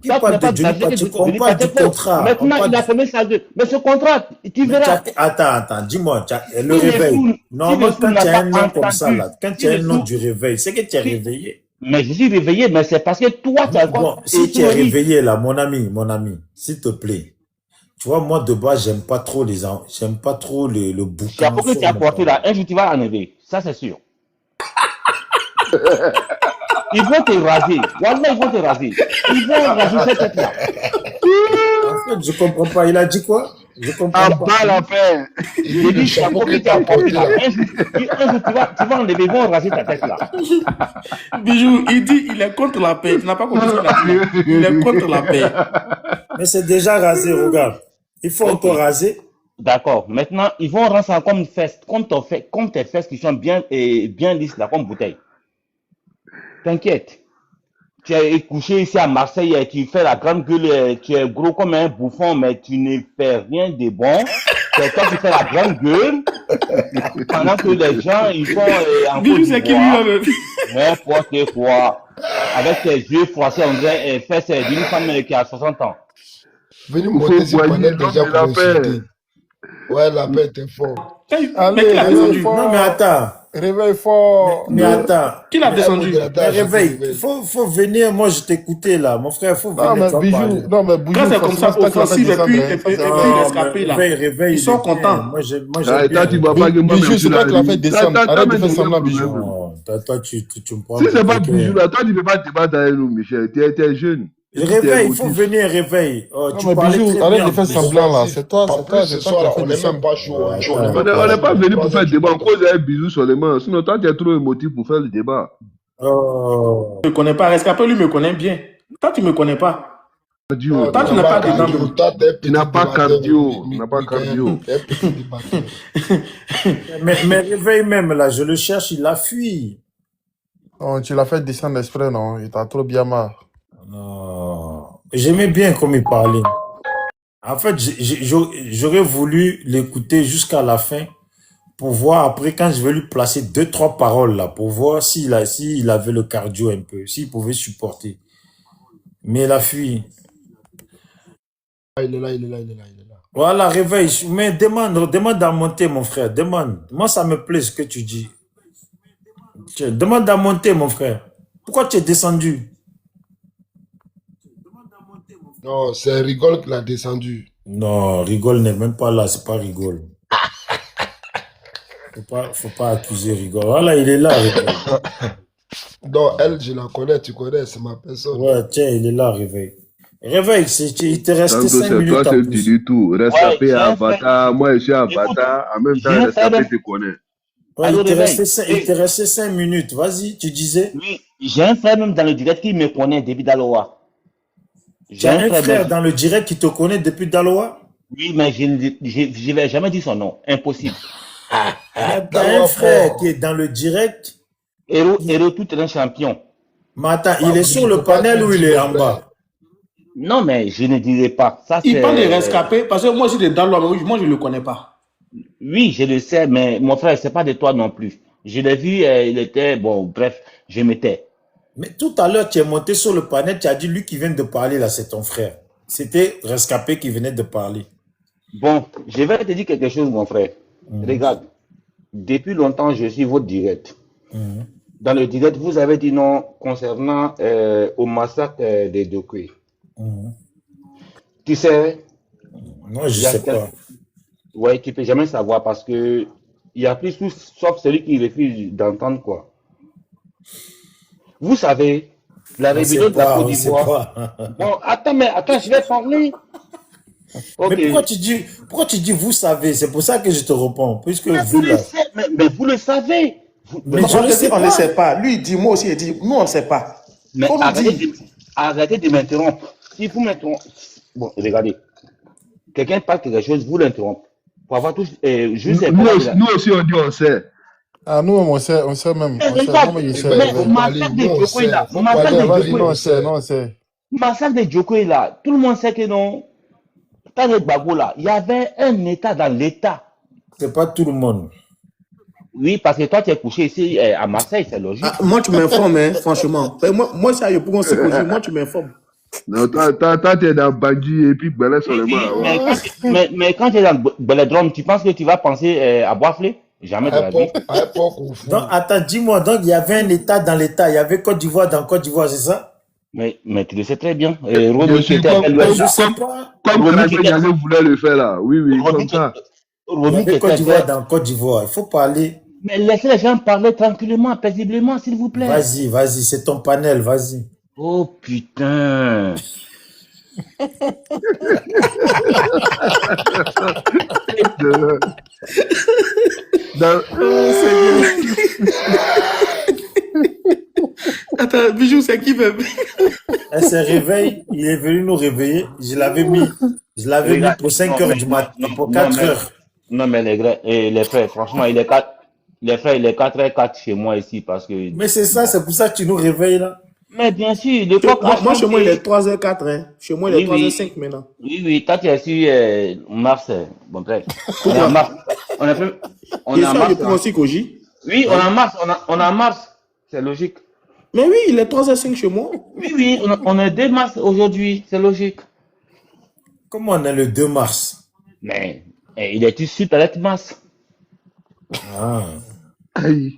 Qui Ça, tu parle n'es de pas Johnny dangereux que Pacheco? On Johnny parle du Pacheco. contrat. On Maintenant, parle il a du- fermé sa gueule. Mais ce contrat, tu Mais verras. attends, dis-moi, le Si les réveil. sous- Normalement, si les sous quand n'a tu as pas un nom comme ça, entendu, là, quand si tu as un les nom sous- du réveil, c'est que tu es si- réveillé. Mais je suis réveillé, mais c'est parce que toi, tu as Bon, quoi? si tu es réveillé, là, mon ami, s'il te plaît. Tu vois, moi, de base, j'aime pas trop j'aime pas trop le C'est bouquin. pour que tu as porté là. Un jour, tu vas enlever. Ça, c'est sûr. Ils vont te raser. Wallah, ils vont te raser. Ils vont raser cette tête-là. En fait, je comprends pas. Il a dit quoi? Je comprends En pas. bas la fin. Je dis, c'est pour que tu as porté là. Un jour, tu vas enlever. Ils vont raser ta tête là. Bijou, il dit il est contre la paix. Tu n'as pas compris ce qu'il a dit. Il est contre la paix. Mais c'est déjà rasé, regarde. Il faut encore raser. D'accord. Maintenant, ils vont rendre ça comme une fesse, comme tes fesses qui sont bien lisses là, comme bouteille. T'inquiète. Tu es couché ici à Marseille, tu fais la grande gueule, tu es gros comme un bouffon, mais tu ne fais rien de bon. C'est toi qui fais la grande gueule, pendant que les gens, ils sont en Bijou, Côte c'est qui d'Ivoire, lui-même? n'importe quoi. Avec tes yeux froissés, on dirait fesses d'une femme qui a 60 ans. Venez monter ce voyez panel l'homme déjà de pour la insulter. Ouais, la paix était fort. Mais Allez, qui l'a réveille descendu? fort. Non, mais attends. Réveille fort. Mais attends. Qui l'a descendu? Mais réveille. Faut venir. Moi, je t'écoutais là. Mon frère, faut Non, venir. mais tu vas Bijou, parler. non, mais Bijou, Quand c'est comme ça, franchement, c'est offensif, toi et qui puis, vas et puis, descendre, et puis, hein. rescapé, là. Réveille, Ils sont il est bien. contents. Moi, j'aime Ah, bien. toi, tu vas pas que moi Bijou, même c'est toi qui l'as fait descendre. Arrête de faire semblant, Bijou. Non, toi, tu me prends. Si c'est pas pour quelqu'un. Bijou là, toi tu peux pas te débattre avec nous, Michel. Tu es jeune. Et puis, t'es Réveille, il faut émotif. venir, réveille. Oh, Non, tu mais parlais Bijou, très arrête bien. de faire semblant là. C'est toi, En c'est toi, plus, c'est ce toi soir, qui as on fait n'est descendre. même pas chaud. On n'est pas venu pour faire le débat. On cause un bisou seulement. Sinon, toi, tu es trop émotif pour faire le débat. Oh. Je ne connais pas. Rescapé, lui, me connaît bien. Toi, tu ne me connais pas. Cardio. Toi, tu n'as pas dedans. Tu n'as pas cardio. Tu n'as pas cardio. Mais réveille même là, je le cherche, il a fui. Oh, tu l'as fait descendre exprès, non? Il t'a trop bien marre. Non. J'aimais bien comme il parlait. En fait, j'aurais voulu l'écouter jusqu'à la fin pour voir après quand je vais lui placer 2-3 paroles là, pour voir s'il avait le cardio un peu, s'il pouvait supporter. Mais il a fui. Il est là. Voilà, réveille. Mais demande à monter, mon frère. Demande. Moi, ça me plaît ce que tu dis. Tiens, demande à monter, mon frère. Pourquoi tu es descendu? Non, c'est Rigole qui l'a descendu. Non, Rigole n'est même pas là, c'est pas Rigole. Faut pas accuser Rigole. Voilà, il est là, Rigole. Non, elle, je la connais, tu connais, c'est ma personne. Ouais, tiens, il est là, réveille. Réveille, il te restait Tantôt, 5 c'est minutes toi en seul qui plus. dis tout. Rescapé Ouais, à j'ai Avatar. Moi, je suis à Avatar. En même temps, j'ai Rescapé fait- te connaît. Ouais, Allô, il réveille. te restait 5 minutes. Vas-y, tu disais. Oui, j'ai un frère même dans le direct qui me connaît depuis Daloa. Tu as un frère même. dans le direct qui te connaît depuis Daloa? Oui, mais je ne vais jamais dire son nom. Impossible. Tu as un frère qui est dans le direct. Héros tout un champion. Mais attends, il est sur le panel ou il est en bas? Non, mais je ne dirai pas. Ça, Il c'est- parle de rescapé parce que moi, je suis dans l'homme. Moi, je ne le connais pas. Oui, je le sais, mais mon frère, c'est pas de toi non plus. Je l'ai vu, il était, bon, bref, je m'étais. Mais tout à l'heure, tu es monté sur le panel, tu as dit, lui qui vient de parler là, c'est ton frère. C'était Rescapé qui venait de parler. Bon, je vais te dire quelque chose, mon frère. Regarde, depuis longtemps, je suis votre direct. Mhm. Dans le direct, vous avez dit non concernant au massacre des Dokwe. Mhm. Tu sais, Moi, je il y a sais quel- pas. ouais, tu peux jamais savoir parce que il y a plus tout sauf celui qui refuse d'entendre quoi. Vous savez, la On rébellion sait de la pas, Côte on sait d'Ivoire. pas. Bon, attends, je vais parler. Ok. Mais pourquoi tu dis vous savez? C'est pour ça que je te réponds. Puisque Mais vous vous le là. savez, mais vous le savez. Mais Non, je on ne le sais dit, on ne pas. sait pas. Lui, il dit, moi aussi, il dit, nous, on ne sait pas. Mais Faut le dire. arrêtez de m'interrompre. Si vous m'interrompez, bon, regardez, quelqu'un parle quelque chose, vous l'interrompez. Pour avoir tous, juste Nous, comment nous aussi, on dit on sait. Ah, nous, on sait même. mais On sait. regarde, Moi, je Eh sais. ben, mais il faut parler. massacre Nous, de on Djoko est sait. là, Faut massacre parler. de Vas-y, Djoko non, on est sait. Non, on sait. massacre de Djoko est là. Tout le monde sait que non, dans le Gbagbo là, il y avait un État dans l'État. C'est pas tout le monde. Oui, parce que toi, tu es couché ici à Marseille, c'est logique. Ah, moi, tu m'informes, hein, franchement. Moi, ça, je pourrais aussi moi, tu m'informes. Non, toi, tu es dans Bandji et puis Belé sur Oui, le oui, main. mais quand tu es dans Belledrome, tu penses que tu vas penser à Boisflé? Jamais de la vie. À l'époque, on fout. Donc, attends, dis-moi, donc il y avait un État dans l'État, il y avait Côte d'Ivoire dans Côte d'Ivoire, c'est ça? Mais tu le sais très bien. Bien Romy qui sûr, était à comme, l'ouest Je là. sais pas. comme Romy qui Kalaté était, Niasse voulait le faire là. Oui, oui, Romy comme qui, ça. Il y Romy qui avait Côte était d'Ivoire vers. dans Côte d'Ivoire. Il faut parler. Mais laissez les gens parler tranquillement, paisiblement, s'il vous plaît. Vas-y, c'est ton panel, vas-y. Oh putain. De- dans- Attends, Bijou, c'est qui même? Elle se réveille, il est venu nous réveiller. Je l'avais mis Regarde, pour 5 non, heures mais, du non, matin, non, pour non, 4 mais, heures. non, mais les frères, franchement, il est 4, les frères, il est 4h04 chez moi ici parce que, Mais c'est ça, c'est pour ça que tu nous réveilles là. mais bien sûr, le coq a Moi, chez moi, il est chanté. 3h04. Hein. Chez moi, il est Oui, 3h05 oui, maintenant. oui, toi, tu es sur Mars, bon, bref. On est en Mars, on est, on Et est en ça, je Mars, prends aussi Koji. oui, on est en Mars, on est en Mars, c'est logique. Mais oui, il est 3h05 chez moi. Oui, on est 2 mars aujourd'hui, c'est logique. Comment on est le 2 mars? Mais il est issu de la Mars. Ah. Aïe.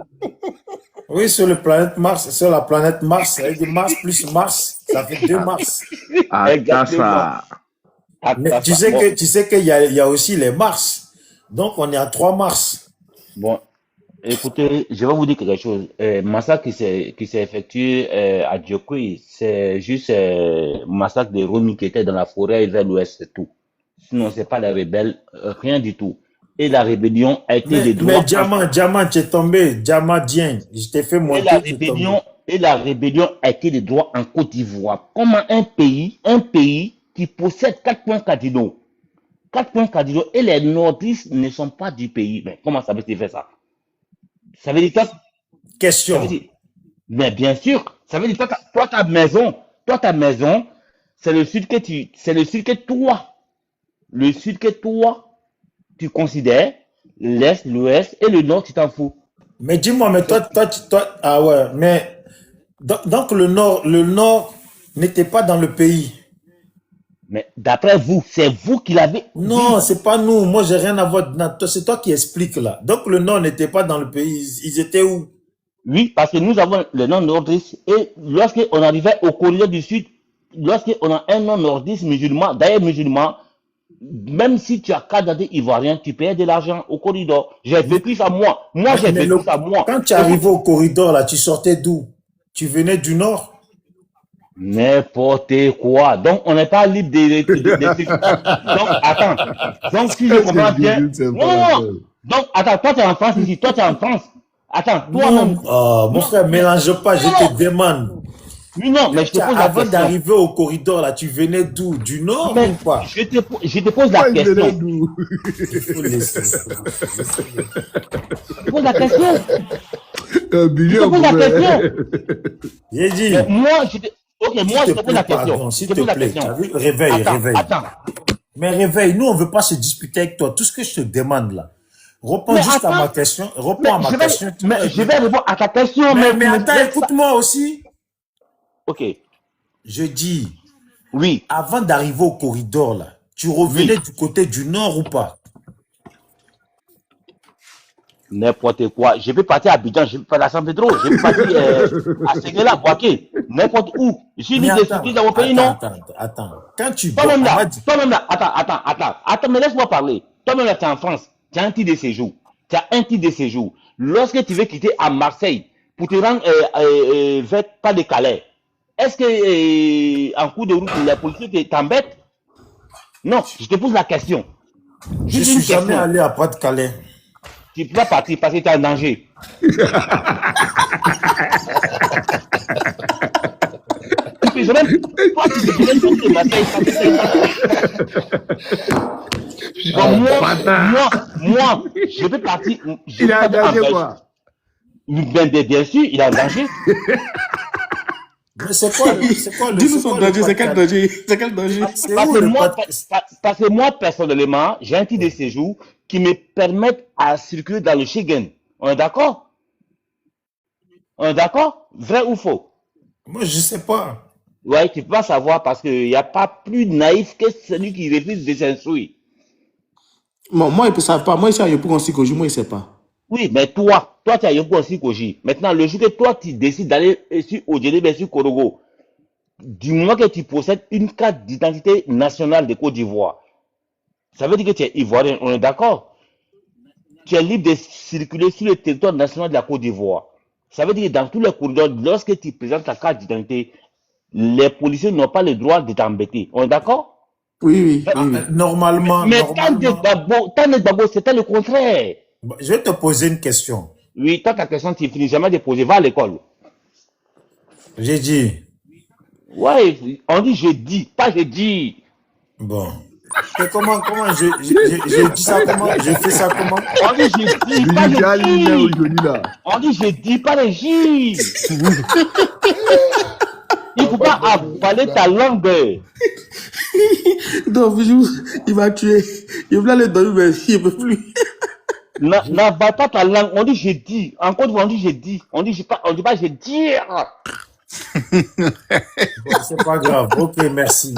Oui, sur la planète Mars, avec Mars plus Mars, ça fait 2 mars. Ah, Exactement. ça. Mais Attends, tu sais qu'il y a aussi les Mars. Donc on est à 3 mars. bon, écoutez, je vais vous dire quelque chose. Massacre qui s'est effectué à Djokoué, c'est juste massacre des Romis qui étaient dans la forêt vers l'ouest, c'est tout. Sinon, c'est pas les rebelles, rien du tout. Et la rébellion a été des droits. Mais Diamant, tu es tombé. Diamant, Dien, je t'ai fait Et monter. la tu es tombé. rébellion, et la rébellion a été des droits en Côte d'Ivoire. Comment un pays qui possède 4 points cardinaux, 4 points cardinaux, et les nordistes ne sont pas du pays. Mais comment ça veut dire faire ça? Ça veut dire quoi? Ça veut Question. dire, mais bien sûr, ça veut dire toi, ta maison, c'est le sud que toi, tu considères, l'est, l'ouest et le nord, tu t'en fous. Mais dis-moi, mais toi, ah ouais, mais donc le nord n'était pas dans le pays. Mais d'après vous, c'est vous qui l'avez dit. Non, c'est pas nous. Moi, j'ai rien à voir. C'est toi qui expliques là. Donc le nord n'était pas dans le pays. Ils étaient où? Oui, parce que nous avons le nom nordiste et lorsqu'on arrivait au corridor du sud, lorsqu'on a un nom nordiste musulman, d'ailleurs musulman, même si tu as carte d'identité ivoirien, tu payes de l'argent au corridor. J'ai vécu ça moi. Moi, j'ai Mais vécu ça moi. quand tu arrivais au corridor là, tu sortais d'où? Tu venais du nord? N'importe quoi. Donc, on n'est pas libre Donc, attends. Donc, si je comprends bien. Non. Donc, attends, toi, tu es en France ici. Toi, tu es en France. Attends, toi-même. Non, mon frère, mélange pas, je te demande. Oui, non, mais je te pose la Avant question. d'arriver au corridor là, tu venais d'où? Du nord Mais ou pas? je te pose la question. Il faut laisser. Je te pose la question. Je Billet, te pose la question. J'ai dit, Mais moi, je te pose la question. pardon, s'il Je te te pose la plaît, question. t'as vu? Réveille. Attends. Mais réveille, nous on veut pas se disputer avec toi. Tout ce que je te demande là, réponds Mais juste à attends. ma question. Réponds Mais à ma question. je vais répondre à ta question. Mais attends, écoute-moi aussi. Ok. Je dis, Oui. avant d'arriver au corridor là, tu revenais du côté du nord ou pas? N'importe quoi. Je peux partir à Abidjan, je peux partir à San Pedro, je peux partir à Séguéla, Boaké, n'importe où. J'ai mis des structures dans mon pays, non? Attends. Quand tu Toi-même là, attends, mais laisse-moi parler. Toi-même là, tu es en France, tu as un titre de séjour. Lorsque tu veux quitter à Marseille pour te rendre vers pas de Calais, est-ce que en cours de route, la police t'embête? Non, je te pose la question. Je Juste suis une jamais question. allé à Pas-de-Calais. Tu peux pas partir parce que tu es en danger. Marseille, ça fait 5 ans. Donc, moi, je peux partir. Je Il est peux partir en engagé Belgique. quoi? Bien sûr, il est engagé. Mais c'est quoi le Dis-nous c'est son quoi le danger, c'est quel Pas-de-Calais? danger? C'est quel danger? C'est Parce où que le moi, Pas-de-Calais? parce que moi, personnellement, j'ai un titre de séjour qui me permet à circuler dans le Schengen. On est d'accord? On est d'accord? Vrai ou faux? Moi, je sais pas. Ouais, tu peux pas savoir parce qu'il n'y a pas plus naïf que celui qui refuse de s'instruire. Moi, ils ne savent pas. Moi, ici, à Yopougon Sikoji, moi, ils ne savent pas. Oui, mais toi, tu as Yoko aussi, Koji. Maintenant, le jour que toi, tu décides d'aller sur Odjelebe, sur Korogo, du moment que tu possèdes une carte d'identité nationale de Côte d'Ivoire, ça veut dire que tu es ivoirien, on est d'accord? Tu es libre de circuler sur le territoire national de la Côte d'Ivoire. Ça veut dire que dans tous les corridors, lorsque tu présentes ta carte d'identité, les policiers n'ont pas le droit de t'embêter. On est d'accord? Oui. Normalement, Mais normalement. Tane Gbagbo, c'était le contraire. Bon, je vais te poser une question. Oui, toi, ta question, tu finis jamais de poser. Va à l'école. J'ai dit, Ouais, on dit je dis, pas je dis. bon. C'est comment je dis ça comment? Je fais ça comment? On dit je dis, Il pas est déjà ligne je dis. aujourd'hui là. On dit je dis, pas le J. Il faut pas avaler ta langue. Donc, il va tuer. Il voulait aller dormir, mais il ne peut plus. N'avale pas ta langue. On dit je dis. Encore une fois, on dit je dis. On dit pas je dis. Bon, c'est pas grave. Ok, merci.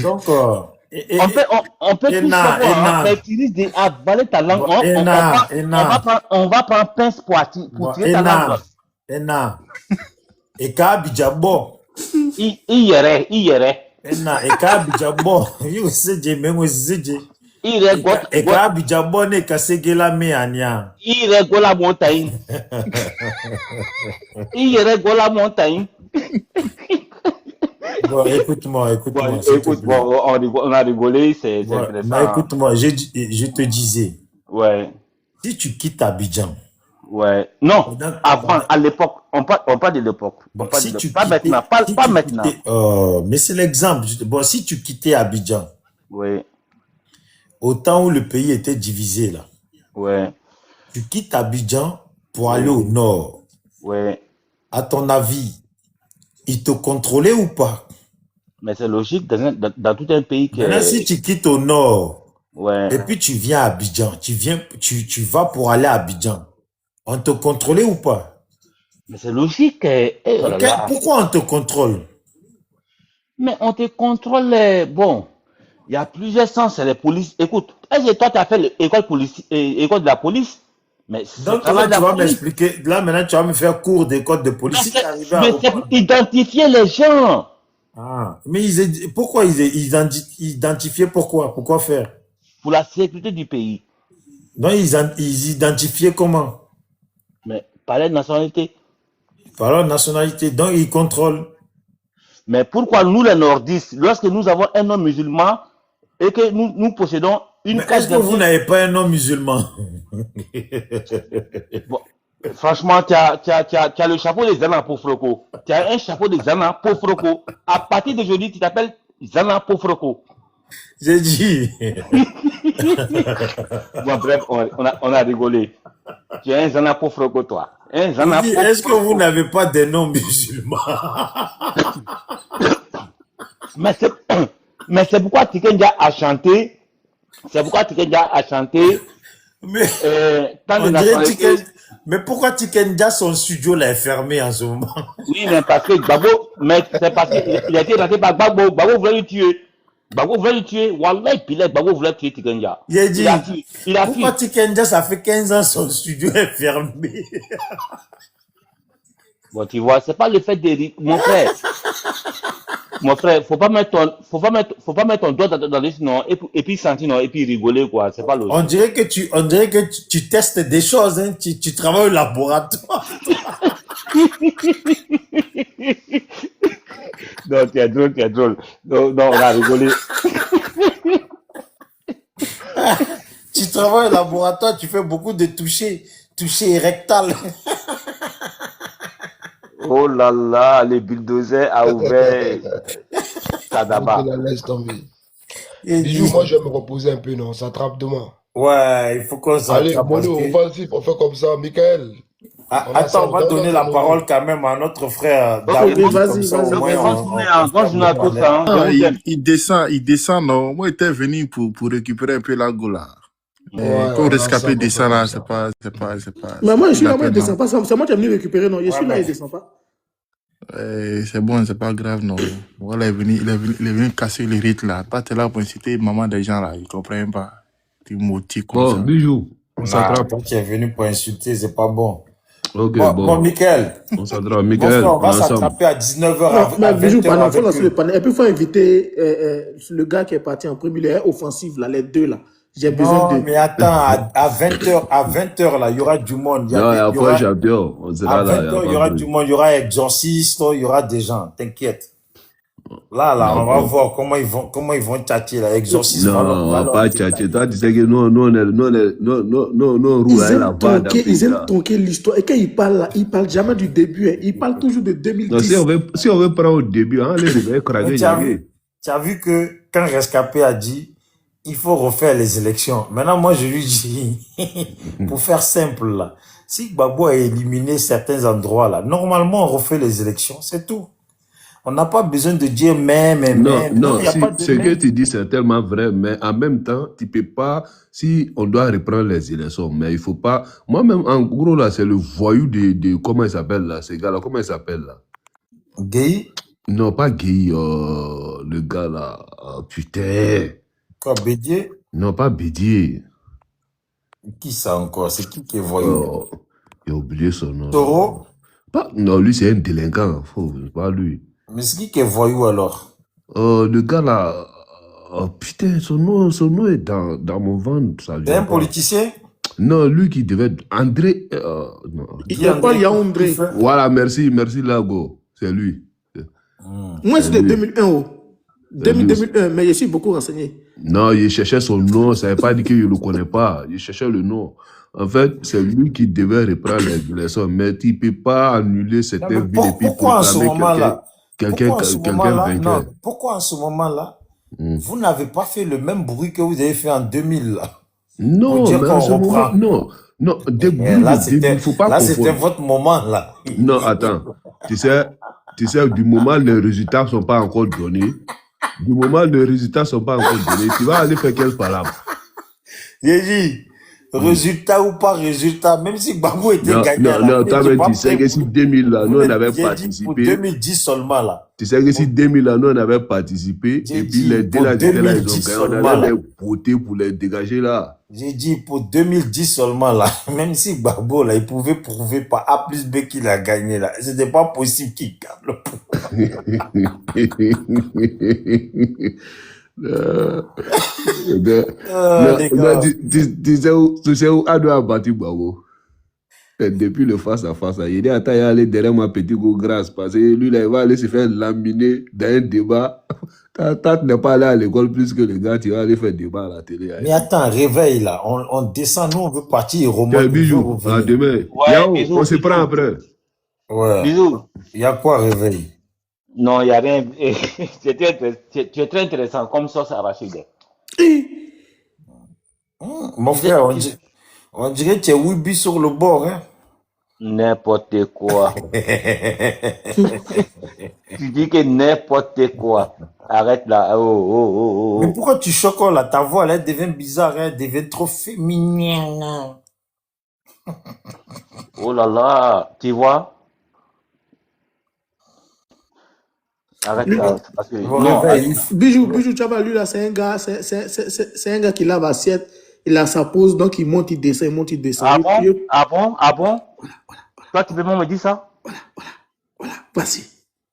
Donc, On peut plus savoir. Mais tu risques d'avaler ta langue. On va prendre pince pour tirer ta langue. Ena. Eka Bijabo. Il irait. Ena, Eka Bijabo. You seje mengo seje. Il irait Eka Bijabo ne kasegela me anya. il irait go la montagne. Il irait go la montagne. Bon, écoute-moi. Bon, s'il te écoute, plaît. bon, on a rigolé, c'est Bon, intéressant. mais écoute-moi, je te disais, Ouais, si tu quittes Abidjan, ouais. Non, pendant- avant, à l'époque, on parle de l'époque. bon, On parle si de tu l'époque. Pas quittais- maintenant, pas si pas tu maintenant. quittais- mais c'est l'exemple. Bon, si tu quittais Abidjan, Ouais, au temps où le pays était divisé, là, ouais, tu quittes Abidjan pour aller au nord. ouais. À ton avis, ils te contrôlaient ou pas? Mais c'est logique dans tout un pays Maintenant, si tu quittes au nord, ouais. et puis tu viens à Abidjan, tu vas pour aller à Abidjan, on te contrôlait ou pas? Mais c'est logique. Oh là Ok, là. pourquoi on te contrôle? Mais on te contrôle. Bon, il y a plusieurs sens. C'est les polices. Écoute, est-ce que toi, tu as fait l'école de la police? Mais c'est le Donc travail là, de la tu vas police. m'expliquer. Là, maintenant, tu vas me faire cours d'école de Mais police. Si tu arrives à mais c'est reprendre. pour identifier les gens. Ah, mais pourquoi ils identifiaient pourquoi? Pourquoi faire? Pour la sécurité du pays. Donc, ils identifiaient comment? Mais par la nationalité. Par leur nationalité. Donc, ils contrôlent. Mais pourquoi nous, les nordistes, lorsque nous avons un homme musulman et que nous possédons une Mais carte est-ce que vous d'identité. n'avez pas un nom musulman? Franchement, tu as le chapeau des Zana Pofroko. Tu as un chapeau des Zana Pofroko. À partir d'aujourd'hui, tu t'appelles Zana Pofroko. J'ai dit. Bon, bref, on a rigolé. Tu es un Zana Pofroko, toi. Un Zana J'ai dit, est-ce que vous Pofroko. n'avez pas des noms musulmans? Mais c'est pourquoi Tikenja a chanté. C'est pourquoi Tikenja a chanté. Mais, Tant de on dirait nationalités. mais pourquoi Tikenja, son studio là est fermé en ce moment? Oui, mais parce que Gbagbo, mais c'est parce qu'il a été raté par Gbagbo. Gbagbo voulait le tuer. Gbagbo voulait le tuer. Wallah, Pilet, Gbagbo voulait tuer Tikenja. J'ai dit, Il a fui. pourquoi Tikenja, ça fait 15 ans son studio est fermé? Bon, tu vois, c'est pas le fait de mon frère, faut pas mettre ton doigt dans le non, et puis sentir non, et puis rigoler, quoi. C'est pas logique. On dirait que tu testes des choses, hein. Tu travailles au laboratoire. Non, tu es drôle. Non, on a rigolé. Tu travailles au laboratoire, tu fais beaucoup de toucher rectal. Oh là là, le bulldozer a ouvert. Kadaba. Laisse tomber. Et Bijou, dit, moi, je vais me reposer un peu, non? On s'attrape demain. ouais, il faut qu'on Allez, s'attrape parce mollo, que... offensif, on fait comme ça. Michael, Ah, on a attends, on va Sandra donner dans la nos parole vies. quand même à notre frère Ok, Ok, Daoud, comme vas-y, ça au vas-y, ok, moins vas-y. bonne journée, hein. Bonne ferme journée le à tous, panel. hein. Je Ah, vous aime. il descend, non. Moi, j'étais venu pour récupérer un peu la go, là. Ouais, Comme on est rescapé ensemble, de on fait ça, là, comme c'est ça. pas, Mais moi, je plus suis la là, moi, il peine, descend non. pas. C'est moi qui est venu récupérer, non? Je Ouais, suis là, il mais descend pas. C'est bon, c'est pas grave, non. Voilà, il est venu casser le rythme, là. Toi, t'es là pour inciter maman des gens, là. Ils comprennent pas. Tu motives comme Bon, ça. bijou, on non, s'attrape. toi qui es venu pour insulter, c'est pas bon. Ok, Bon, bon, Michael, on s'attrape. mon frère, Michael, on on est va ensemble. s'attraper à 19h, Non, à mais Bijou, 20h pendant, il faut avec lancer le eux. panel. Et puis, il faut inviter le gars qui est parti en premier, il est offensif, là, les deux, là. J'ai besoin Non, de. mais attends, à 20h, là, il y aura du monde. Non, il n'y a Il y pas un aura, champion. On à sera là, il n'y a 20h, il y pas aura de du bruit. monde, il y aura exorciste, il y aura des gens, t'inquiète. Là, on va D'accord. voir comment ils vont tâter, là. Exorciste va Non, leur pas tchatcher. détailler. Toi, tu sais que nous, on roule avec la voix dans le pays, Ils aiment là. tronquer l'histoire. Et quand ils parlent là, ils parlent jamais du début, hein. Ils parlent toujours de Non, si 2010. on veut prendre au début, hein, les réveiller, Mais craquer, tu as gagner. vu, que quand Rescapé a dit, il faut refaire les élections. Maintenant, moi, je lui dis, pour faire simple, là, si Gbagbo a éliminé certains endroits, là, normalement, on refait les élections, c'est tout. On n'a pas besoin de dire Non, non, il n'y a pas de ce que mais. tu dis, c'est tellement vrai, mais en même temps, tu peux pas, si on doit reprendre les élections, mais il faut pas, moi-même, en gros, là, c'est le voyou comment il s'appelle, là, ce gars-là, comment il s'appelle, là? Gay, Non, pas Guy, le gars, là, putain. quoi, Bédier, Non, pas Bédier. qui ça encore? C'est qui est voyou? Oh, j'ai oublié son nom. Taureau? Non, lui, c'est un délinquant, pas lui. Mais c'est qui est voyou alors? Le gars, là, putain, son nom est dans mon ventre, ça C'est vient un pas. politicien? Non, lui qui devait être André. Non. Qui est Paul Yaoundé. qui fait- Voilà, merci Lago. C'est lui. Moi, c'est de lui. 2001. Oh. C'est lui. 2001, mais je suis beaucoup renseigné. Non, il cherchait son nom, ça ne veut pas dire qu'il ne le connaît pas. Il cherchait le nom. En fait, c'est lui qui devait reprendre les élections, mais tu ne peux pas annuler Non, certaines mais villes et puis pourquoi en ce proclamer moment-là? quelqu'un Pourquoi en ce moment-là? vainqueur. Non, pourquoi en ce moment-là, Hmm. vous n'avez pas fait le même bruit que vous avez fait en 2000 là, pour Non, dire mais qu'on en ce moment, reprend? non. Non, Eh, début là, de début, c'était, il ne faut pas là, c'était confondre. votre moment là. Non, attends. Tu sais, du moment où les résultats ne sont pas encore donnés, tu vas aller faire quelle parole? J'ai dit, résultat ou pas résultat, même si Gbagbo était Non, gagnant là, non, vous toi, n'étiez même, pas tu sais prêt que si 2000 là, nous, on avait j'ai dit pour participé. 2010 seulement là. Tu sais que si 2000 là, nous, on avait participé, J'ai et puis dit les deux pour là, étaient là, ils ont 2010 gagné. On seulement allait là. les voter pour les dégager là. J'ai dit pour 2010 seulement là, même si Gbagbo là, il pouvait prouver par A plus B qu'il a gagné là, c'était pas possible qu'il gagne le pouvoir. Les gars. Tu sais où Ado a battu Babo? Depuis le face-à-face, il dit, attends, il va aller derrière ma petite go grâce, parce que lui, là, il va aller se faire laminer dans un débat. Toi, tu n'es pas allé à l'école plus que le gars, tu vas aller faire débat à la télé. Mais attends, réveille là, on descend, nous on veut partir et remonter. Quel on veut bijou, à revenir. demain. Ouais, Yao, bisous, on se bisous. prend après. Ouais. Bisous. Il y a quoi réveil? Non, il n'y a rien. Tu es très intéressant, comme ça, ça arrache. Mon frère, on dirait que tu es Wibi sur le bord, hein? N'importe quoi. Tu dis que n'importe quoi. Arrête là. Oh. Mais pourquoi tu choques là? Ta voix, là, elle devient bizarre, elle devient trop féminine. Oh là là. Tu vois? Arrête là. Parce que, Bon, non, réveille. Bijou, tu vois, lui là, c'est un gars, c'est un gars qui lave assiette, il a sa pause, donc il monte, il descend, Ah bon? Toi, tu peux me dire ça?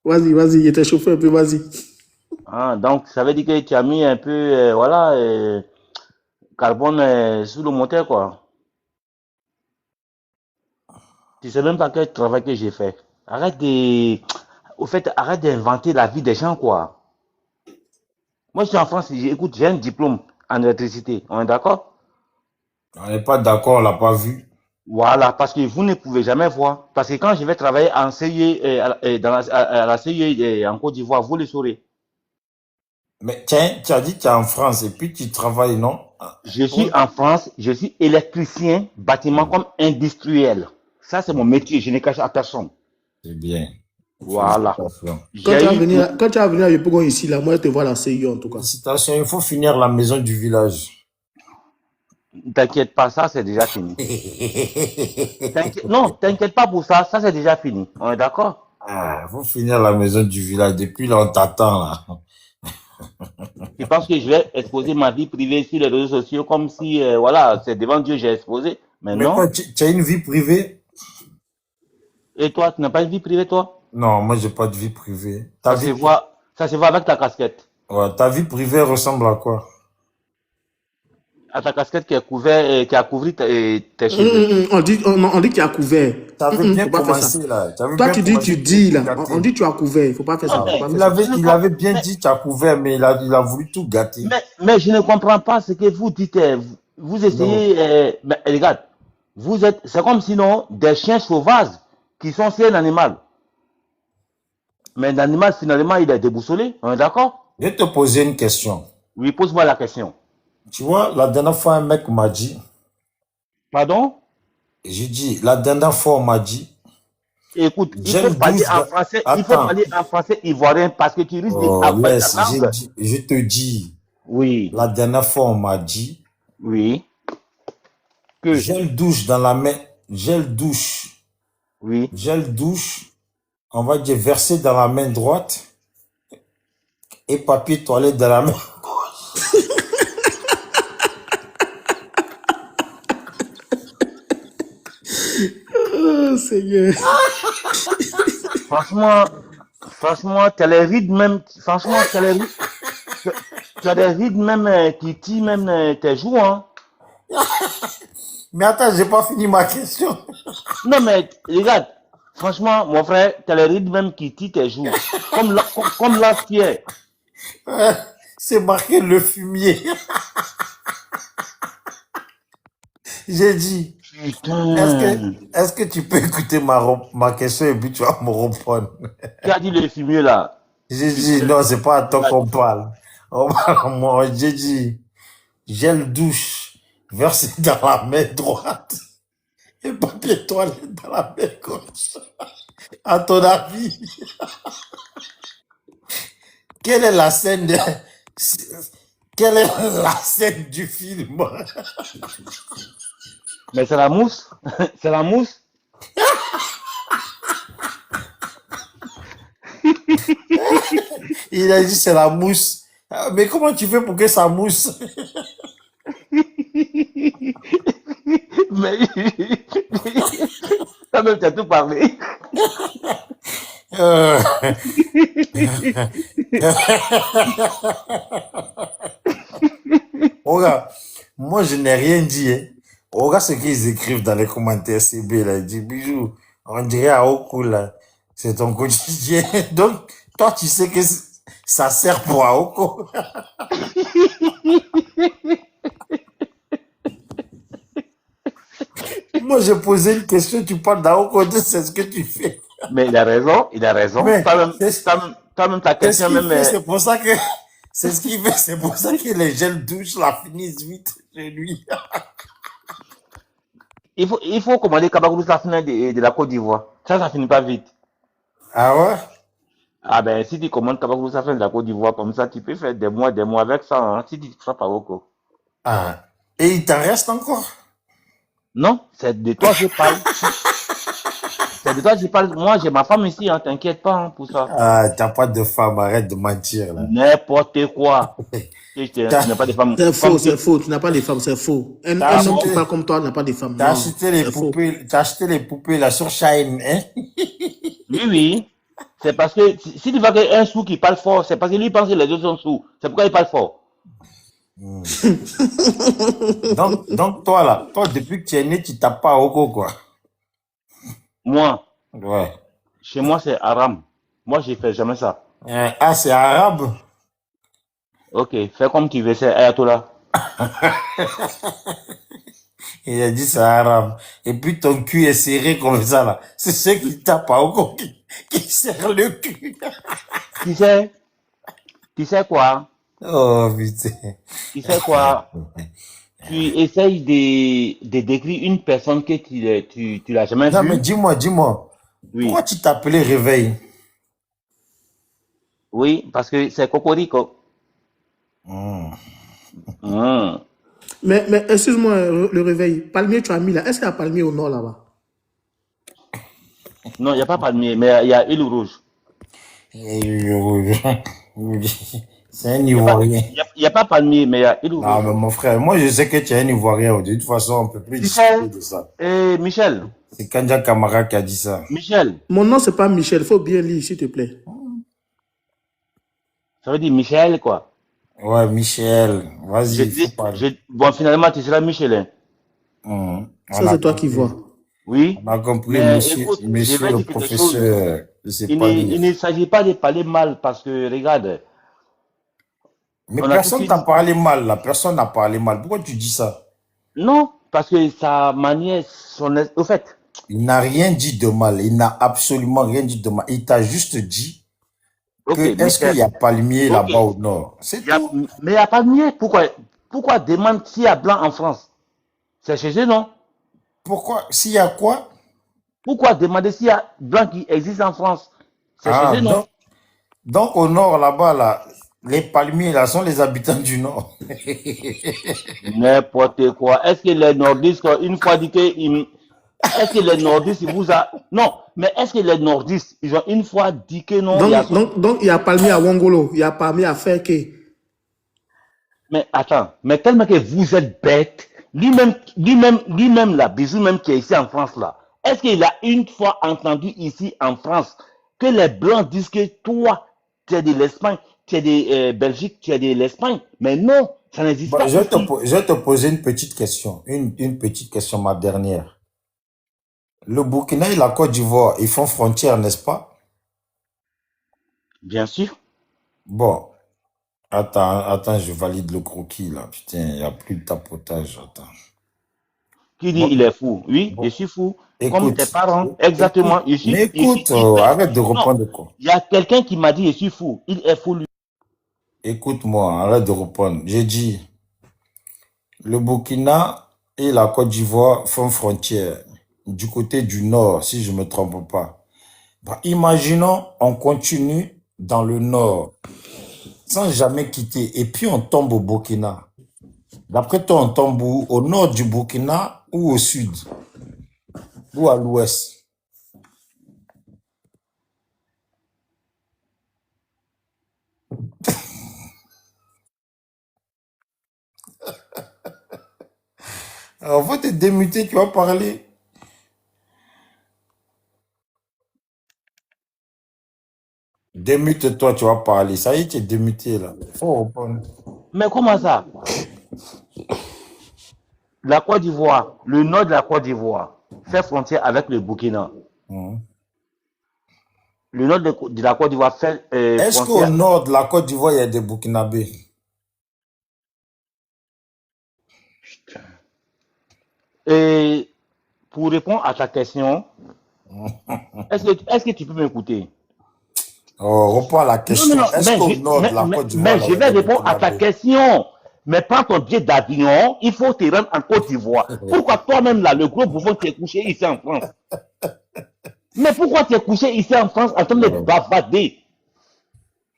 Voilà, vas-y, il était chauffé un peu, vas-y. Ah, donc, ça veut dire que tu as mis un peu, carbone sous le moteur, quoi. Tu sais même pas quel travail que j'ai fait. Arrête d'inventer la vie des gens, quoi. Moi, je suis en France, écoute, j'ai un diplôme en électricité. On est d'accord? On n'est pas d'accord, on l'a pas vu. Voilà, parce que vous ne pouvez jamais voir. Parce que quand je vais travailler en CIE, à la CIE en Côte d'Ivoire, vous le saurez. Mais tiens, tu as dit que tu es en France et puis tu travailles, non? Je suis en France, je suis électricien, bâtiment comme industriel. Ça, c'est mon métier, je ne cache à personne. C'est bien. Voilà. Félicitations. Quand tu vas venir à Yopougon ici, là, moi, je te vois la CIO en tout cas. Félicitations, il faut finir la maison du village. T'inquiète pas, ça, c'est déjà fini. Non, t'inquiète pas pour ça, ça, c'est déjà fini. On est d'accord? Il faut finir la maison du village. Depuis là, on t'attend, là. Je pense que je vais exposer ma vie privée sur les réseaux sociaux comme si, voilà, c'est devant Dieu j'ai exposé. Mais non. quoi, tu as une vie privée? Et toi, tu n'as pas une vie privée, toi? Non, moi, j'ai pas de vie privée. Ça se voit avec ta casquette. Ouais, ta vie privée ressemble à quoi? À ta casquette qui est couvert, qui a couvert tes cheveux. On dit que tu as couvert. Ça veut bien commencer, là. Toi, tu dis là. On dit que tu as couvert. Il ne faut pas faire ça. Il avait bien dit que tu as couvert, mais il a voulu tout gâter. Mais je ne comprends pas ce que vous dites. Vous essayez, mais regarde, c'est comme sinon des chiens sauvages qui sont sur un animal. Mais l'animal, finalement, il est déboussolé. On est d'accord? Je vais te poser une question. Oui, pose-moi la question. Tu vois, la dernière fois, un mec m'a dit. Pardon? J'ai dit, la dernière fois, on m'a dit. Écoute, il faut parler en français ivoirien parce que tu risques de... Je te dis. Oui. La dernière fois, on m'a dit. Oui. Que gel douche dans la main. Gel douche. Oui. Gel douche. On va dire versé dans la main droite. Et papier toilette dans la main gauche. Oh, Seigneur. Franchement, tu as les rides même. Franchement, tu as des rides même qui tirent même tes joues, hein. Mais attends, j'ai pas fini ma question. Non, mais regarde. Franchement, mon frère, tu as les rides même qui tirent tes joues. Comme l'as-pierre. C'est marqué le fumier. J'ai dit. Putain. Est-ce que tu peux écouter ma question et puis tu vas me répondre? Qui a dit le fumier là? J'ai dit, non, c'est pas à toi qu'on parle. Moi, j'ai dit, gel douche versé dans la main droite et papier toilette dans la main gauche. À ton avis, quelle est la scène du film? Mais c'est la mousse. C'est la mousse. Il a dit c'est la mousse. Mais comment tu fais pour que ça mousse? Mais toi-même, tu as tout parlé. Regarde, moi je n'ai rien dit. Hein. Regarde ce qu'ils écrivent dans les commentaires CB là. Ils disent Bijou, on dirait à Oko là. C'est ton quotidien. Donc, toi tu sais que ça sert pour Aoko. Moi j'ai posé une question, tu parles d'Aoko, c'est ce que tu fais. Mais il a raison. Mais toi-même ta question même. C'est pour ça que c'est ce qu'il fait, c'est pour ça que les gels douches la finissent vite chez lui. Il faut commander Kabakoulou Safina de la Côte d'Ivoire. Ça finit pas vite. Ah ouais? Ah ben, si tu commandes Kabakoulou Safina de la Côte d'Ivoire comme ça, tu peux faire des mois avec ça, hein, si tu frappes à Oko. Ah. Et il t'en reste encore? Non, c'est de toi que je parle. C'est de toi que je parle. Moi, j'ai ma femme ici, hein, t'inquiète pas hein, pour ça. Ah, t'as pas de femme, arrête de mentir là. N'importe quoi. Tu n'as pas de femme. C'est faux, tu n'as pas de femme, c'est faux. Un homme qui parle comme toi n'a pas de femme. T'as acheté les poupées là sur Shine, hein? Oui. C'est parce que si tu vois qu'un sou qui parle fort, c'est parce que lui pense que les deux sont sous. C'est pourquoi il parle fort. Donc toi là, depuis que tu es né, tu tapes pas Oko quoi. Moi. Ouais. Chez moi c'est haram. Moi je fais jamais ça. Ah c'est arabe. Ok, fais comme tu veux, c'est Ayatollah. Il a dit c'est arabe. Et puis ton cul est serré comme ça là. C'est ceux qui tapent à Oko qui serrent le cul. Tu sais quoi? Oh, putain. Tu sais quoi? Tu essayes de décrire une personne que tu l'as jamais Non, mais vue. dis-moi, pourquoi Oui, tu t'appelais Réveil? oui, parce que c'est Cocorico. Hmm. Hum. Mais excuse-moi, le réveil. Palmier, tu as mis là. Est-ce qu'il y a palmier au nord là-bas? Non, il n'y a pas palmier, mais il y a huile rouge. C'est un Il n'y a pas, Ivoirien. y a pas palmier, mais il y a huile Non, rouge. mais mon frère, moi je sais que tu es un Ivoirien. De toute façon, on ne peut plus Tu sais, discuter de ça. Michel, C'est Kanja Kamara qui a dit ça. Michel, Mon nom, c'est pas Michel. Il faut bien lire, s'il te plaît. ça veut dire Michel, quoi. Ouais, Michel, Je vas-y, il faut dis, parler. bon, finalement, tu seras Michelin. On Ça, a c'est toi qui vois. compris. Oui, On a compris, mais monsieur, écoute, je monsieur vais le dire quelque chose. professeur. Je sais Il pas ne, il lire. ne s'agit pas de parler mal parce que, regarde, Mais on a tous personne t'a une... parlé mal, là. Personne n'a parlé mal. Pourquoi tu dis ça? Non, parce que sa manière, au fait, Il n'a rien dit de mal. Il n'a absolument rien dit de mal. Il t'a juste dit ok, que est-ce qu'il y Michel, a palmier ok, là-bas au nord? C'est tout. mais il n'y a pas de mieux. Pourquoi demande s'il y a blanc en France? C'est chez eux, non? Pourquoi? S'il y a quoi? Pourquoi demander s'il y a blanc qui existe en France? C'est chez Ah, eux, non? donc au nord là-bas, là, les palmiers là sont les habitants du nord. N'importe quoi. Est-ce que les nordistes, une fois dit que... Est-ce que les nordistes, ils vous a... Non, mais est-ce que les nordistes, ils ont une fois dit que non, il y a... Donc, il y a palmier à Wongolo. Il y a palmier à Feke. Mais attends, mais tellement que vous êtes bête, lui-même là, Bisou même qui est ici en France là, est-ce qu'il a une fois entendu ici en France que les Blancs disent que toi, tu es de l'Espagne, tu es de Belgique, tu es de l'Espagne? Mais non, ça n'existe Bon, pas ici. je vais te poser une petite question. Une petite question, ma dernière. Le Burkina et la Côte d'Ivoire, ils font frontière, n'est-ce pas? Bien sûr. Bon, attends, je valide le croquis là. Putain, il n'y a plus de tapotage. Attends. Qui dit Bon, il est fou? Oui, je bon, suis fou. Comme tes écoute, parents, exactement. mais écoute, arrête de Non, reprendre quoi. il y a quelqu'un qui m'a dit je suis fou. Il est fou lui. Écoute-moi, arrête de reprendre. J'ai dit, le Burkina et la Côte d'Ivoire font frontière du côté du nord, si je ne me trompe pas. Bon, imaginons, on continue dans le nord, sans jamais quitter, et puis on tombe au Burkina. D'après toi, on tombe où? Au nord du Burkina ou au sud? Ou à l'ouest? Alors, faut te démuter, tu vas parler. Démute-toi, tu vas parler. Ça y est, tu es démuté là. Faut reprendre. Mais comment ça? La Côte d'Ivoire, le nord de la Côte d'Ivoire, fait frontière avec le Burkina. Mhm. Le nord de la Côte d'Ivoire fait Est-ce qu'au frontière. nord de la Côte d'Ivoire, il y a des Burkinabés? Et pour répondre à ta question, est-ce que tu peux m'écouter? Oh, reprends la Non, question. non, non, Est-ce qu'au nord de la Côte d'Ivoire, mais là, je il y a vais des répondre à ta Burkinabés? question. Mais prends ton billet d'avion, il faut te rendre en Côte d'Ivoire. Pourquoi toi-même, là, le gros bouffon, tu es couché ici en France? Mais pourquoi tu es couché ici en France en train de bavarder?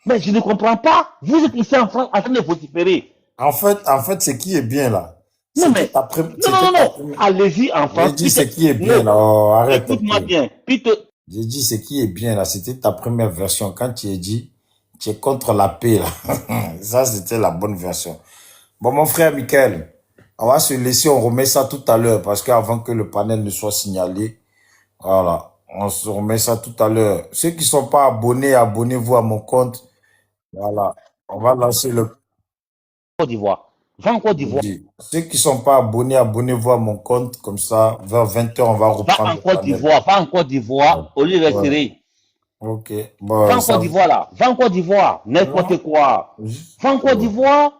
Mais je ne comprends pas. Vous êtes ici en France en train de vociférer. En fait, ce qui est bien là, Non, c'était mais, ta non. Allez-y en J'ai France. dit ce qui est bien là. Non, Oh, arrête un écoute-moi peu. bien. J'ai dit ce qui est bien là, c'était ta première version. Quand tu as dit, tu es contre la paix là. Ça, c'était la bonne version. Bon, mon frère Michael, on va se laisser, on remet ça tout à l'heure parce qu'avant que le panel ne soit signalé, voilà, on se remet ça tout à l'heure. Ceux qui sont pas abonnés, abonnez-vous à mon compte. Voilà, on va lancer le... Côte d'Ivoire. Va en Côte d'Ivoire. Ceux qui sont pas abonnés, abonnez-vous à mon compte. Comme ça, vers 20h, on va Va reprendre en le Côte panel. d'Ivoire. Va en Côte d'Ivoire. Au lieu de Ouais. rester. Ok. Va Bon, en ça... Côte d'Ivoire là. Va en Côte d'Ivoire. N'importe quoi. Va en Côte Ouais. d'Ivoire.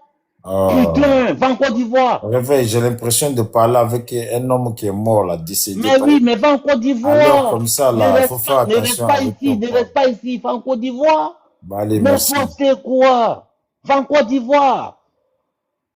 Putain, va en Côte d'Ivoire. Réveil, j'ai l'impression de parler avec un homme qui est mort, là, décédé. Mais oui, mais va en Côte Alors, d'Ivoire. comme ça, Ne là, il reste faut faire pas, ne reste attention pas avec ici, ton ne corps. reste pas ici. Va en Côte d'Ivoire. Bah, allez, merci. N'importe quoi. Va en Côte d'Ivoire.